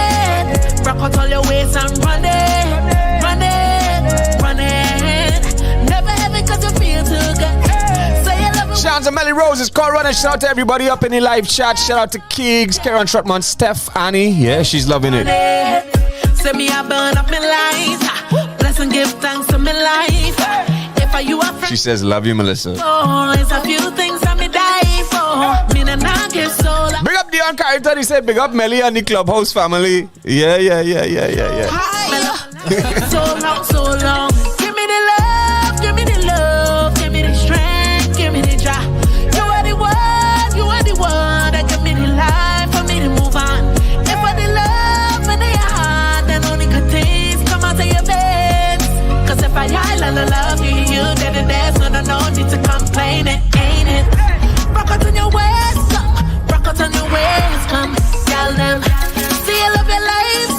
Rock out all your waist and run it, run it, run it. Never have it 'cause you feel too good. Say you love it. Shout out to Melly Rose, it's called Running. Shout out to everybody up in the live chat. Shout out to Keegs, Karen Trotman, Steph, Annie. Yeah, she's loving it. Say me I burn up my life. Bless and give thanks to my life. If I you a friend, She says, love you, Melissa. oh, it's a few things that me die for. Me and I give soul. Big up Dion Carrington. He said, big up Melly and the Clubhouse family. Yeah. So long, so long. Give me the love, give me the love, give me the strength, give me the joy. You are the one that give me the life for me to move on. If I the love in your heart, then only good things come out of your bed. Cause if I love you, then there's no need to complain, it ain't it? Rock out on your waist, rock out on your waist, come, tell them. See you love your life,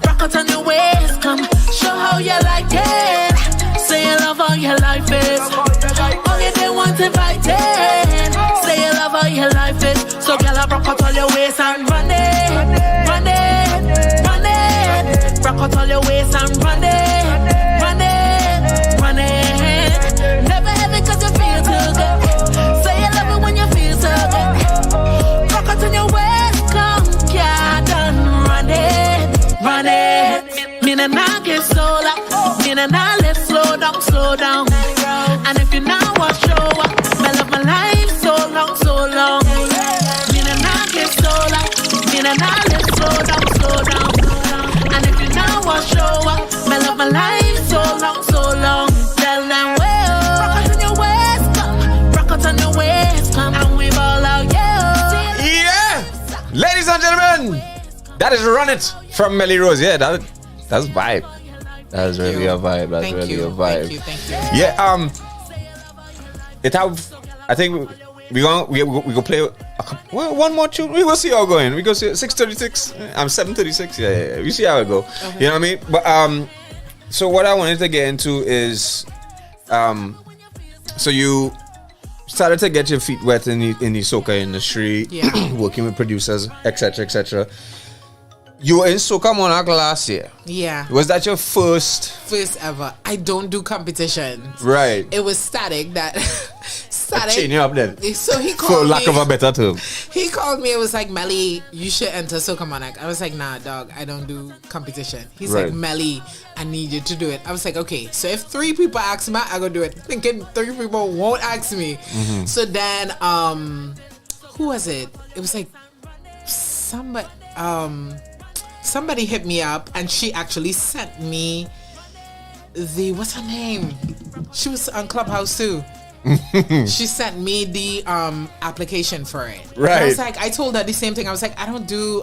rock out on your waist, come, show how you like it. Say you love how your life is. All you did want invited. Say you love how your life is. So girl, I rock out all your waist and run it, run it, run it. Rock out all your waist and run it, run it, run it. Never have it 'cause you feel too good. Say you love it when you feel so good. Rock out on your waist, come, yeah, done, run it, run it. Me and I get solar. Me and I live slow down, slow down. And if you now watch show up, I love my life so long, so long. Me and I get solar. Me and I live slow down, slow down. And if you now watch show up, I love my life so long, so long. Tell them well, rock out on your waist, come, rock out on your waist, come, and we ball out, yeah. Yeah. Ladies and gentlemen, that is Run It from Melly Rose. Yeah, that's vibe. That's really a vibe. That's Thank really you. a vibe. Thank you. Yeah. It have. I think we go play one more tune. We will see how it going. We go see 6:36. I'm 7:36. Yeah. We see how it go. Okay. You know what I mean? But so what I wanted to get into is so you started to get your feet wet in the soca industry, working with producers, etc., etc. You were in Soca Monarch last year. Yeah. Was that your first ever? I don't do competitions. Right. It was Static that Static. Chain you up then. So he called for lack me, of a better term. He called me. It was like, Melly, you should enter Soca Monarch. I was like, nah, dog, I don't do competition. He's Right. like, Melly, I need you to do it. I was like, okay. So if 3 people ask me, I go do it. Thinking 3 people won't ask me. Mm-hmm. So then, who was it? It was like somebody hit me up, and she actually sent me what's her name? She was on Clubhouse too. She sent me the application for it. Right. And I was like, I told her the same thing. I was like, I don't do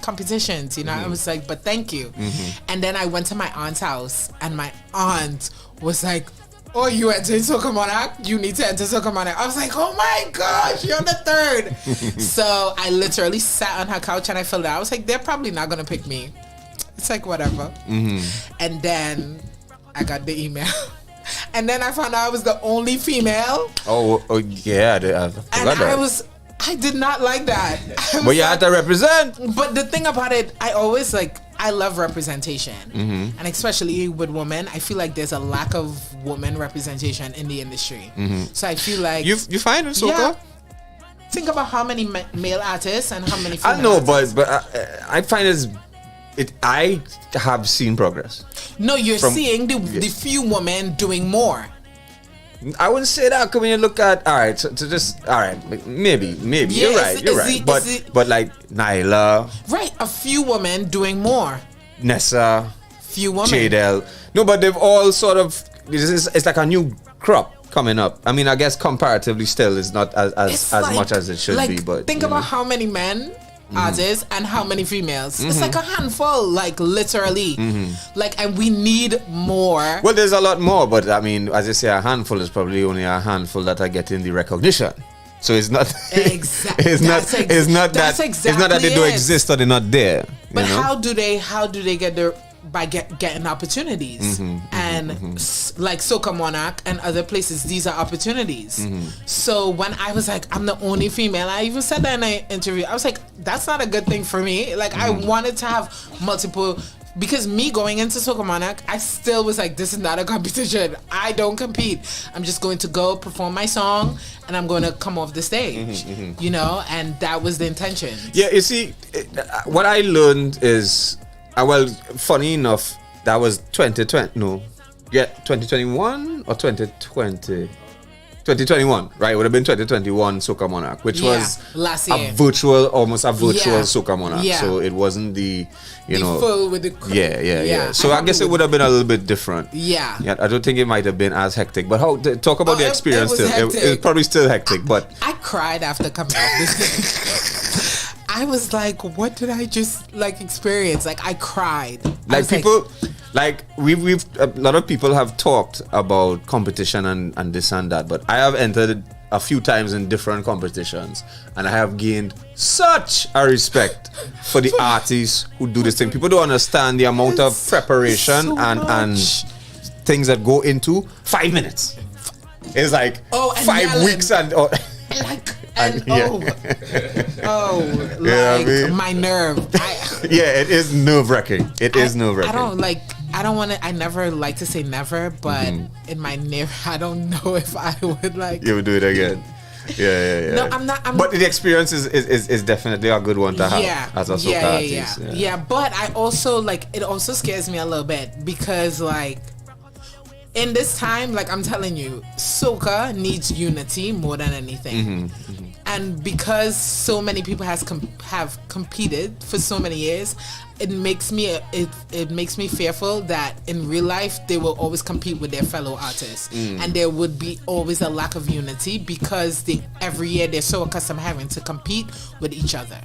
competitions, you know. I was like, but thank you. And then I went to my aunt's house, and my aunt was like, oh, you enter Soca Monarch? You need to enter Soca Monarch. I was like, oh my gosh, you're the third. So I literally sat on her couch and I filled it out. I was like, they're probably not going to pick me. It's like, whatever. And then I got the email. And then I found out I was the only female. Oh yeah, I forgot that. I did not like that. But you had to represent. But the thing about it, I love representation. And especially with women, I feel like there's a lack of women representation in the industry. So I feel like you find it, Soca? Yeah. Think about how many male artists and how many female I know, artists. but I find I have seen progress. No, you're seeing the few women doing more. I wouldn't say that. Cause when you look at maybe you're right. But like Nyla, right? A few women doing more. Nessa, few women. Jadel. No, but they've all sort of. It's like a new crop coming up. I mean, I guess comparatively, still, it's not as much as it should be. But think about how many men. Artists and how many females. It's like a handful, like literally. And we need more. Well, there's a lot more, but I mean, as I say, a handful is probably only a handful that are getting the recognition. So it's not exactly. it's not that they don't exist or they're not there. But how do they get their by getting opportunities and like Soca Monarch and other places, these are opportunities. So when I was like, I'm the only female, I even said that in an interview, I was like, that's not a good thing for me. Like I wanted to have multiple, because me going into Soca Monarch, I still was like, this is not a competition. I don't compete. I'm just going to go perform my song and I'm going to come off the stage, you know, and that was the intention. Yeah, you see, what I learned is Well, funny enough, that was 2020. No, yeah, 2021 or 2020. 2021, right? It would have been 2021 Soca Monarch, which was last year. almost a virtual Soca Monarch. Yeah. So it wasn't the, full with the yeah. So I guess it would have been a little bit different. Yeah. I don't think it might have been as hectic. But talk about the experience. It was probably still hectic, but I cried after coming off this thing. I was like, what did I just experience? Like I cried. Like people. Like we've a lot of people have talked about competition and this and that, but I have entered a few times in different competitions and I have gained such a respect for the artists who do this thing. People don't understand the amount of preparation and things that go into 5 minutes. It's like 5 weeks and my nerve. It is nerve-wracking. I don't want to. I never like to say never, but in my I don't know if I would You would do it again. Yeah. No, I'm not. But the experience is definitely a good one to have as a soca artist. Yeah. But I also it also scares me a little bit because in this time, I'm telling you, soca needs unity more than anything. And because so many people have competed for so many years, it makes me fearful that in real life they will always compete with their fellow artists, and there would be always a lack of unity because every year they're so accustomed having to compete with each other.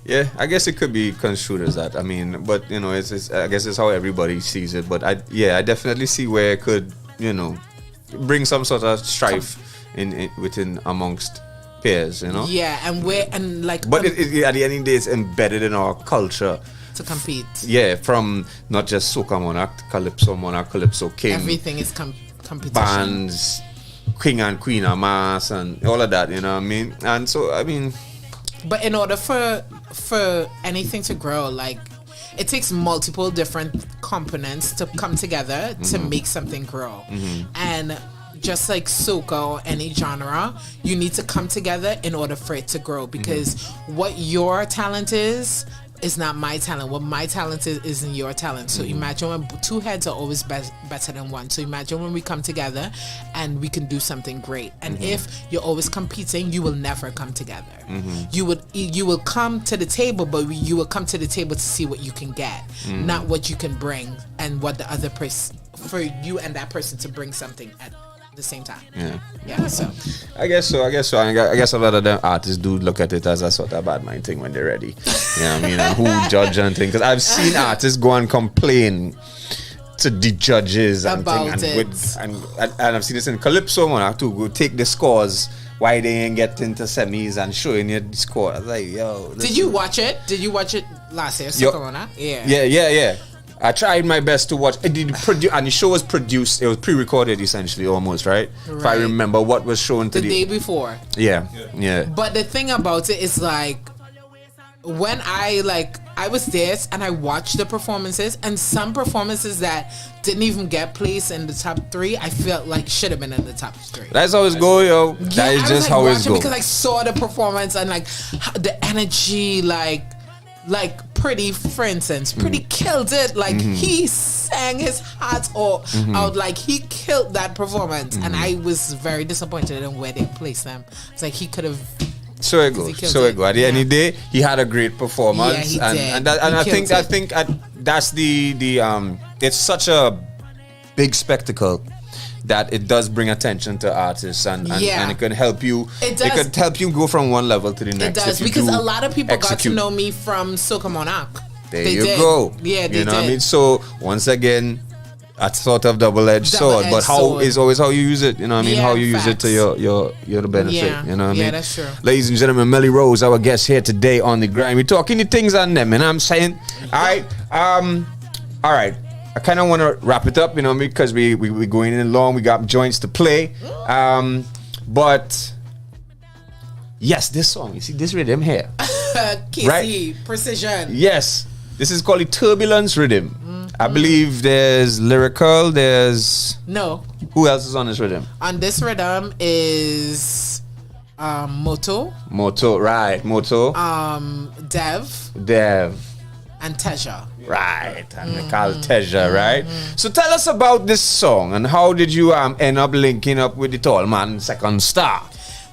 Yeah, I guess it could be construed as that. I mean, but it's I guess it's how everybody sees it. But I definitely see where it could bring some sort of strife within amongst peers. Yeah, But at the end of the day, it's embedded in our culture to compete. Yeah, from not just Soca Monarch, Calypso Monarch, Calypso King. Everything is competition. Bands, King and Queen of Mass, and all of that. You know what I mean? And so But in order for anything to grow, it takes multiple different components to come together to make something grow. And just like soca or any genre, you need to come together in order for it to grow, because what your talent is not my talent. What my talent isn't your talent. So imagine when two heads are always better than one. So imagine when we come together and we can do something great. And if you're always competing, you will never come together. You will come to the table, but you will come to the table to see what you can get, not what you can bring and what the other person, for you and that person to bring something at the same time. So I guess so. I guess a lot of them artists do look at it as a sort of bad mind thing when they're ready. You know what I mean? And who judge and things. Because I've seen artists go and complain to the judges and about things, and I've seen this in Calypso Monarch too. Go take the scores why they ain't get into semis and showing you the score. I was like, yo. Did you watch it? Did you watch it last year? Soca Monarch? Yeah. I tried my best to watch. And the show was produced. It was pre-recorded essentially, almost, right? If I remember what was shown to the day before. Yeah. But the thing about it is when I was there and I watched the performances, and some performances that didn't even get placed in the top 3, I felt should have been in the top 3. That's how it go, yo. That is just how it go. Because I saw the performance and the energy, Pretty, for instance, Pretty killed it. He sang his heart out. He killed that performance, and I was very disappointed in where they placed them. It's he could have. So it goes. At the end of the day, he had a great performance. Yeah, he did. And I think that's the it's such a big spectacle that it does bring attention to artists, and it can help you. It could help you go from one level to the next. It does, because a lot of people got to know me from Soca Monarch. There you go. Yeah, they you know did. what I mean? So once again, a sort of double-edged sword, but how is always how you use it. You know what I mean? How you use it to your benefit. You know what I mean? Yeah, that's true. Ladies and gentlemen, Melly Rose, our guest here today on the grind. We're talking the things on them, and I'm saying, all right. I kind of want to wrap it up, because we going in long. We got joints to play, but yes, this song. You see this rhythm here, KC, right? Precision. Yes, this is called the Turbulence Rhythm. I believe there's Lyrical. There's Who else is on this rhythm? On this rhythm is Moto. Right? Moto. Dev. and Teja. Right, and they call it Teja, right? So tell us about this song and how did you end up linking up with the tall man, Second Star?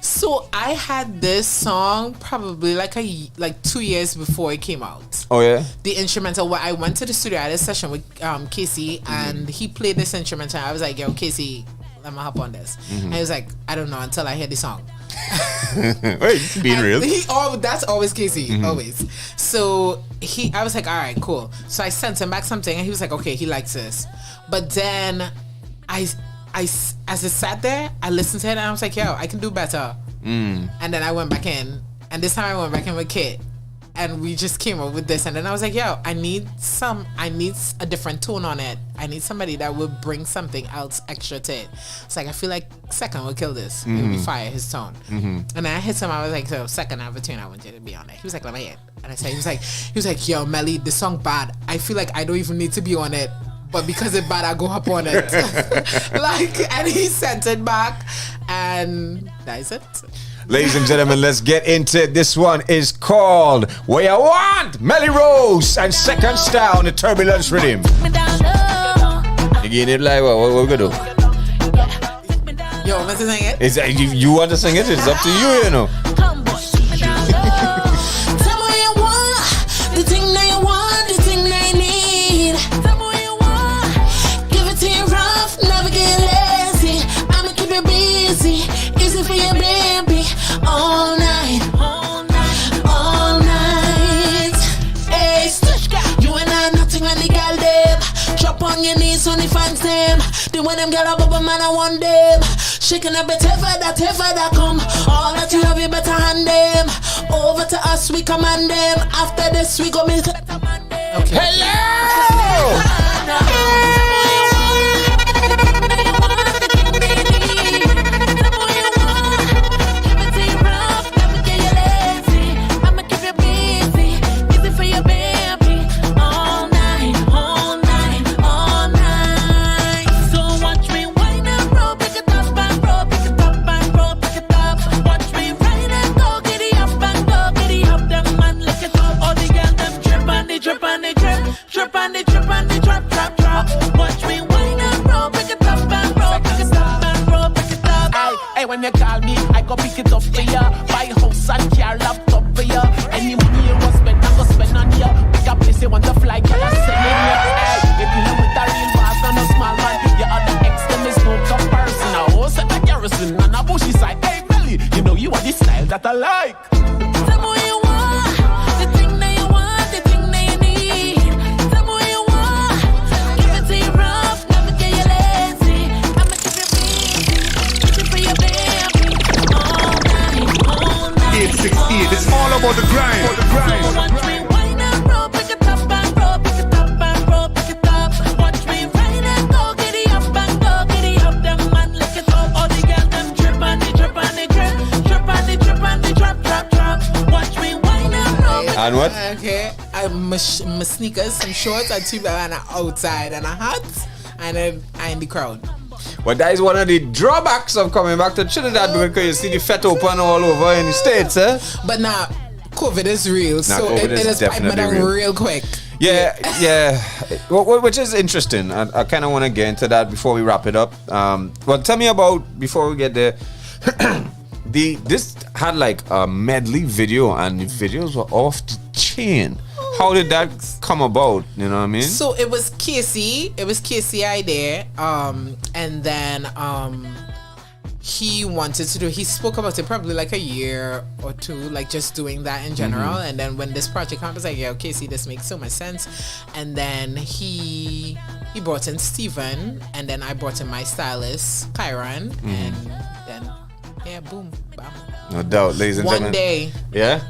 So I had this song probably like 2 years before it came out. Oh yeah. The instrumental. Where I went to the studio, I had a session with Casey, and he played this instrumental. I was like, "Yo, Casey, let me hop on this." And he was like, "I don't know until I hear the song." Wait, being real. That's always Casey, always. So I was like, "All right, cool." So I sent him back something, and he was like, "Okay, he likes this." But then as I sat there, I listened to it, and I was like, "Yo, I can do better." And then I went back in, and this time I went back in with Kit, and we just came up with this. And then I was like, "Yo, I need a different tone on it. I need somebody that will bring something else extra to it." It's like I feel like Second will kill this. It will be fire his tone. And then I hit him. I was like, "So Second, I have a tune I want you to be on it." He was like, "Let me hear it." And I said, he was like, "Yo, Melly, the song bad. I feel like I don't even need to be on it. But because it's bad, I go up on it." And he sent it back, and that's it. Ladies and gentlemen, let's get into it. This one is called Where I Want, Melly Rose and Second Star on the Turbulence Rhythm. You getting it live? What we gonna do? Yo, want me to sing it? You want to sing it? It's up to you, you know. All night. Hey, you and I nothing when the girl them. Drop on your knees on the fans them. The when them girl up man, I want them. Shaking a bit ever that come. All that you have, you better hand them. Over to us, we command them. After this, we go milk. Okay. Hello! When you call me, I go pick it up for ya. Buy house and car, laptop for ya. Any money you want spend, I go spend on ya. Pick a place you want to fly, girl, I send in ya. Hey, if you know with a real boss and a small man, your other ex them is no tough person. A whole set of garrison and a bushy side. Hey, Melly, you know you want the style that I like. Tell me what you want, the thing that you want, the thing that you need. Tell me what you want, give it to you rough, never get you lazy. I'ma keep you busy for your baby. 868, it's all about the grind. So watch me wind and roll, pick it up and roll, pick it up and roll, pick it up. Watch me ride and go, giddy up and go, giddy up. Them man lick it up, all the girls them drip and they drip and they drip, drip and they drip and they drop, drop, drop. Watch me wind and roll. And what? Okay, my sneakers, some shorts, and two and outside and a hat, and then I in the crowd. Well, that is one of the drawbacks of coming back to Trinidad because you see the fete open all over in the States, eh? But now, COVID is real, so it is piping down real quick. Yeah. Which is interesting. I kind of want to get into that before we wrap it up. Well, tell me about, before we get there, this had like a medley video, and the videos were off the chain. How did that come about? You know what I mean? So it was Casey idea, and then he wanted to do. He spoke about it probably like a year or two, like just doing that in general. And then when this project came, I was like, "Yeah, Casey, this makes so much sense." And then he brought in Steven, and then I brought in my stylist Kyron, and then boom, bam. No doubt, ladies and gentlemen. One day, yeah.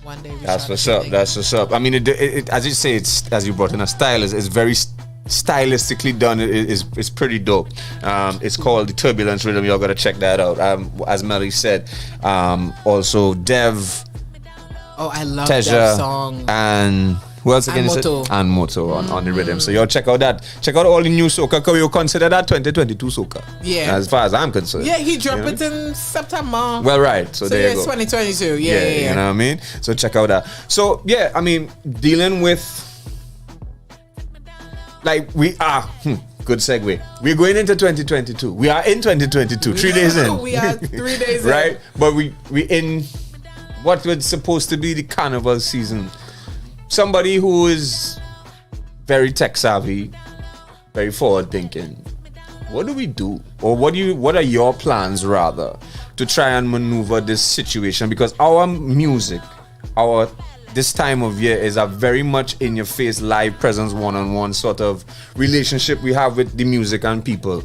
One day That's what's up. That's what's up. I mean, it, as you say, it's, as you brought in a stylist, it's very stylistically done. It's pretty dope. It's called the Turbulence Rhythm. Y'all gotta check that out. As Melly said, also Dev. Oh, I love Teja, that song. And Who else again? And Moto on the rhythm. So y'all check out that. Check out all the new soca. Because you consider that 2022 soca. Yeah. As far as I'm concerned. Yeah, he dropped it in September. Well, right. So there you go. 2022. Yeah. You know what I mean? So check out that. So yeah, I mean, dealing with like we are. Good segue. We're going into 2022. We are in 2022. 3 days in. We are 3 days right? in. But we in what was supposed to be the carnival season. Somebody who is very tech savvy, very forward thinking. What do we do? Or what are your plans rather to try and maneuver this situation? Because our music, this time of year is a very much in your face live presence, one-on-one sort of relationship we have with the music and people.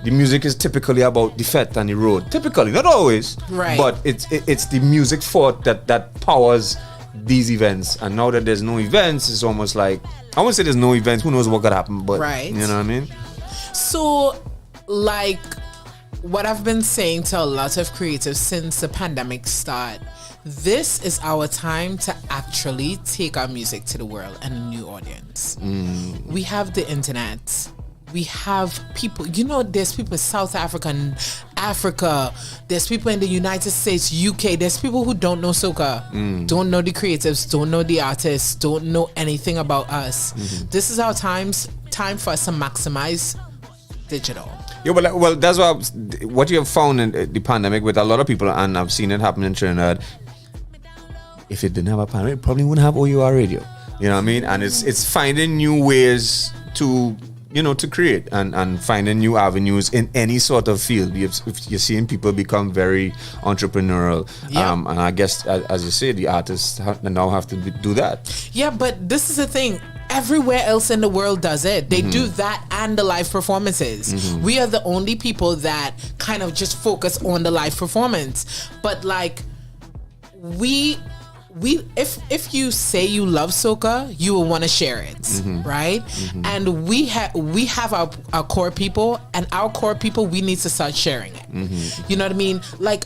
The music is typically about the fete and the road. Typically, not always. Right. But it's the music force that powers these events. And now that there's no events, it's almost like, I won't say there's no events, who knows what could happen, but you know what I mean? So, like, what I've been saying to a lot of creatives since the pandemic started, this is our time to actually take our music to the world and a new audience. We have the internet. We have people, there's people in South Africa. There's people in the United States, UK. There's people who don't know soca, don't know the creatives, don't know the artists, don't know anything about us. This is our time for us to maximize digital. Yeah, well, that's what you have found in the pandemic with a lot of people, and I've seen it happen in Trinidad. If it didn't have a pandemic, it probably wouldn't have O.U.R. radio. You know what I mean? And it's finding new ways to create and finding new avenues in any sort of field. If you're seeing people become very entrepreneurial, and I guess as you say, the artists now have to do that. Yeah, but this is the thing. Everywhere else in the world does it. They do that and the live performances. We are the only people that kind of just focus on the live performance. But like if you say you love soca, you will want to share it, right? And we have our core people, and our core people, we need to start sharing it. You know what I mean? Like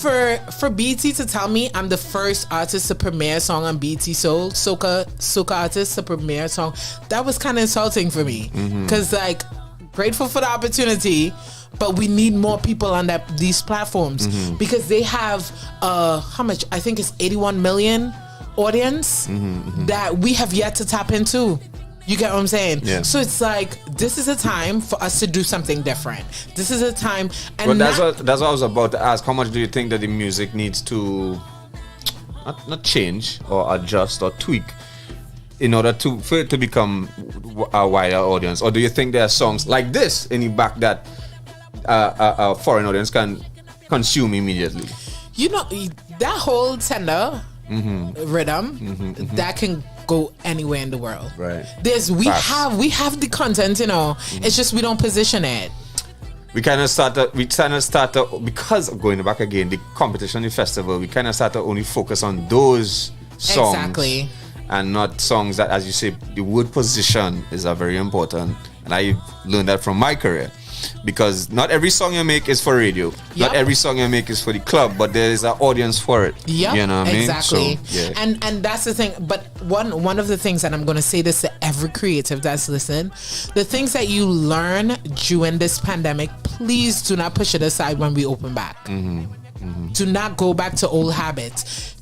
for BT to tell me I'm the first artist to premiere a song on BT Soul, soca artist to premiere a song, that was kind of insulting for me, because like, grateful for the opportunity, but we need more people on these platforms, because they have how much? I think it's 81 million audience that we have yet to tap into. You get what I'm saying? Yeah. So it's like, this is a time for us to do something different. This is a time, and well, that's what I was about to ask. How much do you think that the music needs to not change or adjust or tweak in order for it to become a wider audience? Or do you think there are songs like this in the back that a foreign audience can consume immediately? That whole tender rhythm that can go anywhere in the world. Right. We have the content, it's just we don't position it. We kind of start because of going back again, the competition, the festival, we kind of start to only focus on those songs. Exactly. And not songs that, as you say, the word position is a very important. And I learned that from my career. Because not every song you make is for radio. Not every song you make is for the club, but there is an audience for it. Yep, you know what exactly. I mean? So, yeah. And that's the thing. But one of the things, and I'm going to say this to every creative that's listening, the things that you learn during this pandemic, please do not push it aside when we open back. Do not go back to old habits.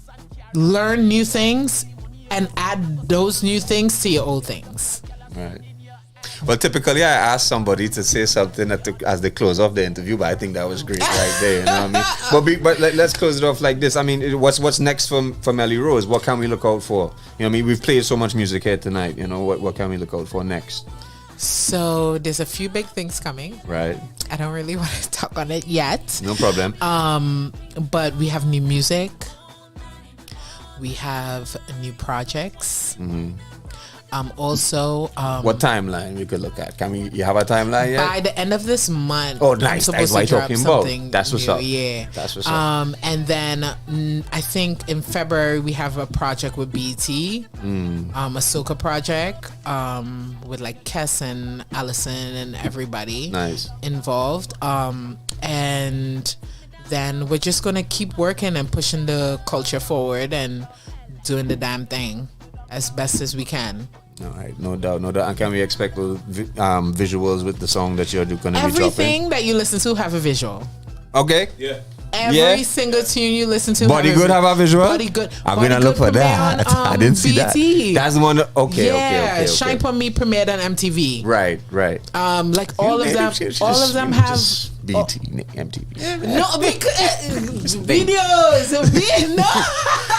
Learn new things and add those new things to your old things. Right. Well, typically I ask somebody to say something as they close off the interview, but I think that was great right there. You know what I mean? But let's close it off like this. I mean, what's next for Melly Rose? What can we look out for? You know what I mean? We've played so much music here tonight. You know, what can we look out for next? So there's a few big things coming. Right. I don't really want to talk on it yet. No problem. But we have new music. We have new projects. Also, what timeline we could look at? You have a timeline yet? By the end of this month. Oh, nice. That's what you're talking about. That's what's up. Yeah. That's what's up. And then I think in February we have a project with BT, a soca project, with like Kes and Allison and everybody involved. And then we're just gonna keep working and pushing the culture forward and doing the damn thing. as best as we can. All right, no doubt. And can we expect visuals with the song that you're going to be dropping? Everything that you listen to have a visual. Okay. Yeah. Every single tune you listen to. Body Good have a visual? Body Good. I'm going to look for that. I didn't see that. That's the one. Okay. Shine Pon Me premiered on MTV. Right. Like all of them have BT, MTV. No, because videos. No.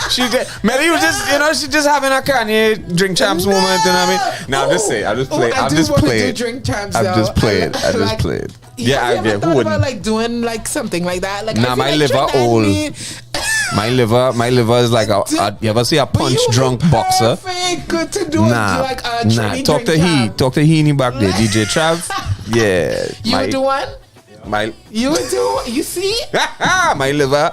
She just, Melly was just, she just having a Kanye Drink Champs moment, you know what I mean? Now I'm just saying, I'm just playing. Drink Champs. I'm just playing. Yeah, have you ever thought about like doing like something like that? Like, nah, my liver old. My liver is like you ever see a punch drunk boxer? Good to do like Talk to Heaney back there, DJ Trav. Yeah. You would do one? You would do. You see? My liver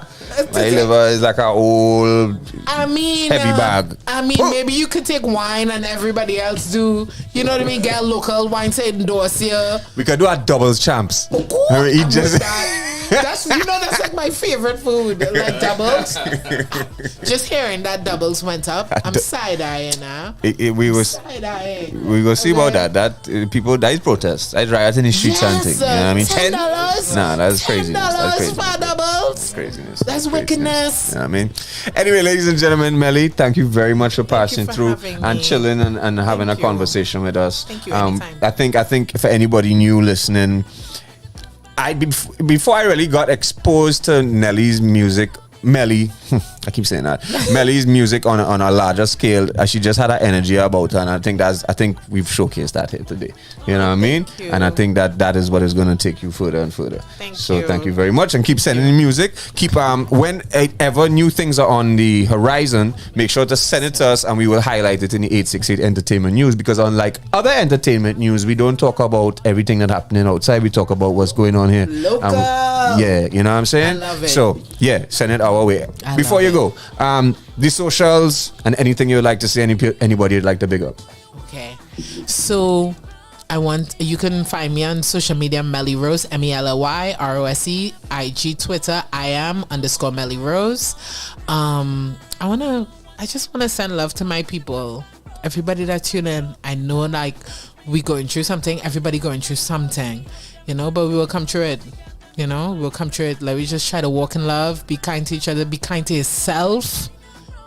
is like a old heavy bag. Maybe you could take wine and everybody else do. You know what I mean? Get local wine to endorse you. We could do a doubles champs. That's like my favorite food, like doubles. Just hearing that doubles went up, I'm side-eyeing now. We go see about that. That people, that is protest. I riot in the streets and things. You know what I mean? $10? Nah, that's craziness. $10 for doubles. That's craziness. That's wickedness. You know what I mean? Anyway, ladies and gentlemen, Melly, thank you very much for passing through and chilling and having a conversation with us. Thank you. Anytime. I think for anybody new listening, before I really got exposed to Nelly's music, I keep saying that. Melly's music on a larger scale. She just had an energy about her, and I think we've showcased that here today. You know what I mean? And I think that is what is going to take you further and further. Thank you very much, and keep sending the music. Keep whenever new things are on the horizon, make sure to send it to us, and we will highlight it in the 868 Entertainment News. Because unlike other entertainment news, we don't talk about everything that's happening outside. We talk about what's going on here. Local. You know what I'm saying? I love it. So send it our way. Before you go, the socials and anything you would like to say, anybody you'd like to big up. Okay, so you can find me on social media, Melly Rose, MELLYROSE, IG, Twitter, @Melly Rose. I just wanna send love to my people, everybody that tune in. I know like we going through something, everybody going through something, but we will come through it. We'll come through it. Like, we just try to walk in love, be kind to each other, be kind to yourself.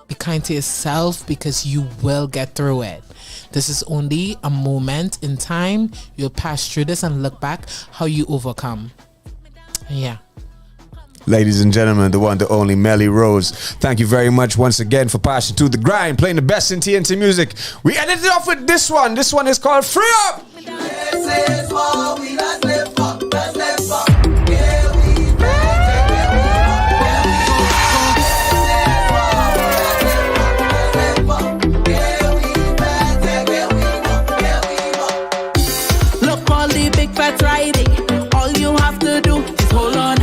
Be kind to yourself, because you will get through it. This is only a moment in time. You'll pass through this and look back how you overcome. Yeah. Ladies and gentlemen, the one, the only Melly Rose. Thank you very much once again for passing through the grind, playing the best in TNT music. We ended it off with this one. This one is called Free Up. This is what we last live for. Last live for. Riding. All you have to do is hold on,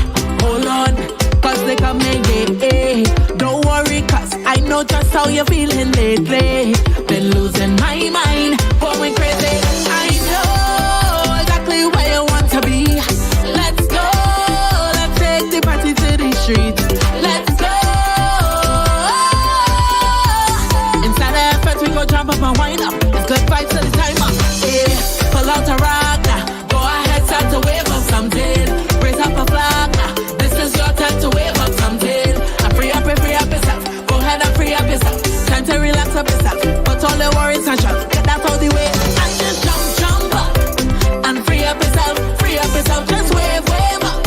cause they coming, Don't worry, cause I know just how you're feeling lately. Been losing my mind, going crazy. I know exactly where you want to be. Let's go, let's take the party to the streets. Let's go. Inside the effort, we go jump up and wind up. It's good vibes till the time up. Yeah, pull out a rock now. Start to wave up something. Raise up a flag now. This is your time to wave up something. And free up yourself. Go ahead and free up yourself. Time to relax up yourself. Put all the worries and shots. Get that all the way. And just jump up. And free up yourself. Just wave up.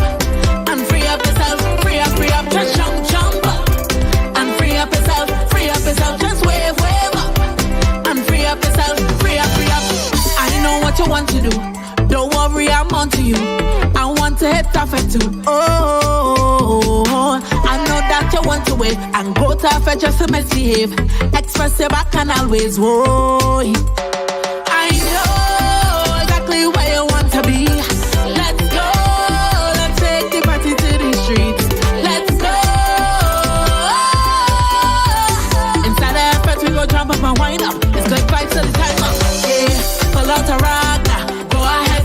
And free up yourself. Just jump up. And free up yourself. Just wave up. And free up yourself. I know what you want to do. Don't worry, I'm on to you. I want to hit traffic too. Oh, I know that you want to wait and go to traffic just to misbehave. Express your back and always whoa. I know exactly where you want to be. Let's go, let's take the party to the streets. Let's go. Inside the effort, we go jump up and wind up. It's good vibes till the time up. Yeah, pull out a rock now.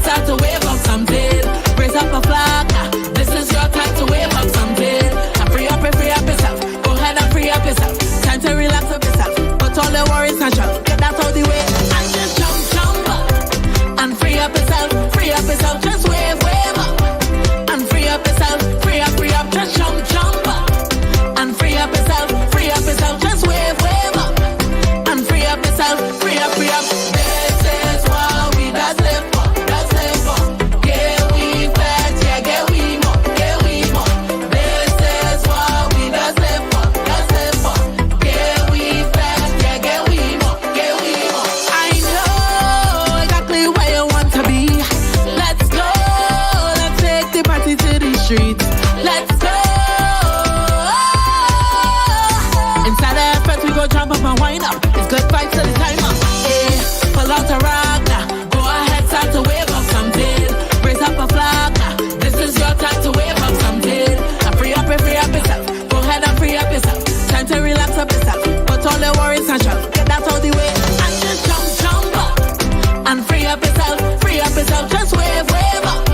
Start to wave up something. Raise up a flag now. This is your time to wave up something. And free up yourself. Go ahead and free up yourself. Time to relax up yourself. Put all the worries and shots. Good vibes till the time up. Yeah, pull out a rock now. Go ahead, start to wave up something. Raise up a flag now. This is your time to wave up something. And free up yourself. Go ahead and free up yourself. Time to relax up yourself. Put all the worries and trouble. Get that out the way. And just jump up. And free up yourself. Free up yourself. Just wave up.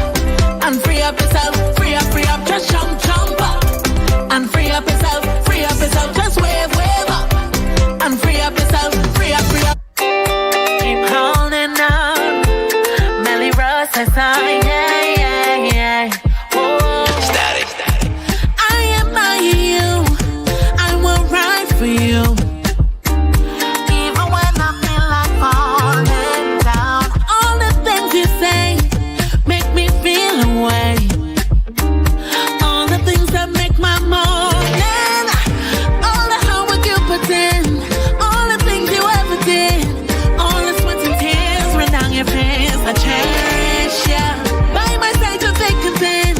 And free up yourself. Free up. Just jump up. And free up yourself. Free up yourself. Just wave up. And free up yourself. Free up. Keep holding on. Melly Ross says yeah. Oh. Static. I admire you. I will ride for you. Even when I feel like falling down. All the things you say make me feel away. All the things that make my morning. All the hard work you put in. All the things you ever did. All the sweat and tears run down your face. I cherish you. By my side to take a pen.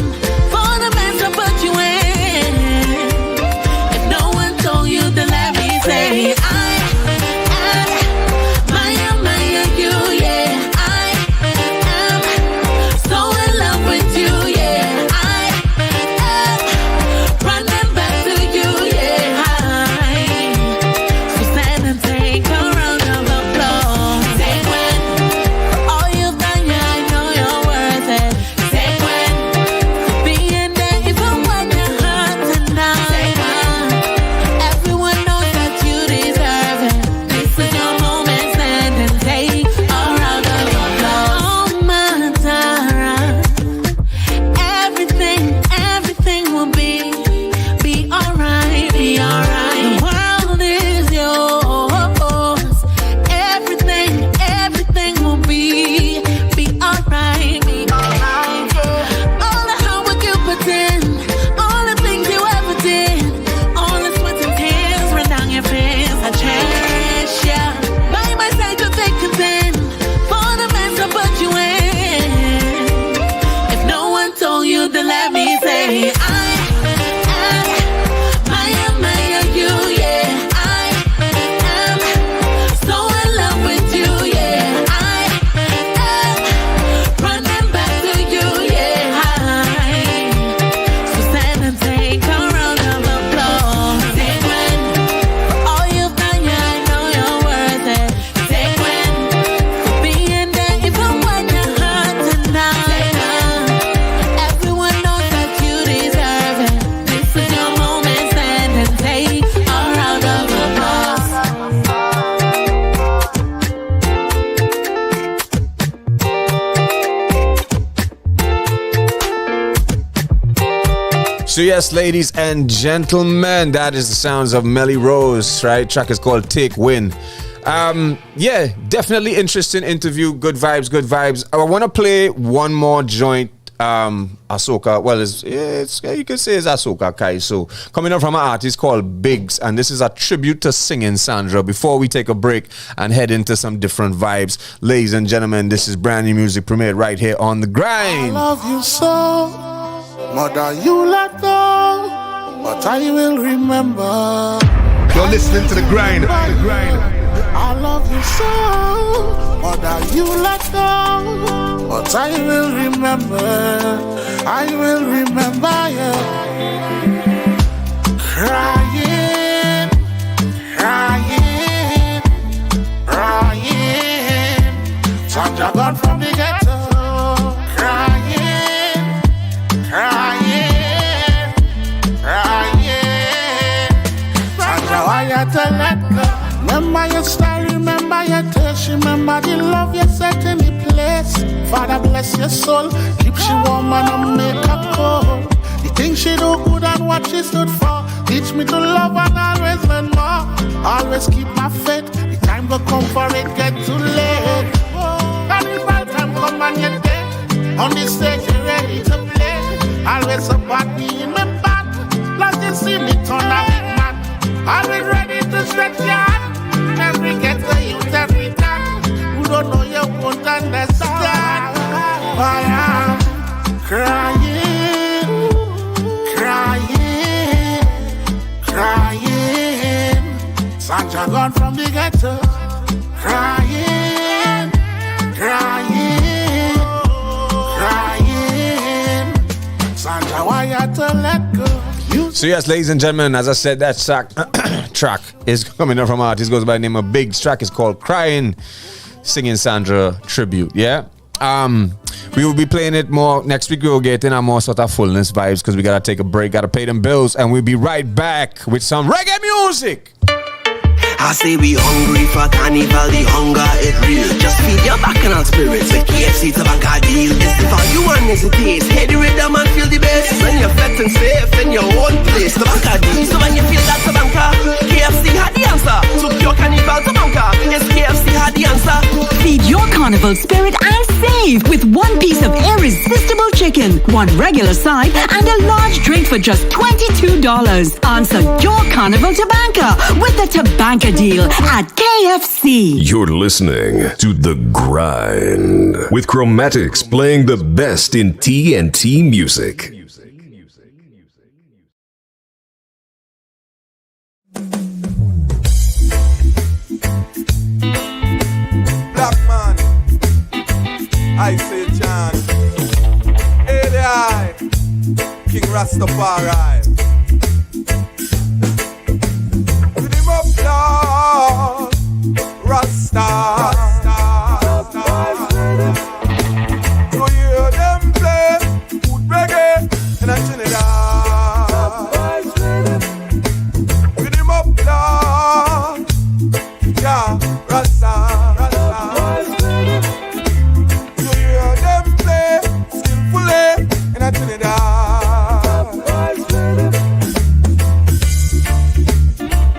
For the mess I put you in. If no one told you, then let me say I admire you, yeah. I am so in love with you, yeah. I am running back to you, yeah. So stand and take a round of applause. Take when for all you've done, yeah, I know you're worth it. Take when for being there even when you're hurting now. Take when everyone knows that you deserve it. This is your moment, stand and take a round of applause. Oh, my Tara, everything will be alright, be alright. The world is yours. Everything will be alright, be alright. All the hard work you put in, all the things you ever did, all the sweat and tears run down your face. I cherish ya. By my side to take a pen. For the mess I put you in. If no one told you, then let me say I admire you, yeah. I am so in love with you, yeah. I am running back to you, yeah. So stand and take a round of applause. Take when for all you've done, yeah, I know you're worth it. Take when for being there even when you're hurting now. Take when everyone knows that you deserve it. This is your moment, stand and take a round of applause. So yes, ladies and gentlemen, that is the sounds of Melly Rose, right? Track is called Take Win. Yeah, definitely interesting interview. Good vibes. I want to play one more joint. Ahsoka, well, it's you can say it's Ahsoka Kai. So coming up from an artist called Biggs, and this is a tribute to Singing Sandra. Before we take a break and head into some different vibes, ladies and gentlemen, this is brand new music premiered right here on The Grind. I love you so, mother, you let go, but I will remember. You're listening to The Grind. I love you so, mother, you let go, but I will remember. I will remember you. Crying, Sandra gone from the ghetto. Crying. Sandra, why you to let go? Remember your story, remember your taste, remember the love you set in the place. Father bless your soul, keep she warm and don't make her cold. The things she do good and what she stood for. Teach me to love and always learn more. Always keep my faith. The time will come for it, get too late. And the right time come and you're dead. On the stage you're ready to play. Always support me in my back. Plus you see me turn a big man. Always ready to stretch your hand. Every get to youth every time. Who don't know you won't understand. I am crying. Sandra born from the ghetto, crying, crying, crying. Sandra, why you had to let go? So yes, ladies and gentlemen, as I said, that track is coming up from artist goes by the name of Big. Track is called Crying, singing Sandra tribute. Yeah. We will be playing it more next week. We will get in a more sort of fullness vibes because we gotta take a break, gotta pay them bills, and we'll be right back with some reggae music. I say we hungry for carnival, the hunger is real. Just feed your bacchanal spirits with KFC to bank a deal. It's for you and hesitate, hear the rhythm and feel the bass. When you're flexing safe in your own place, the bank a deal. So when you feel that to banker, KFC had the answer. Took your carnival to banker, yes, KFC had the answer. Feed your carnival spirit and save with one piece of irresistible chicken, one regular side, and a large drink for just $22. Answer your carnival to banker with the Tabanka deal at KFC. You're listening to The Grind with Chromatics playing the best in TNT music. Black man, I say John. Hey there, King Rastafari. With him up, Lord, Rasta. You hear them play good reggae in a Trinidad. With him up, Lord, yeah, Rasta. You hear them play skillfully in a Trinidad.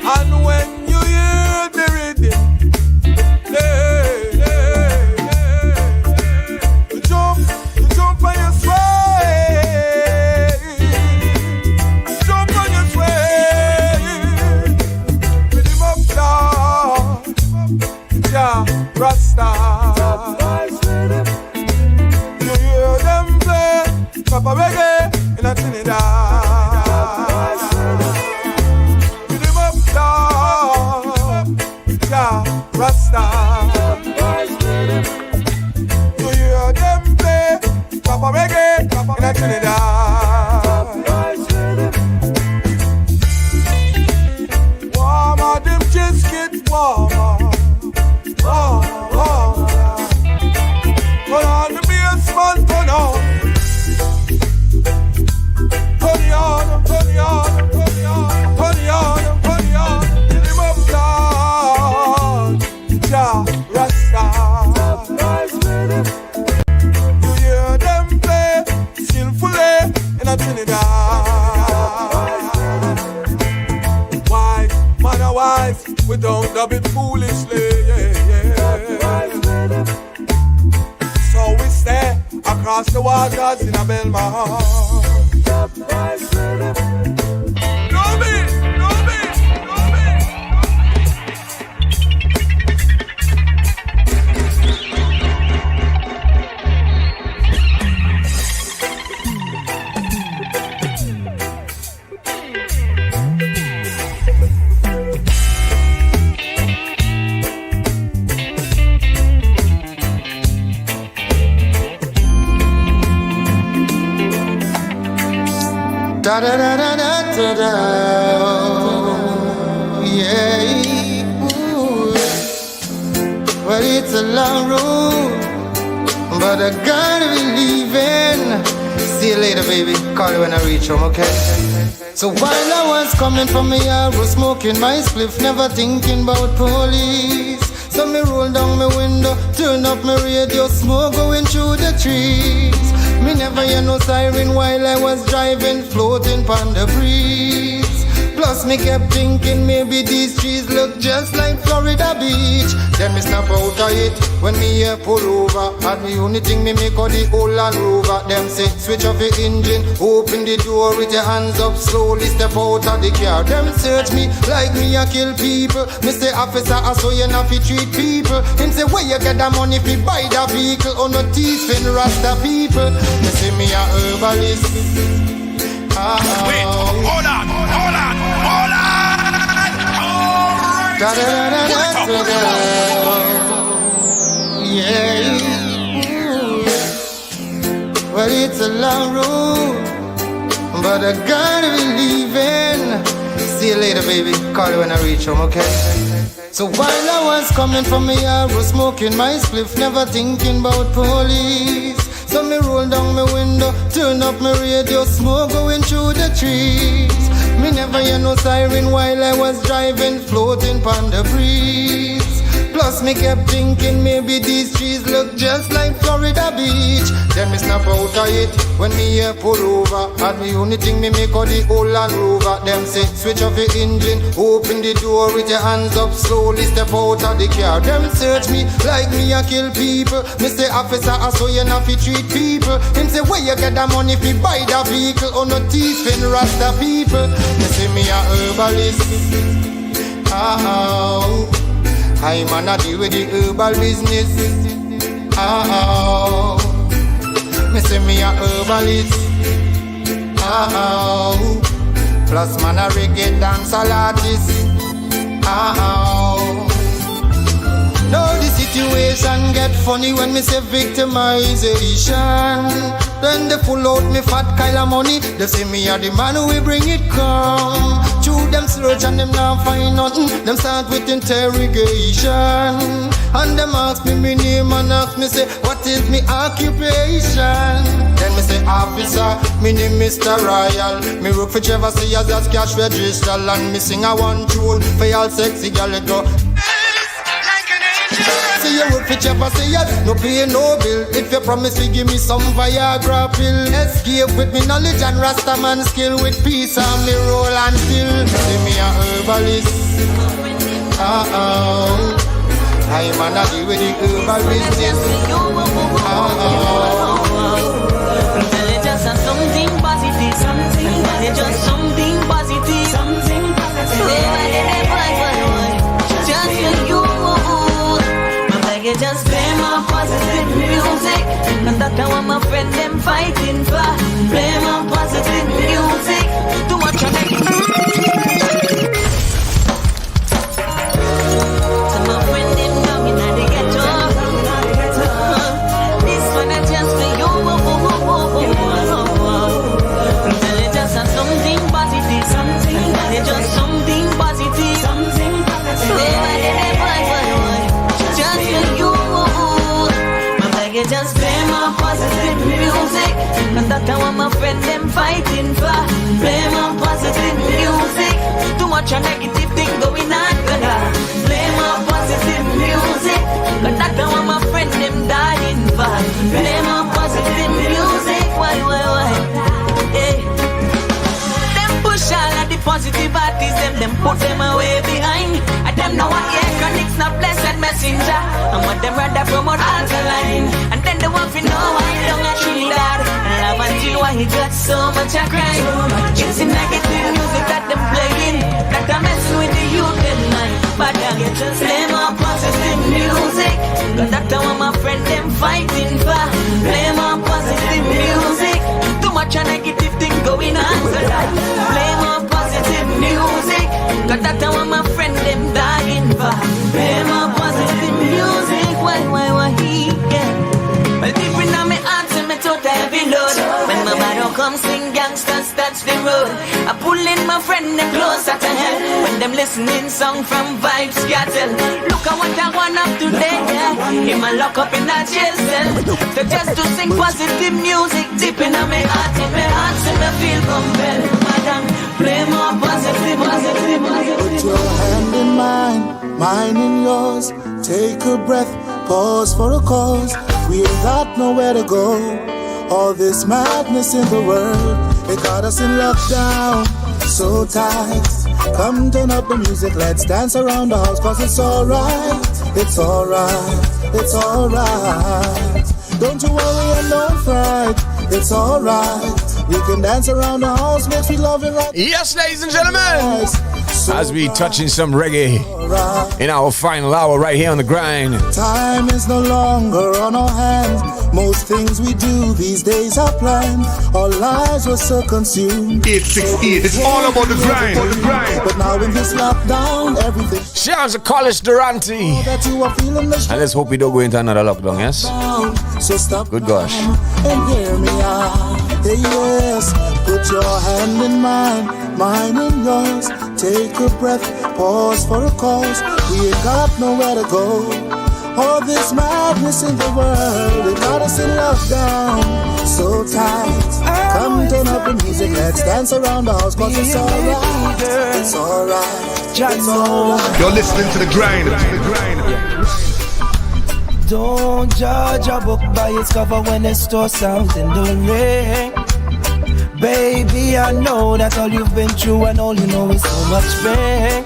And when you hear the rhythm, you jump on your sway, jump on your sway. With him up, Lord, yeah, Rasta. You hear them play Papa reggae in a Trinidad. With him up, Lord, yeah, Rasta. You hear them play Papa reggae in a Trinidad. Warmer, them just get warmer. Warmer. Turn on the bass, man, turn on. Turn it on, turn it on, turn it on, turn it on, turn it on. Get him up, Lord, Jah Rasta. You hear them play skillfully in a Trinidad. Wise, man, a wise, we don't dub it foolishly, yeah, yeah. So we stay across the waters in a Belmont. No me. Da da da da da da da. Yeah. Ooh. Well, it's a long road, but I gotta be leaving. See you later, baby. Call you when I reach home, okay? So while I was coming from me, I was smoking my spliff, never thinking about police. So me roll down my window, turn up my radio, smoke going through the trees. Me never hear no siren while I was driving, floating on the breeze. Plus me kept thinking maybe these trees look just like Florida Beach. Then me snap out of it when me here pull over. And the only thing me make out the old Land Rover. Them say switch off the engine, open the door with your hands up, slowly step out of the car. Them search me like me a kill people. Me say officer, I saw you not fi treat people. Him say where you get the money fi buy the vehicle? Oh no thief in Rasta people. Me say me a herbalist. Wait, hold on. Yeah. Well, it's a long road, but I gotta believe in. See you later, baby. Call you when I reach home, okay? So while I was coming from me, I was smoking my spliff, never thinking about police. So me roll down my window, turn up my radio, smoke going through the trees. Me never hear no siren while I was driving, floating on the breeze. Plus me kept thinking maybe these trees look just like Florida Beach. Then me snap out of it when me here pull over. And the only thing me make of the whole Land Rover. Them say switch off the engine, open the door with your hands up, slowly step out of the car. Them search me like me a kill people. Me say officer, I saw you not fi treat people. Him say where you get the money fi buy the vehicle? Oh no thief in Rasta people. Me say me a herbalist. Oh, I man a deal with the herbal business. Oh, me say me a herbalist. Oh, plus man a reggae dancehall artist. Oh, now the situation get funny when me say victimization. Then they pull out me fat Kyle of money. They say me a the man who will bring it come. Through them search and them not find nothing. Them start with interrogation. And them ask me my name and ask me say what is me occupation. Then me say officer, me name Mr. Royal. Me work for Trevor Sears as cash register. And me sing a one tune for y'all sexy girl it go. See you work for Trevor Sears, no pay no bill. If you promise to give me some Viagra pill. Escape with me knowledge and Rastaman skill. With peace and me roll and still. See me a herbalist. I'm an deal with the herbal business. Just something positive, just something positive, something just for you. Just play my positive music, and that's how my friend them fighting for. Play my positive music, too much of it. So my friend them down in the ghetto. This one is just for you. Just something positive, just something positive, something just play my positive music, and that's how my friend them fighting for. Play my positive music, too much a negative thing going on. Play my positive music, and that's how my friend them dying for. Play my positive music, why, hey. Them push all of the positive artists, them put them away behind. And them know what electronics not blessed messenger. And what them rather promote alkaline. And then they want to know why you don't get Trinidad. And love and see why he got so much a crime. It's the negative music that them playing, that I'm messing with the youth at night. But I get just play my positive music, cause that's how my friend them fighting for. Play my positive music, too much a negative thing going on. So play my positive music, cause that's how my friend them dying for. Play my positive music, why, yeah. Well, deep in my heart, and me total heavy load. When my battle comes, sing gangsters, touch the road. I pull in my friend, them closer to hell. When them listening song from Vibes Cattle. Look at what I want up today, yeah. Him a lock up in a jail cell. So just to sing positive music, deep in my heart, so me feel compelled. Madam, play more positive. Put your hand in mine, mine in yours. Take a breath, pause for a cause. We ain't got nowhere to go. All this madness in the world, it got us in lockdown, so tight. Come turn up the music, let's dance around the house. Cause it's alright, it's alright, it's alright. Don't you worry and don't fright, it's alright. We can dance around the house, make me love it right. Yes, ladies and gentlemen. As we touching some reggae in our final hour right here on the grind. Time is no longer on our hands. Most things we do these days are planned. Our lives were so consumed. 868, it's all about the grind. But now in this lockdown, everything. Shouts to College Durante. And let's hope we don't go into another lockdown, yes? So stop. Good gosh. And hear me out. Yes, put your hand in mine, mine in yours. Take a breath, pause for a cause. We ain't got nowhere to go. All this madness in the world, it got us in lockdown. So tight, come turn up the music, let's dance around the house, cause it's alright. It's alright. It's alright. You're listening to the grind. Don't judge a book by its cover when the store sounds in the ring. Baby, I know that all you've been through and all you know is so much pain.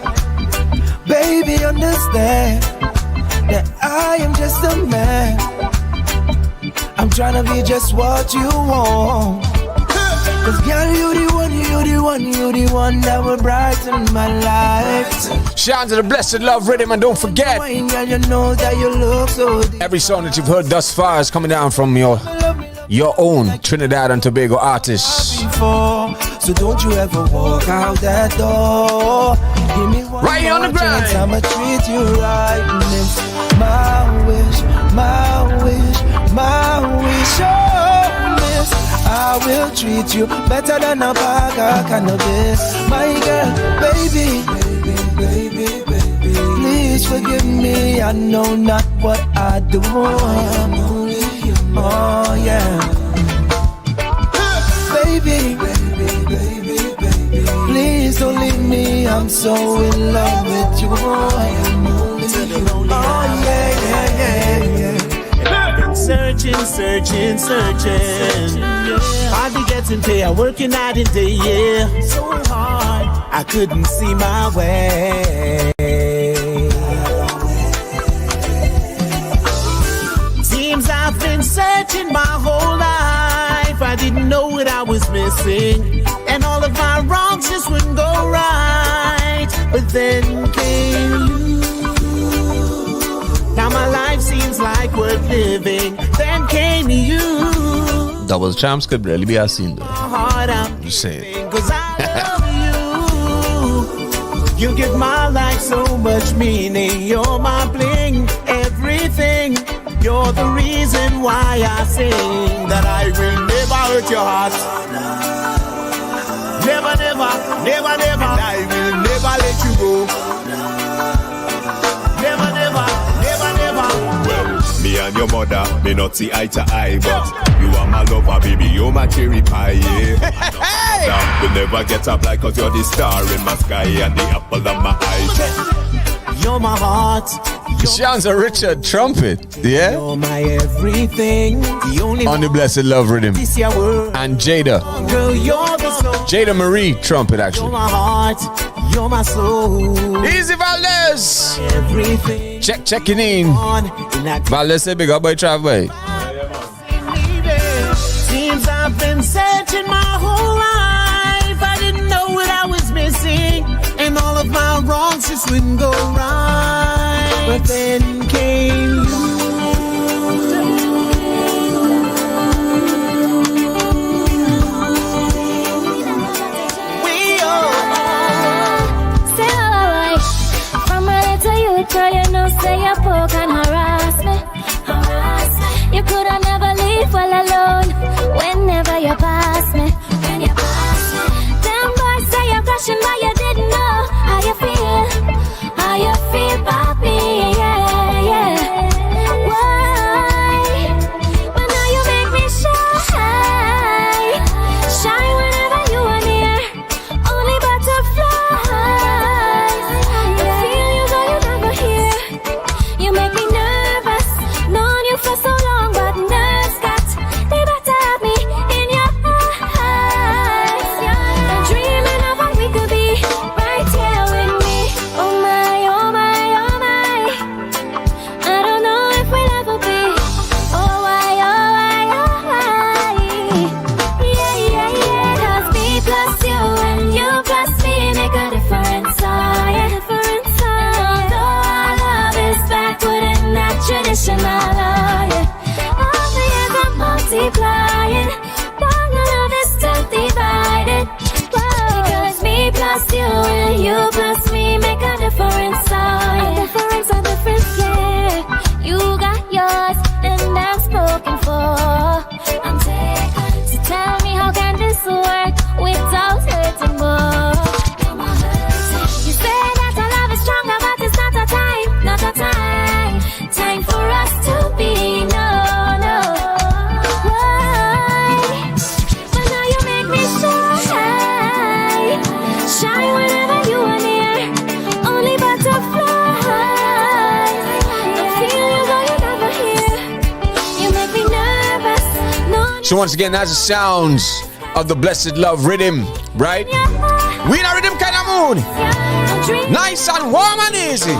Baby, understand that I am just a man. I'm trying to be just what you want. Cause girl, you the one that will brighten my life. Shout out to the Blessed Love Rhythm, and don't forget, Girl, you know that you look so every song that you've heard thus far is coming down from your own Trinidad and Tobago artists. So don't you ever walk out that door. Give me one right on the grind. I'ma treat you right. And it's my wish, my wish, my wish. Oh, miss, I will treat you better than a bag of cannabis. My girl, baby, baby, please forgive me. I know not what I do. Oh yeah, baby, please don't leave me. I'm so in love with you. Oh yeah. I've been searching. Hardly getting paid, working night and day, yeah. So hard, I couldn't see my way. Seems I've been searching my whole life. I didn't know what I was missing, and all of my wrongs just wouldn't go right. But then came you. Now my life seems like worth living. Then came you. Double Champs could really be a scene though. I'm just saying. Cause I love you. You give my life so much meaning. You're my bling, everything. You're the reason why I sing. That I will never hurt your heart. Never. And I will never let you go. Never. Well, me and your mother may not see eye to eye, but you are my lover, baby, you're my cherry pie, yeah. We'll never get up like 'cause you're the star in my sky and the apple of my eye. You're my heart. Sounds a Richard trumpet, yeah? You're my everything. The only on the Blessed Love Rhythm. And Jada. Girl, you're the soul. Jada Marie trumpet, actually. You're my heart. You're my soul. Easy Valdez. Everything. Checking in. Valdez say big up by Travel. Seems I've been searching my whole life. I didn't know what I was missing, and all of my wrongs just wouldn't go right. But then came you. Girl, you know, say you poke and harass me. You could have never leave well alone whenever you pass me. Them boys say you're crashing, but you didn't know how you feel. How you feel, papi, yeah. Why? But now you make me shine. Shine whenever you are near. Only butterflies. The feel you go, you never hear. You make me nervous. Known you for so long, but nerves got So once again, that's the sounds of the blessed love rhythm, right? We in a rhythm kind of mood. Nice and warm and easy.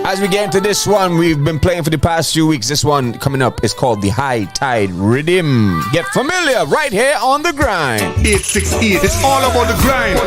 As we get into this one, we've been playing for the past few weeks. This one coming up is called the High Tide Rhythm. Get familiar right here on The Grind. 868, it's all about the grind.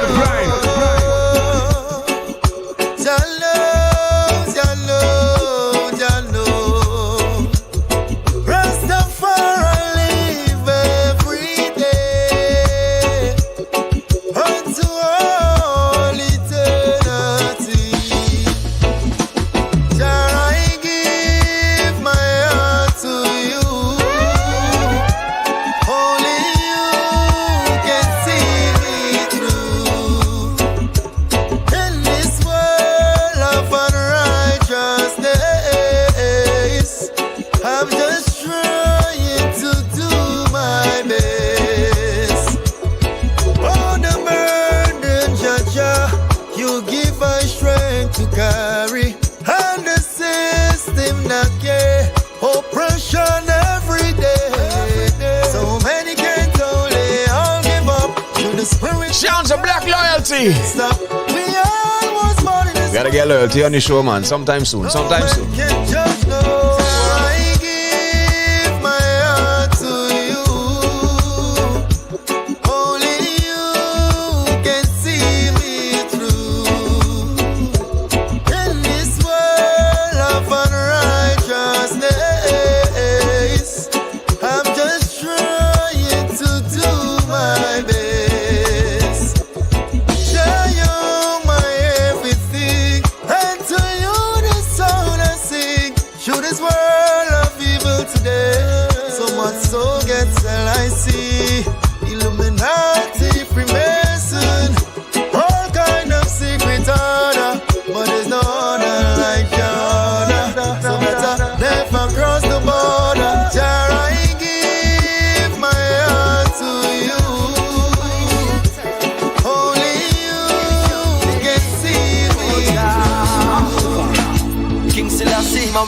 We gotta get loyalty on the show, man. Sometime soon.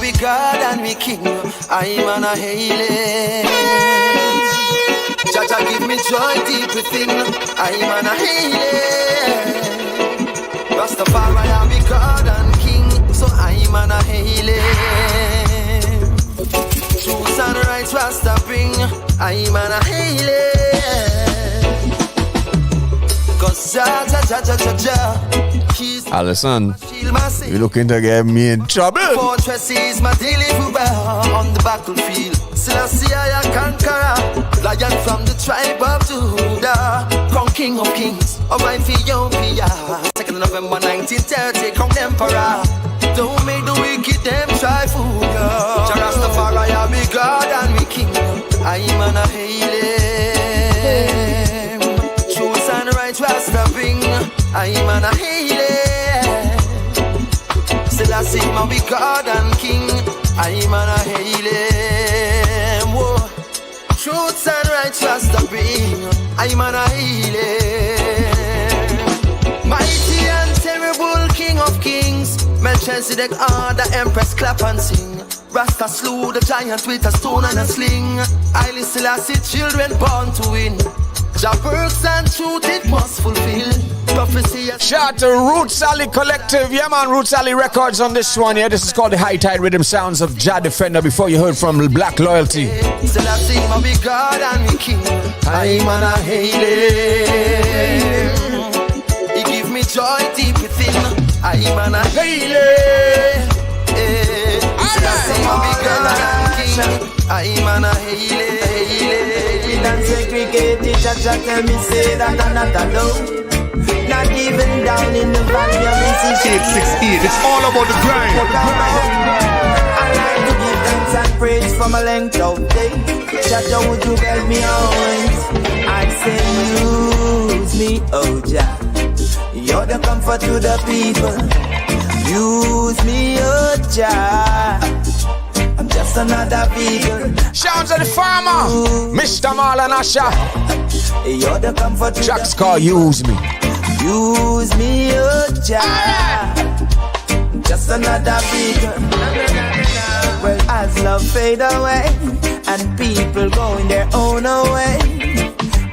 We God and we King, I'm on a hailing. Jaja give me joy deep within, I'm on a hailing. Rastafari I be God and King, so I'm on a hailing. Truth and right Rasta bring, I'm on a hailing. Cause Jaja, Allison, you looking to get me in trouble? Fortress is my deliverer on the battlefield. Selassie I conqueror, lion from the tribe of Judah, crown king of kings of Ethiopia. 2nd November 1930, crown emperor. Don't make the wicked them try fool ya. Rastafari I be God and we King, I'm on a hailing. Truth and right Rasta bring, I'm on a hailing. Selassie, man, we God and King, I'm on a hailing. Whoa. Truths and righteous to bring, I'm on a hailing. Mighty and terrible King of Kings, Melchizedek, the Empress, clap and sing. Rasta slew the giant with a stone and a sling. Haile Selassie, children born to win. Jah works and truth it must fulfill. Shout out to Root Sally Collective. Yeah, man, Root Sally Records on this one. Yeah, this is called the High Tide Rhythm Sounds of Jah Defender. Before you heard from Black Loyalty. Selassie, man, we God and we King. I'm on a hailing. He give me joy deep within. I'm on a hailing. Selassie, man, we God and King. I'm on a hailing. And segregated, Jaja tell me say that I'm not alone. Not even down in the valley of Mississippi. 868, it's all about the grind. I like to give thanks and praise from a length of day. Jaja, would you help me always? I say use me, oh Jah. You're the comfort to the people. Use me, oh Jah. I'm just another vegan. Sounds of the farmer, Mr. Marlon Asha. You're the comfort. Jack's call, use me. Use me, oh Jah. Just another vegan. Well, as love fade away and people going their own way.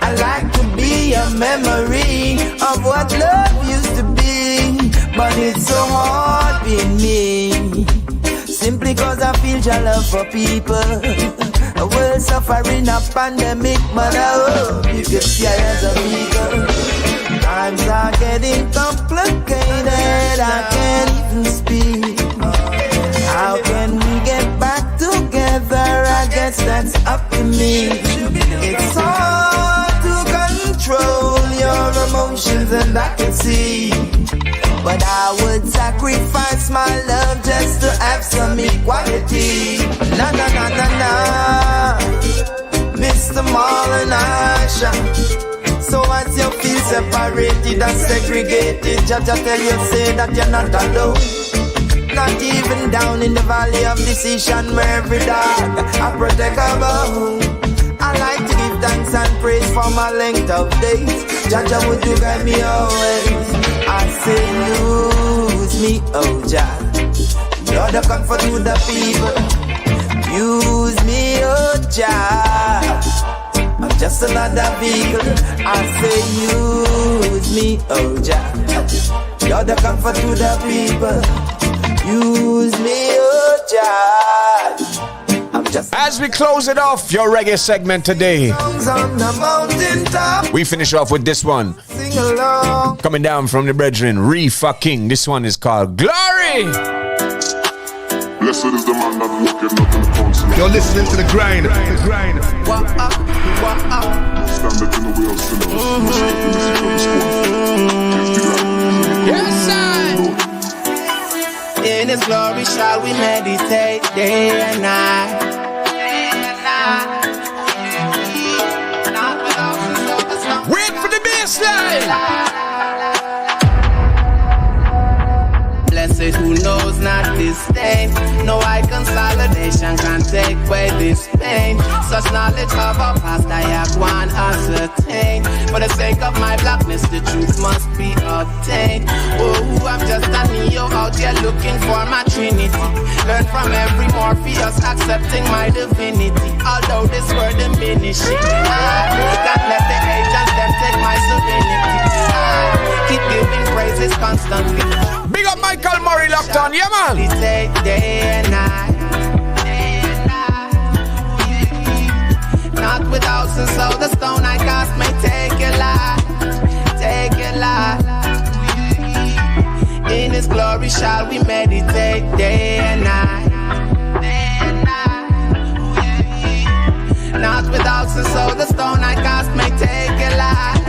I like to be a memory of what love used to be, but it's so hard being me. Simply cause I feel your love for people. A world suffering a pandemic, but I hope you can see I as a people. Times are getting complicated, I can't even speak. How can we get back together? I guess that's up to me. It's hard to control your emotions, and I can see. But I would sacrifice my love just to have some equality. Na na na na na, Mr. Marlon Asha. So as you feel separated and segregated, Jaja tell you say that you're not alone. Not even down in the valley of decision where every dog I protect a bone. I like to give thanks and praise for my length of days. Jaja, would you guide me always? I say use me, oh Jah. You're the comfort to the people. Use me, oh Jah. I'm just another vehicle. I say use me, oh Jah. You're the comfort to the people. Use me, oh Jah. As we close it off, your reggae segment today, we finish off with this one. Coming down from the brethren, Reefa King. This one is called Glory. Blessed is the man that walketh not in the counsel. You're listening to the grind. The grind. Stand up in the way of sinners. Yes, sir. In His glory shall we meditate day and night. Wait for the bassline. Blessed who knows not disdain. No eye consolidation can take away this pain. Such knowledge of our past I have one ascertain. For the sake of my blackness, the truth must be obtained. Oh, I'm just a Neo out here looking for my Trinity. Learn from every Morpheus, accepting my divinity. Although this word diminishing, I can't let the agents them take my serenity. I keep giving praises constantly. Big up Michael Murray locked on, yeah man. Day and night. Not without sin, so the stone I cast may take a life. Take a life. In His glory shall we meditate day and night. Not without sin, so the stone I cast may take a life.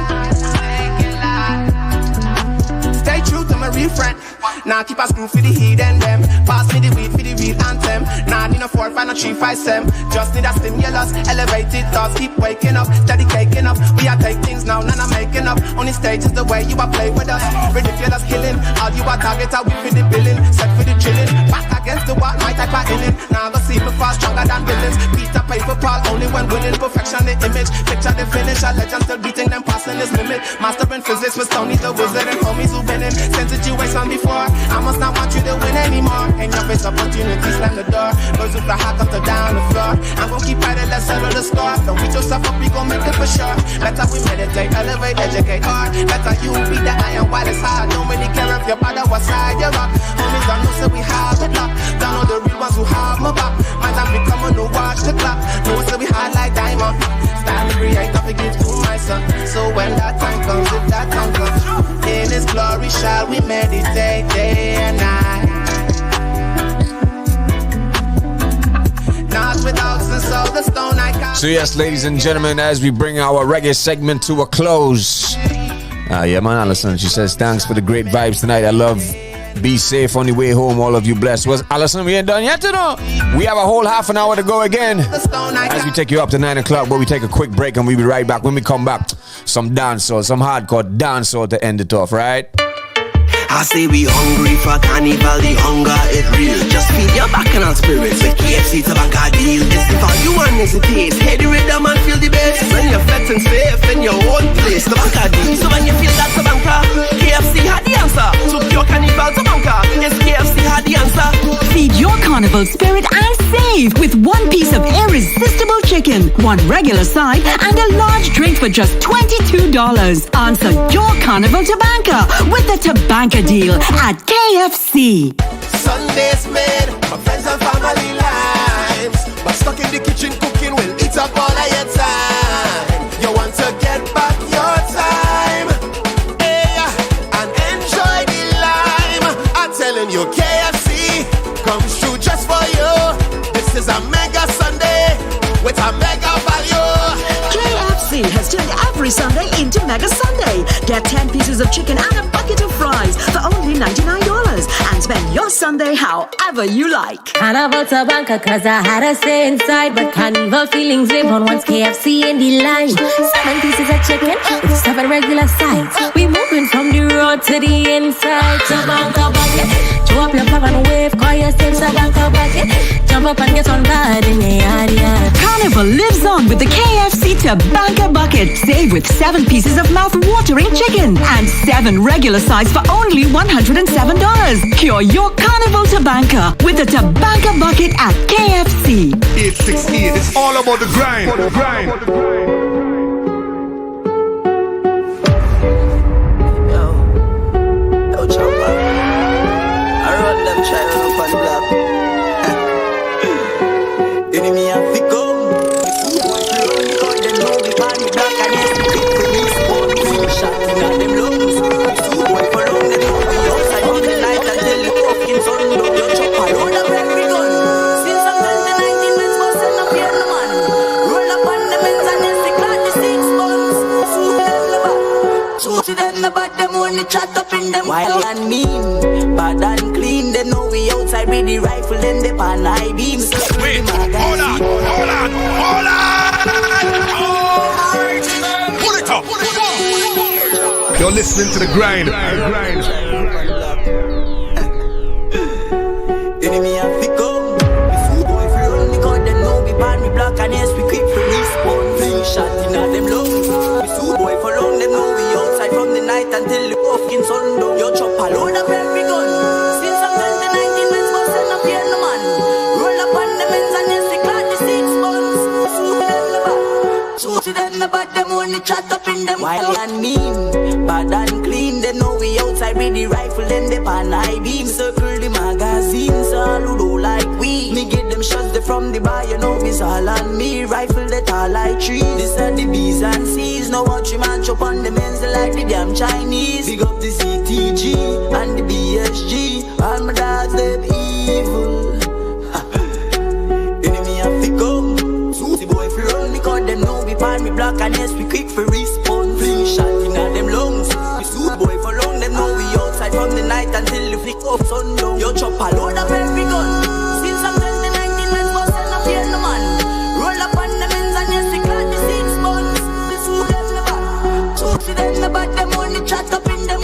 Stay true to my real friend. Now keep a screw for the heat and them. Pass me the weed for the real anthem. Nah, need no 4, 5, no 3, 5, 7. Just need a stimulus. Elevated thoughts keep waking up. Steady caking up. We are take things now, none are making up. Only stage is the way you are play with us. Ridiculous killing. All you are target are we for the billing. Set for the chilling. Back against the wall, my type of healing. Now go see me far stronger than villains. Peter paper Paul only when winning. Perfection the image. Picture the finish. A legend still beating them passing this limit. Master in physics with Tony the wizard and homies who winning. Same situation before. I must not want you to win anymore. And your face opportunity, slam the door. Birds with the hot up to down the floor. I'm gonna keep fighting, let's settle the score. Don't beat yourself up, we gon' make it for sure. Better we meditate, elevate, educate art. Better you be the iron while it's hard. Don't really care if your bother what side you're up. Homies don't know, so we have it locked. Don't know the real ones who have my back. My time become a new watch the clock. No one say we hard like diamond. Stand to create, I forgive to my son. So when that time comes, if that time comes, in His glory shall we meditate day and night. Not without sin, so the stone I can't. So yes, ladies and gentlemen, as we bring our reggae segment to a close. Yeah man, Alison, she says thanks for the great vibes tonight. I love. Be safe on the way home, all of you blessed. Was Alison, we ain't done yet, you know. We have a whole half an hour to go again as we take you up to 9 o'clock, but we take a quick break and we'll be right back. When we come back, some dancehall, some hardcore dancehall to end it off, right? I say we hungry for carnival, the hunger is real. Just feed your bacchanal spirits with KFC to bank a deal. It's for you and hesitate, head the rhythm and feel the bass. When you're flexing safe in your own place, the bank a deal. So when you feel that to banker, KFC had the answer. Took your carnival to banker, yes, KFC had the answer. Feed your carnival spirit and sing save with one piece of irresistible chicken, one regular side, and a large drink for just $22. Answer your carnival to banker with the Tabanka deal at KFC. Sundays made for friends and family lives, but stuck in the kitchen cooking will eat up all of your time. You want to get back your time, hey, and enjoy the lime. I'm telling you, KFC comes through just for you. This is a mega Sunday with a mega value. KFC has turned every Sunday into Mega Sunday. Get 10 pieces of chicken and a bucket of fries for only $99 and spend your Sunday however you like. Carnival to banker cause I had to stay inside, but carnival feelings live on once KFC in the line. 7 pieces of chicken with 7 regular sides. We moving from the road to the inside. To banker bucket, show up your flag and wave, call yourself to banker bucket. Jump up and get on bad in the area. Carnival lives on with the KFC Tabanka bucket. Save with 7 pieces of mouth-watering chicken and 7 regular sides for only $107. Cure your Carnival Tabanka with the Tabanka bucket at KFC. 868, it's all about the grind. Yo, chopper. I run them try to run up on block. Enemy have to come. Because they know we pan the black and yes, we quick for this one. Shot in all them lungs. Boy for long, they know we outside on the night until the fucking sun down. Yo, chopper, load up every gun. Since I'm 2019, men's bustin' up here, no man. Roll up on the men's and yes, they clock the 6 months. Shoot them the back, them only chat up in them. Wild and mean, bad and clean. They know we outside with the rifle, them they pan high beams. Wait, hold on. Pull it up. You're listening to the grind. Enemy have to come. If boy free run, because they know we pan, we black and yes, we quick for respawn. Fling shot in all them lungs. If boy for long, they know we outside from the night until the fucking sun down. Yo, chop a load of every gun. Since I'm 2019, men's bustin' up here, no man. Roll up on the men's and yes, they clock the 6 months. Shoot them the back, them only chat up in them. Wild and mean, bad and clean. They know we outside with the rifle, then they pan high beam. Circle the magazines, all who don't like we. Me get them shots, they from the bar, you know it's all on me. Rifle they tall like trees. This are the B's and C's. Now watch you man chop on the men's, they like the damn Chinese. Big up the CTG and the BSG. All my dogs, them evil. Enemy have to come. The boy if you run, because them know we pan, we black and yes, we quick for respawn. Fling shot in all them lungs. The suit boy for long, them know we outside from the night until the flick of sundown. Yo, chop a load of every gun. Since I'm 2019, men's bustin' up here, no man. Roll up on the men's and yes, we clock the 6 months. The suit them the back. Shoot them the back, them only chat up in them.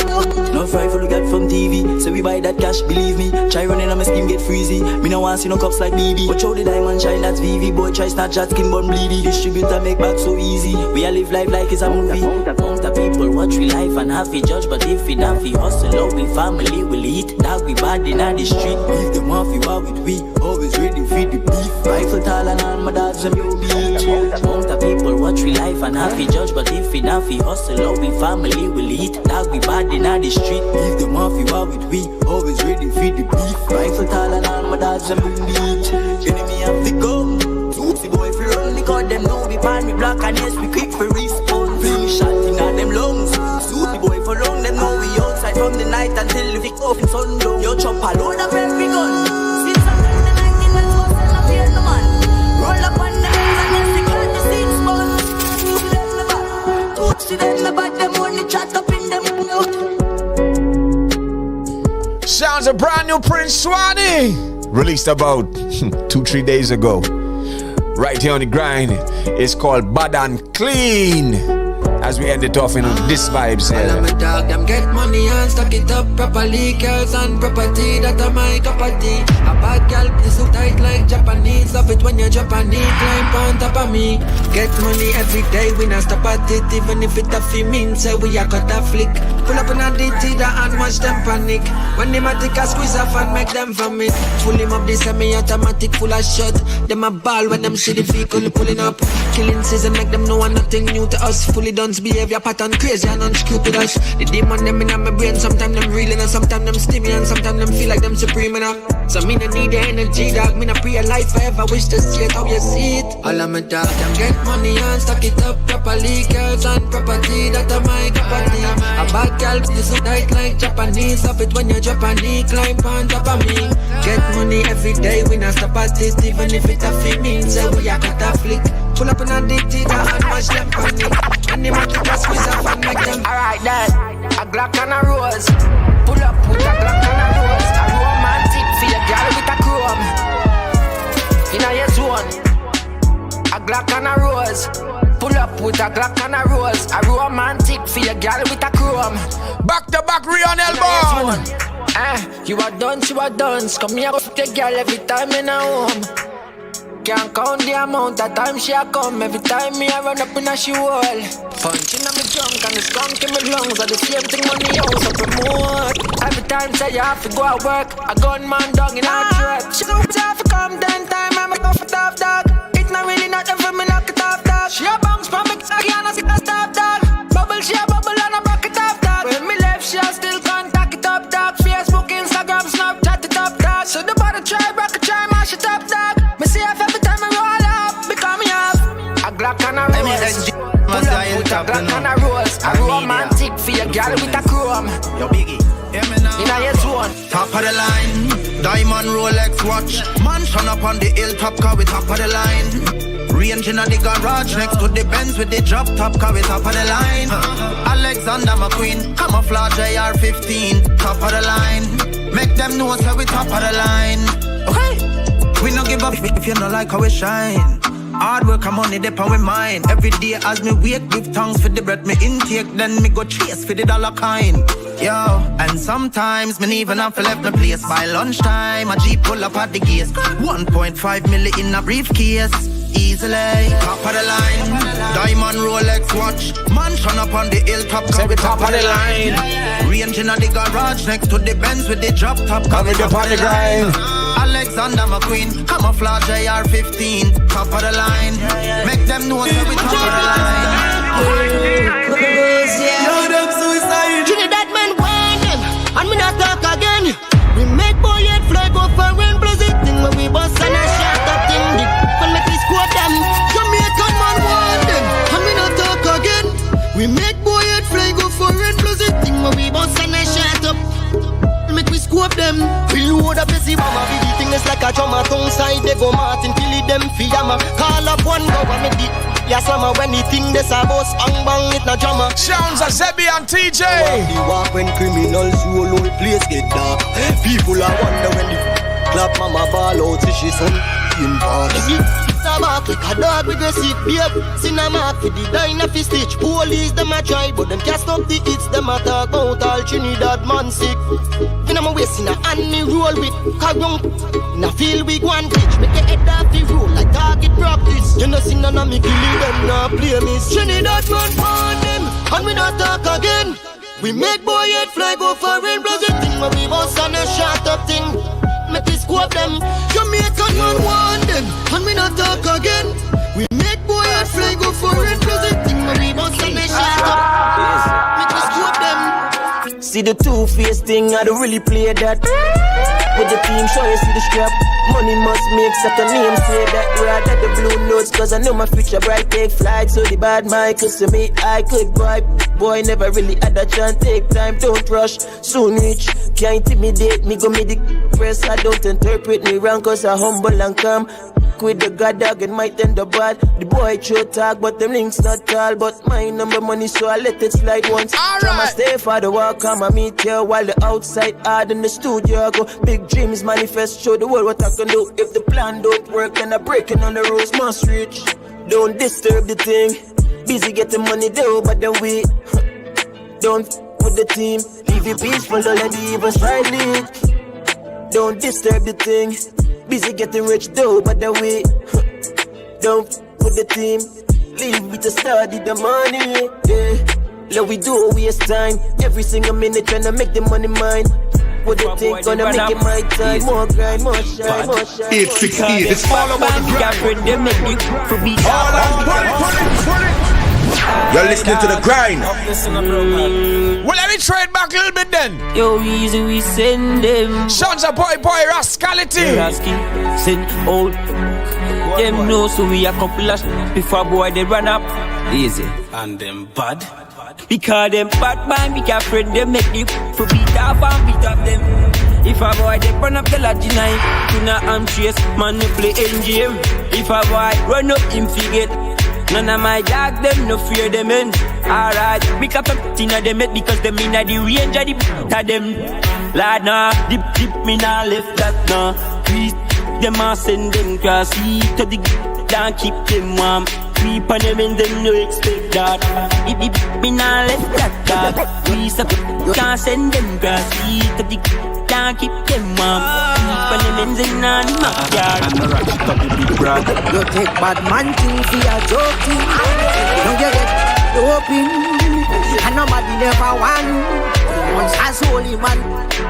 No rifle we got from TV, so we buy that cash, believe me. Try running on my scheme, get freezy. Me no want see no cops like BB. Watch out the diamond shine, that's VV. Boy try snatch that skin bun bleedy. Distributor make back so easy. We a live life like it's a movie. Amongst the people watch we life and have to judge, but if we not fi hustle out, we family will eat. That we bad in the street. If them off you are with we, always ready for the beef. Rifle tall and all my dogs them you beat. Amongst the people watch we life and have to judge, but if we not fi hustle out, we family will eat. That we bad in the street. If them off you are with we, always ready for the beef. Rifle tall and all my dogs them beat. Enemy have to come. The boy if you run, because them know we pan, we black and yes, we quick for respawn. Fling shot in all them lungs. The boy for long, them know we outside from the night until the flick of sundown. Yo, chop a load of every gun. Since I'm 2019, men's bustin' up here, no man. Roll up on the men's and yes, we clock the 6 months. Shoot them the back. Shoot them the back, them only chat up in them. Sounds a brand new Prince Swanee, released about 2-3 days ago. Right here on the grind, it's called Bad and Clean. As we end it off in this vibes here. All of my dog, them get money money and stack it up properly. Girls and property, that are my cup of tea. A bad girl, please so tight like Japanese. Love it when you're Japanese, climb on top of me. Get money every day, we not stop at it. Even if it a fee mean, say we a cut a flick. Pull up on a DT and watch them panic. When they might take a squeeze off and make them vomit. Pull him up, this semi-automatic full of shot. Them a ball when them see the vehicle pulling up. Killing season make them know nothing new to us. Fully done behavior pattern crazy and unscrupulous. The demon them in my brain, sometimes them reeling and sometimes them steamy and sometimes them feel like them supreme enough. So me no need the energy, dog. Me no pray a life forever, wish to see it how you see it. All of my dog, them get money and stack it up properly. Girls and property, that are my property. A bad girl, please so tight like Japanese. Love it when you're Japanese, climb on top of me. Get money every day, we not stop at it. Even if it a fee means, say we a cut a flick. Pull up in a DT and watch them panic. And they make it a squeeze off and make them. Alright then, a Glock and a rose. Pull up with a Glock and a rose. A romantic for your girl with a chrome. In a yes one, a Glock and a rose. Pull up with a Glock and a rose. A romantic for your girl with a chrome. Back to back, Rion Elbow. You are done, you are done. Come here, go fuck your girl every time in a home. Can't count the amount of time she a come. Every time me a run up in a she wall. Punching on me junk and the skunk in me lungs. Are the same thing money house up promote. Every time say you have to go at work. A gunman dog in a truck. She don't have to come 10 times. I'm a tough dog. It's not really nothing for me knock it off dog. She a bounce from me cocky and I see a stop dog. Bubble she a bubble and I rock it off dog. When me left she a still contact it up dog. Facebook, Instagram, Snapchat it up dog. So the body try rock it, try mash it up dog. Me see if every time I roll up, become me up. A Glock and a rose. Pull up with a Glock and a rose. A romantic for your girl with a chrome. Yo Biggie, hear me now. In a yes one. Top of the line, diamond Rolex watch. Mansion up on the hilltop, car we top of the line. Range in the garage next to the Benz with the drop top, car we top of the line. Alexander McQueen, camouflage AR-15, top of the line. Make them know so we top of the line. Okay. We no give up if you no like how we shine. Hard work and money dip on we mind. Every day as me wake, give thanks for the breath me intake. Then me go chase for the dollar kind. Yo, and sometimes me even have to left the place by lunchtime. A Jeep pull up at the gates. 1.5 million in a briefcase. Easily, top of the line. Diamond Rolex watch. Mansion up on the hilltop, come top of the line. Range in the garage next to the Benz with the drop top, come top of the grind. Alexander McQueen, camouflage AR-15, top of the line. Make them know so we top of the line. Trinidad man want them, and me not talk again. We make boy head fly go for rain, plus it thing when we bust and a shot up thing. When make we squat them, Jamaican man want them, and me not talk again. We make boy head fly go for rain, plus it thing when we bust and a shot up. Make we scope them. We load up the C-bomber. Big thing is like a drummer. Tongue side they go Martin. Kill it them fiyama. Call up one go and make it. Yeah, summer when the thing this a boss. Bang bang it na drummer. Sounds of Zebby and TJ. The walk when criminals roll whole place get dark. People are wonder when the clap mama ball out. See she son in party. Back like a dog with a seat, babe. Cinema for the diner fi stitch. Police them a try, but them can't stop the hits. Them a talk about all Trinidad man sick. Then I'm a waist in a hand me roll with carong. In a field we go and bitch. Make your head off the roll like target practice. You know see none of me killing them, nah play miss. Trinidad man want them, and we not talk again. We make boy head fly go for rain. Plus the thing when we bust on a shot up thing. Make we squab them. Jamaican man want them, and we not talk again. We make boy head fly go for it. Plus the thing when we bust and they shut up. Make we squab them. See the two-faced thing, I don't really play that. With the team, show you see the strap. Money must make such a name, say that. Rather the blue notes, cause I know my future bright. Take flight, so the bad Michaels to me, I could vibe. Boy, never really had a chance, take time, don't rush. Soon reach, can't intimidate me, go me the press. I don't interpret me wrong, cause I humble and calm. With the god dog and might end up bad. The boy throw talk, but them links not tall. But my number money, so I let it slide once. Try to stay for the walk, come and meet you. While the outside hard in the studio, I go. Big dreams manifest, show the world what I can do. If the plan don't work, then I'm breaking on the rules, must reach. Don't disturb the thing. Busy getting money though, but then we don't with the team. Leave it peaceful, don't let the evil strike it. Don't disturb the thing. Busy getting rich though, but the way. Don't with the team. Leave it to study the money. Yeah. Let we do waste time. Every single minute trying to make the money mine. What the thing gonna make it my time? More grind, more shine, more shine. 868, it's all about the grind. You're listening to the grind. Well, let me trade back a little bit then. Yo, easy, we send them. Sons of boy, rascality. Send old. Them know, so we a couple of before boy they run up. Easy. And them bad. Because them bad man, we can friend them, make the for beat up and beat up them. If a boy they run up the lodge night, do not trace, man you play NGM. If a boy run up him forget, none of my dog them no fear them in. Alright, pick up a tina them it because them in the range of the them. Lad nah, dip me nah left that nah. Please, them a send them cross seat to the down keep them warm. Creep on them and them no expect that. If me nah left that please up, you can't send them grass. Eat the can't keep them warm. Creep on them and them nah the backyard. I'm a ratchet up the big brand. You take bad man thing for your joking. You get doping. And nobody never won. Once as holy man.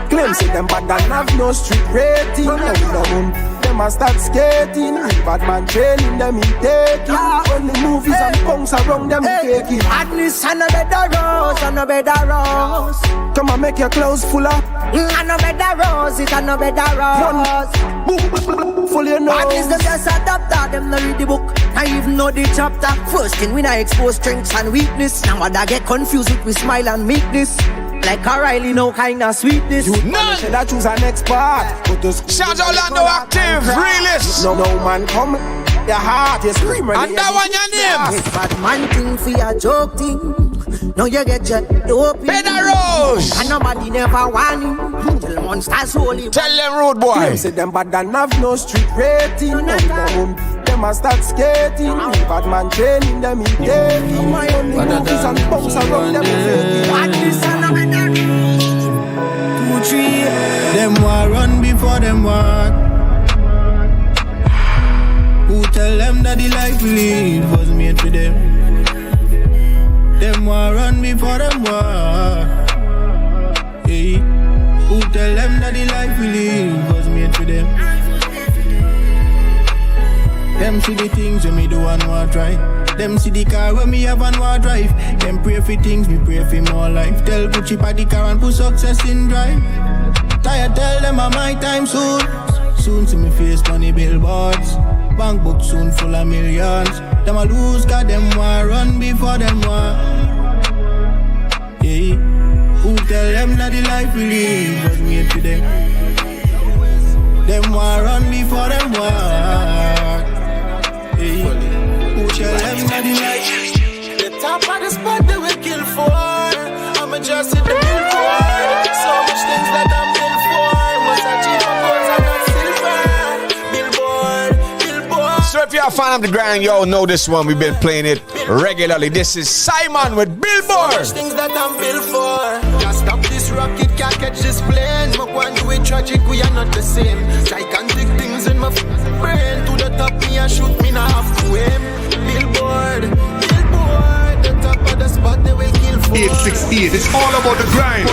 Claim say them bad and have no street rating. Them a start skating. Bad man training them in taking. Only movies and punks around them taking. Madness and a better rose, and a better rose. Come and make your clothes fuller. And a better rose, it and a better rose. Full your nose. Madness them just a doctor, them no read the book. I even know the chapter. First thing when I expose strengths and weakness. Now I get confused with smile and meekness. Like O'Reilly, no kind of sweetness. You should I choose an expert. Shout out Orlando Active, realist. No man come, your heart, you scream. And that one your name. It's bad man thing for your joke thing. Now you get your dope. Better Rose. And nobody never want you. Tell monsters holy. Tell them rude boy. Them say them bad and have no street rating. Them a start skating. Bad man training them in taking. My only movies and bumps around them faking. What this and a better 2, 3. Them war run before them war. Who tell them that the life we live was made for them? Them war run before them war. Hey. Who tell them that the life we live was made for them? Them see the things when me do and want try. Them see the car when me have and want drive. Them pray for things, me pray for more life. Tell put chip at the car and put success in drive. Tired tell them I'm my time soon. Soon see me face on the billboards. Bank book soon full of millions. Them a lose cause them want run before them want. Yeah. Who tell them that the life we live was made for them? Them want run before them want. Hey, who tell them that the life? The top of the spot they will kill for. I'm just in the billboard. So much things that I'm built for. Must achieve my goals and not silver. Billboard. So if you're a fan of the grind, y'all know this one. We've been playing it regularly. This is Simon with Billboard. So much things that I'm built for. Just stop this rocket, can't catch this plane. My one do it tragic, we are not the same. Gigantic things in my brain. To the top, me and shoot me, now have to aim. Billboard, the top of the spot, they will kill for. 868, it's all about the grind.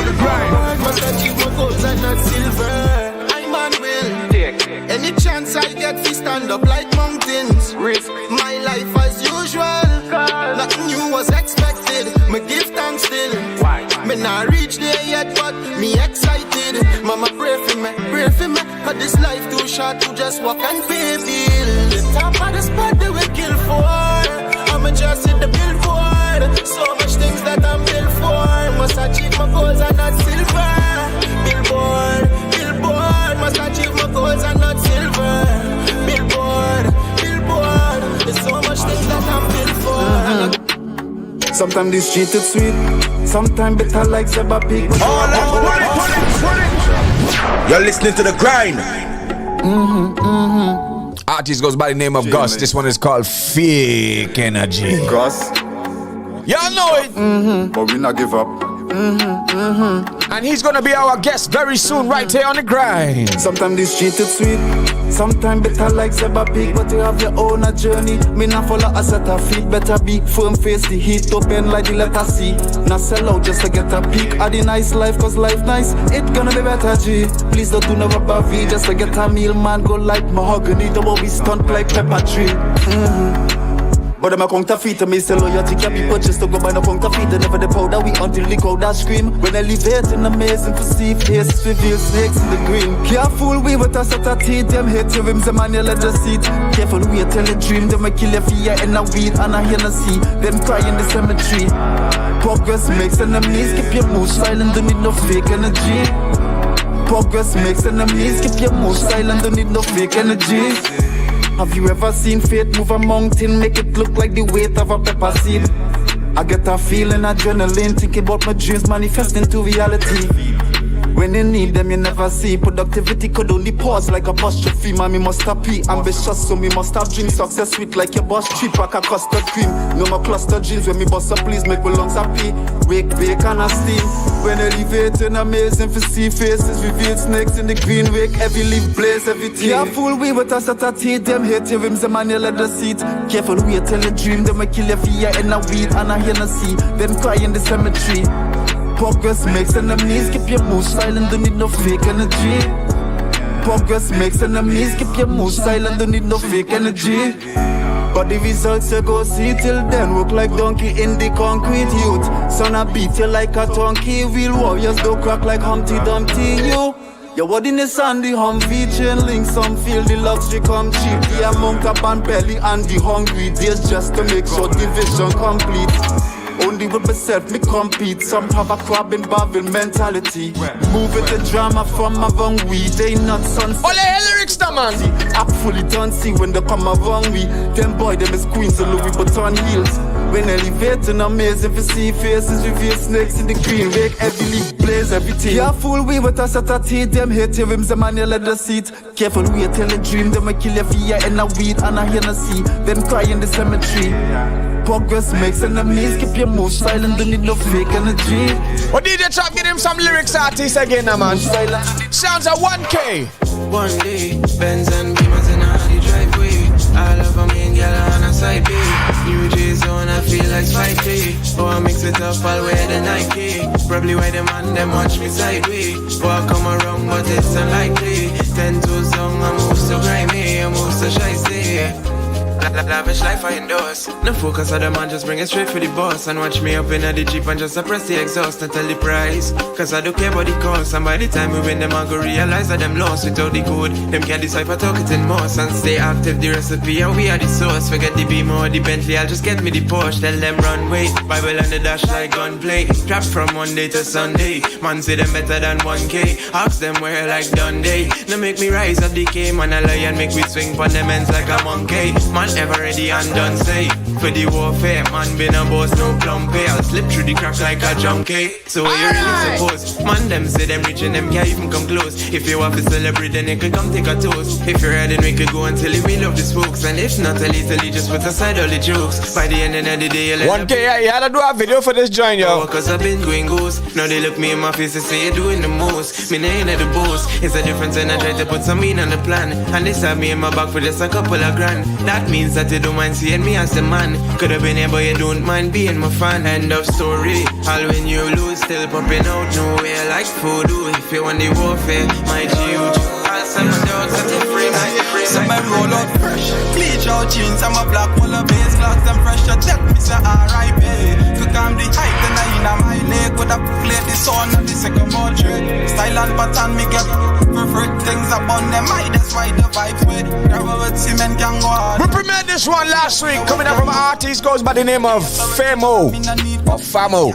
Must achieve my goals and not silver. I man will take any chance I get to stand up like mountains. Risk my life as usual. Nothing new was expected. Me give thanks still. Why? Me not reach there yet, but me excited. Mama pray for me, but this life too short to just walk and pay bills. The top of the spot they will kill for. I'ma just hit the billboard. So much things that I'm built for. Must achieve my goals and not silver. Billboard, must achieve my goals and not silver. Billboard, there's so much things that I'm built for. Sometimes this shit is sweet. Sometimes better like Seba Pig. You're listening to the grind. Artist goes by the name of Gus. This one is called Fake Energy. Gus. Y'all know it. But we not give up. And he's gonna be our guest very soon, right here on the grind. Sometimes this street is sweet, sometimes better like Zebra Pig, but you have your own journey. Me not follow a set of feet, better be firm face the heat, open like the letter C. Not sell out just to get a peek at the nice life, cause life nice, it gonna be better G. Please don't do no rubber V, just to get a meal, man, go like mahogany, the one we stunt like pepper tree. But I'm a counterfeit, me say loyalty can be purchased to go buy no counterfeit. Never the powder we until the crowd that scream. When I leave it in amazing to see faces reveal snakes in the green. Careful we with a set of teeth, them hate your rims, them on your leather seat. Careful we tell a dream, them a kill your fear in a weed and a Hennessy. Them cry in the cemetery. Progress makes enemies, keep your mood silent, don't need no fake energy. Progress makes enemies, keep your mood silent, don't need no fake energy. Have you ever seen fate move a mountain, make it look like the weight of a pepper seed? I get a feeling, adrenaline, thinking about my dreams manifesting to reality. When you need them, you never see. Productivity could only pause like apostrophe. Man, me must have be ambitious, so me must have dreams. Success sweet like your boss, cheap like a custard cream. No more cluster jeans when me boss up, please make my lungs happy. Wake, bake, and a steam. When elevating, amazing for see faces. Reveal snakes in the green wake. Every leaf blaze, everything. Careful, we with a set of teeth. Them hate your rims, them on your leather seat. Careful, we tell a dream. Them will kill your fear in a weed and a Hennessy. Then cry in the cemetery. Progress makes enemies, keep your mood silent, don't need no fake energy. Progress makes enemies, keep your mood silent, don't need no fake energy. But the results you go see till then, work like donkey in the concrete youth. Son, I beat you like a donkey, real warriors don't crack like Humpty Dumpty. Your word in the sand, the Humvee chain link, some feel the luxury come cheap. The amount of band belly and the hungry days just to make sure the vision complete. Only with myself, me compete. Some have a crab involving mentality. Moving the drama from a wrong we. They not sunset. All the lyrics, man. Act fully don't see when they come a wrong we. Them boy, them is queens of Louis Vuitton heels. When elevating, amazing for see faces. Reveal snakes in the green wake. Every leaf blaze, everything. Careful, we with a set of teeth. Them hate your rims, them on your leather seat. Careful, we tell a dream. Them a kill your fear in a weed and a Hennessy. Then cry in the cemetery. Progress makes enemies, keep your mood silent, don't need no fake energy. Well, DJ Trap, get him some lyrics artists again, man. Sounds at 1K. One day, Benz and Beamers in the driveway. All of them in girl on a side B. New J's on, I feel like Spike Lee. Oh, I mix it up, I'll wear the Nike. Probably why the man, them watch me sideways. Oh, I come around, but it's unlikely. 10 to song, I move so grimy, I move so shy. Lavish life I endorse. No focus on the man, just bring it straight for the boss. And watch me up in the Jeep and just press the exhaust and tell the price. Cause I don't care about the cost. And by the time we win them, I go realize that them lost without the code. Them can't decipher, talk it in most. And stay active, the recipe, and we are the source. Forget the Beamer or the Bentley, I'll just get me the Porsche. Tell them run, wait, Bible on the dash like gunplay. Trap from Monday to Sunday. Man say them better than 1K. Ask them where like Dundee. Now make me rise up the K. Man a lion, make me swing pon them ends like a monkey. Man ever ready and done say. For the warfare, man been a boss, no plum pay. I'll slip through the crack like a junkie. So what you really suppose? Man them say them rich and them can't even come close. If you want to celebrate then you could come take a toast. If you're ready we could go until we love the spokes. And if not, at least just put aside all the jokes. By the end of the day you'll 1K, you had to do a video for this joint, yo. Cause I've been doing ghosts. Now they look me in my face and say you're doing the most. Me ain't at the boss. It's a difference and I try to put some mean on the plan. And they stab me in my back for just a couple of grand. That means that you don't mind seeing me as the man. Could've been here but you don't mind being my fan. End of story. All when you lose, still popping out nowhere like voodoo. If you want the warfare, my huge. I'll send my dogs at the free, like the free. So my roll out fresh, bleach out jeans. I'm a black collar base, clocks them fresh. You check me say R.I.P. To calm the hype, then I in my leg with a play the sound of the second more trade. Style and pattern me get preferred things upon them. That's why the vibes with gravel with cement can go hard. We premiered this one last week, coming out from an artist goes by the name of Famo. Or Famo.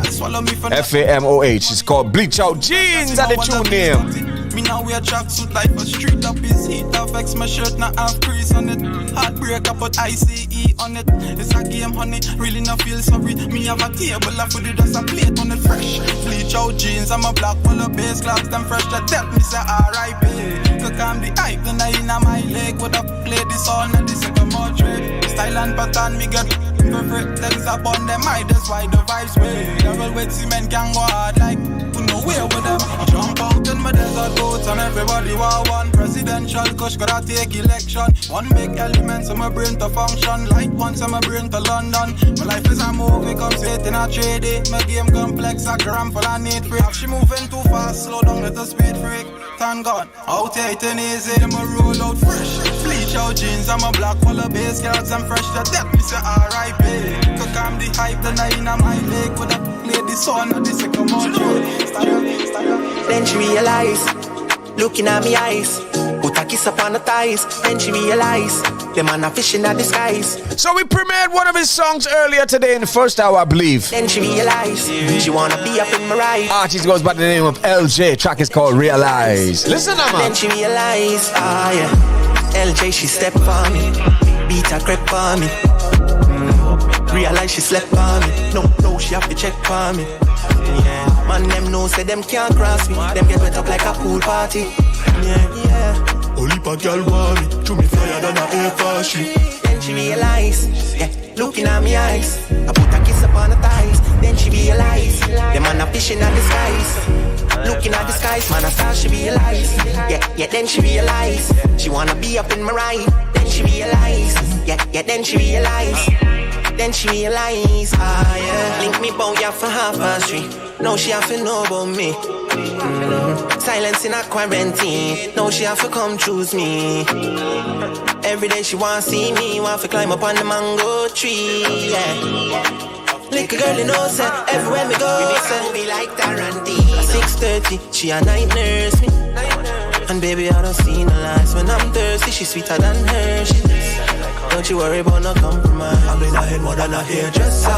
F-A-M-O-H. It's called Bleach Out Jeans at the tune name. Me now wear tracksuit like a street up his heat. Vex my shirt not have crease on it. Heartbreak I put ICE on it. It's a game honey, really not feel sorry. Me have a table I put it as a plate on it fresh. Bleach out jeans, I'm a black collar base clocks them fresh. That tell me say R.I.P. Could calm the hype, then I in my leg with a play this on and this second more trade. Style and pattern me get for free. Things upon them, I that's why the vibes way. Level with cement can go hard like who know where with them. I jump out in my desert boats and everybody want one. Presidential kush gotta take election. One big element so my brain to function. Like one so my brain to London. My life is a movie, come straight in a trade it. My game complex, a gram full of need free. If she moving too fast, slow down, let her speed freak. Thank God, out here it ain't easy. I'ma roll out fresh. Bleach out jeans, I'm a black full of base cards. I'm fresh to death, me say R.I.P. Cook I'm the hype, the nine on my leg. With a play the sun, and the second month. Then she realize, looking at me eyes, put a kiss upon the thighs. Then she realize, the man a fish in the skies. So we premiered one of his songs earlier today in the first hour, I believe. Then she realize, she wanna be up in my ride. Artist goes by the name of LJ. Track is called Realize. Listen up, man. Then she realize, LJ she step on me, beat her crepe on me. Realize she slept on me. No, she have to check on me. Yeah, man, them know say them can't cross me. Them get wet up like a pool party. Yeah. Only a girl want me, to me flyer than a air force. Then she realize, looking at me eyes, I put a kiss upon her thighs. Then she realize, the man a fishing at the skies. Looking at the skies, man a star, she realize. Yeah, then she realize, she wanna be up in my ride. Then she realize, then she realize. Then she realize, link me bout ya for 3:30. No, she have to know about me. Silence in a quarantine. No, she have to come choose me. Every day she want see me, want to climb up on the mango tree. Little girl, you know, say everywhere me go, say be like Tarantino. 6:30, she a night nurse me. And baby, I don't see no lies when I'm thirsty. She's sweeter than Hershey. Don't you worry about no compromise. I'm in a head more than a hairdresser.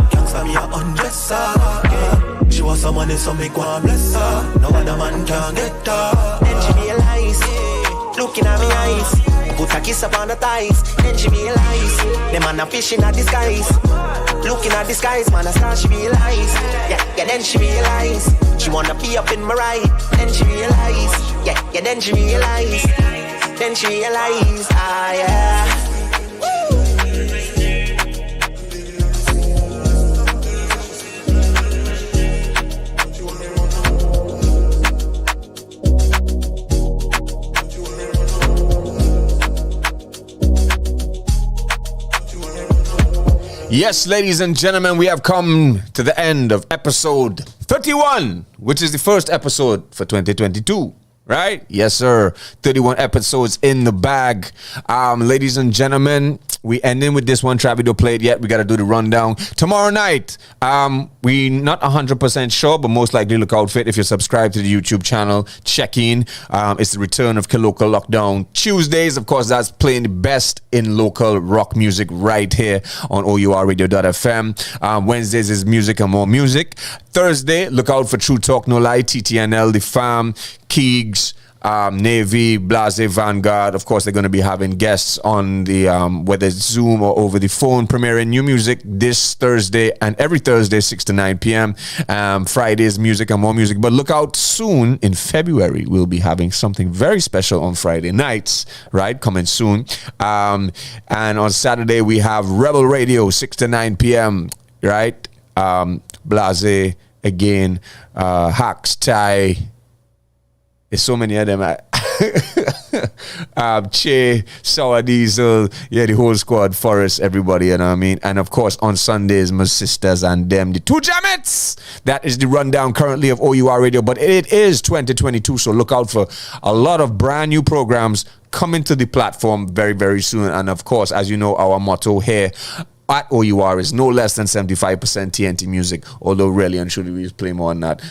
Gangsta me a undresser. Yeah. She want some money, so make one bless her. No other man can get her. Then she realize, looking at me eyes, put a kiss upon the thighs. Then she realize, the man a fish in the skies. Looking at the skies, man a star. She realize, then she realize, she wanna be up in my ride. Then she realize, then she realize, then she realize, Yes, ladies and gentlemen, we have come to the end of episode 31, which is the first episode for 2022. Right? Yes, sir. 31 episodes in the bag. Ladies and gentlemen, we ending with this one track. We don't play it yet. We got to do the rundown. Tomorrow night, we not 100% sure, but most likely look out for it. If you're subscribed to the YouTube channel, check in. It's the return of Local Lockdown. Tuesdays, of course, that's playing the best in local rock music right here on OURradio.fm. Wednesdays is music and more music. Thursday, look out for True Talk No Lie, TTNL, The Farm, Keegs, Navy, Blase, Vanguard. Of course, they're going to be having guests on the whether it's Zoom or over the phone, premiering new music this Thursday and every Thursday 6 to 9 p.m. Fridays, music and more music. But look out soon in February. We'll be having something very special on Friday nights, right? Coming soon. And on Saturday, we have Rebel Radio 6 to 9 p.m., right? Blase, again, Hacks, Ty. There's so many of them. Che, Sour Diesel, the whole squad, Forest, everybody, you know what I mean? And of course, on Sundays, my sisters and them, the two Jammets. That is the rundown currently of OUR Radio, but it is 2022, so look out for a lot of brand new programs coming to the platform very, very soon. And of course, as you know, our motto here at OUR is no less than 75% TNT music, although really and truly we play more than that.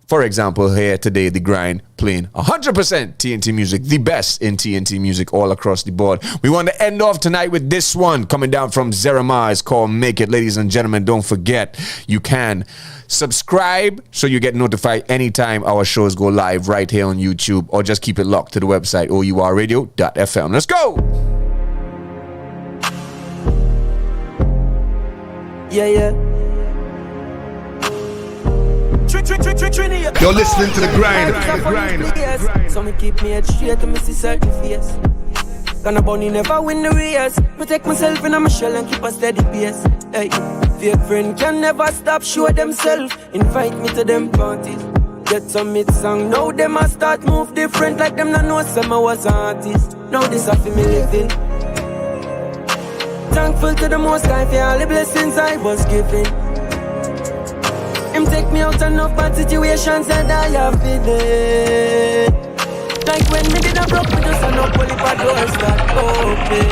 For example, here today, The Grind playing 100% TNT music, the best in TNT music all across the board. We want to end off tonight with this one coming down from Zeremiah. It's called Make It. Ladies and gentlemen, don't forget, you can subscribe so you get notified anytime our shows go live right here on YouTube, or just keep it locked to the website, OURradio.fm. Let's go! Yeah. You're listening to The Grind. So me keep me head straight and me see certain face. Gonna bunny never win the race. Protect myself in my shell and keep a steady pace. Hey, fake friend can never stop, show themselves. Invite me to them parties. Get some mid song, now them a start move different. Like them not know some I was an artist. Now this a for me living. Thankful to the Most High for all the blessings I was given. Him take me out enough bad situations that I have been in. Like when me did a broke, me just a no pull if a door start open.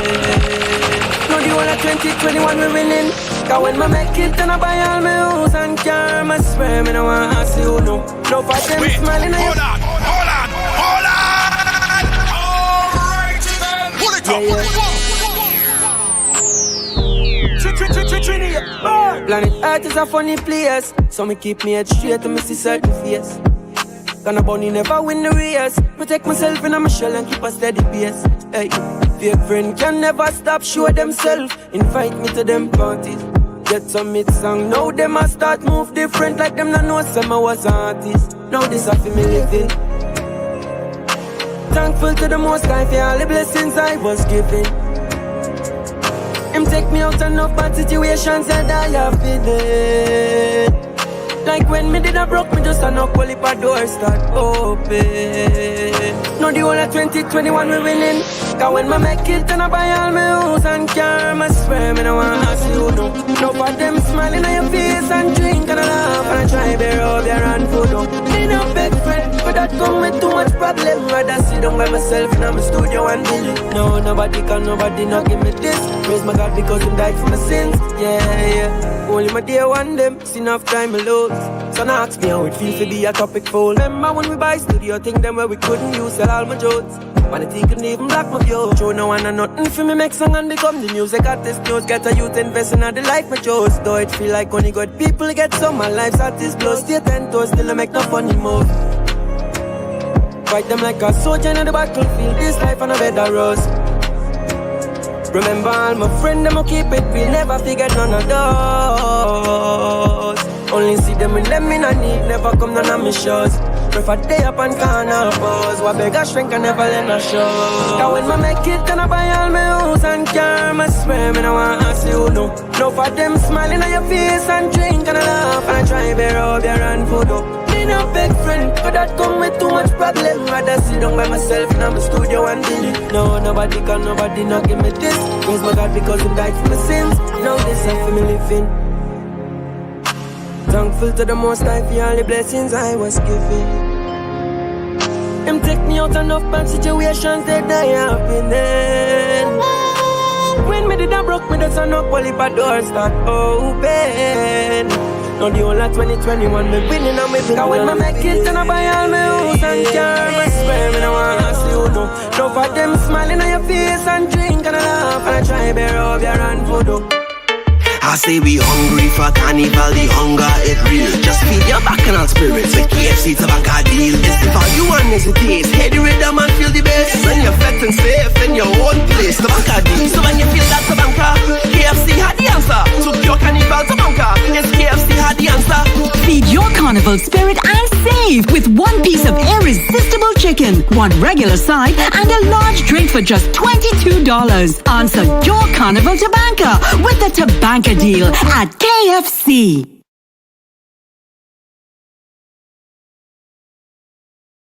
Now the whole of 2021 we winning. Cause when me make it and I buy all my house and car, I swear me no want to see who know. No for them smiling at you. Hold on. Alright then. Pull it up. Planet Earth is a funny place, so me keep me head straight to me see certain face. Gonna bunny never win the race. Protect myself in my shell and keep a steady pace. Hey, fake friend can never stop, show themselves. Invite me to them parties. Get some mid song, now them a start move different. Like them not know some I was an artist. Now this a for me living. Thankful to the Most High for all the blessings I was given. Him take me out enough bad situations that I have been in. Like when me did a broke, me just a knock while if a door start open. Now the whole of 2021 we winning. Cause when me make it and I buy all my house and car, I swear me no want to see who know. No for them smiling on your face and drink and I laugh and I try to rub your hand food up. Me no big friend, but that come with too much problem. Rather sit down by myself in my studio and build it. No, nobody can, nobody not give me this. Praise my God because Him died for my sins. Yeah. Only my dear one them, see enough time alone. So now ask me how it feels to be a topic full. Remember when we buy studio, think them where we couldn't use, sell all my jokes. When I think couldn't even block my view. Show no one and nothing for me, make song and become the music artist. News get a youth invest in the life my chose. Though it feel like only good people get some, my life's artist blow. Stay 10 toes, still I make no funny move. Fight them like a soldier in the battlefield, this life on a bed of rose. Remember all my friends, them will keep it real, never forget none of those. Only see them when them in a need, never come none of me shows. Prefer day up and corner pose, what beg a shrink and never let no show. Cause when I make it and I buy all my house and car, I swear me no want to see who know. No for them smiling on your face and drink and I laugh and I try to rub your hand food up. No big friend, but that come with too much problem. Rather sit down by myself in my studio and build it. No, nobody can, nobody not give me this. Praise my God because Him died for my sins. Now this is for me living. Thankful to the Most High for all the blessings I was given. Him take me out enough bad situations that I have been in. When me did a broke, me just a knock while if a door start open. Now the whole of 2021 me winning and me because when I make it and I buy all my house and car, I swear me no want to see who know. No for them smiling on your face and drink and I laugh and I try to rub your hand food up. I say we hungry for carnival, the hunger is real. Just feed your bacchanal spirits with KFC tobacco deal. It's the value and hesitate. Hear the rhythm and feel the bass. When you're fat and safe in your own place, tobacco deal. So when you feel that tobacco, KFC had the answer. To your carnival tobacco, yes, KFC had the answer. Feed your carnival spirit and save with one piece of irresistible chicken, one regular side, and a large drink for just $22. Answer your carnival tobacco with the tobacco deal at KFC.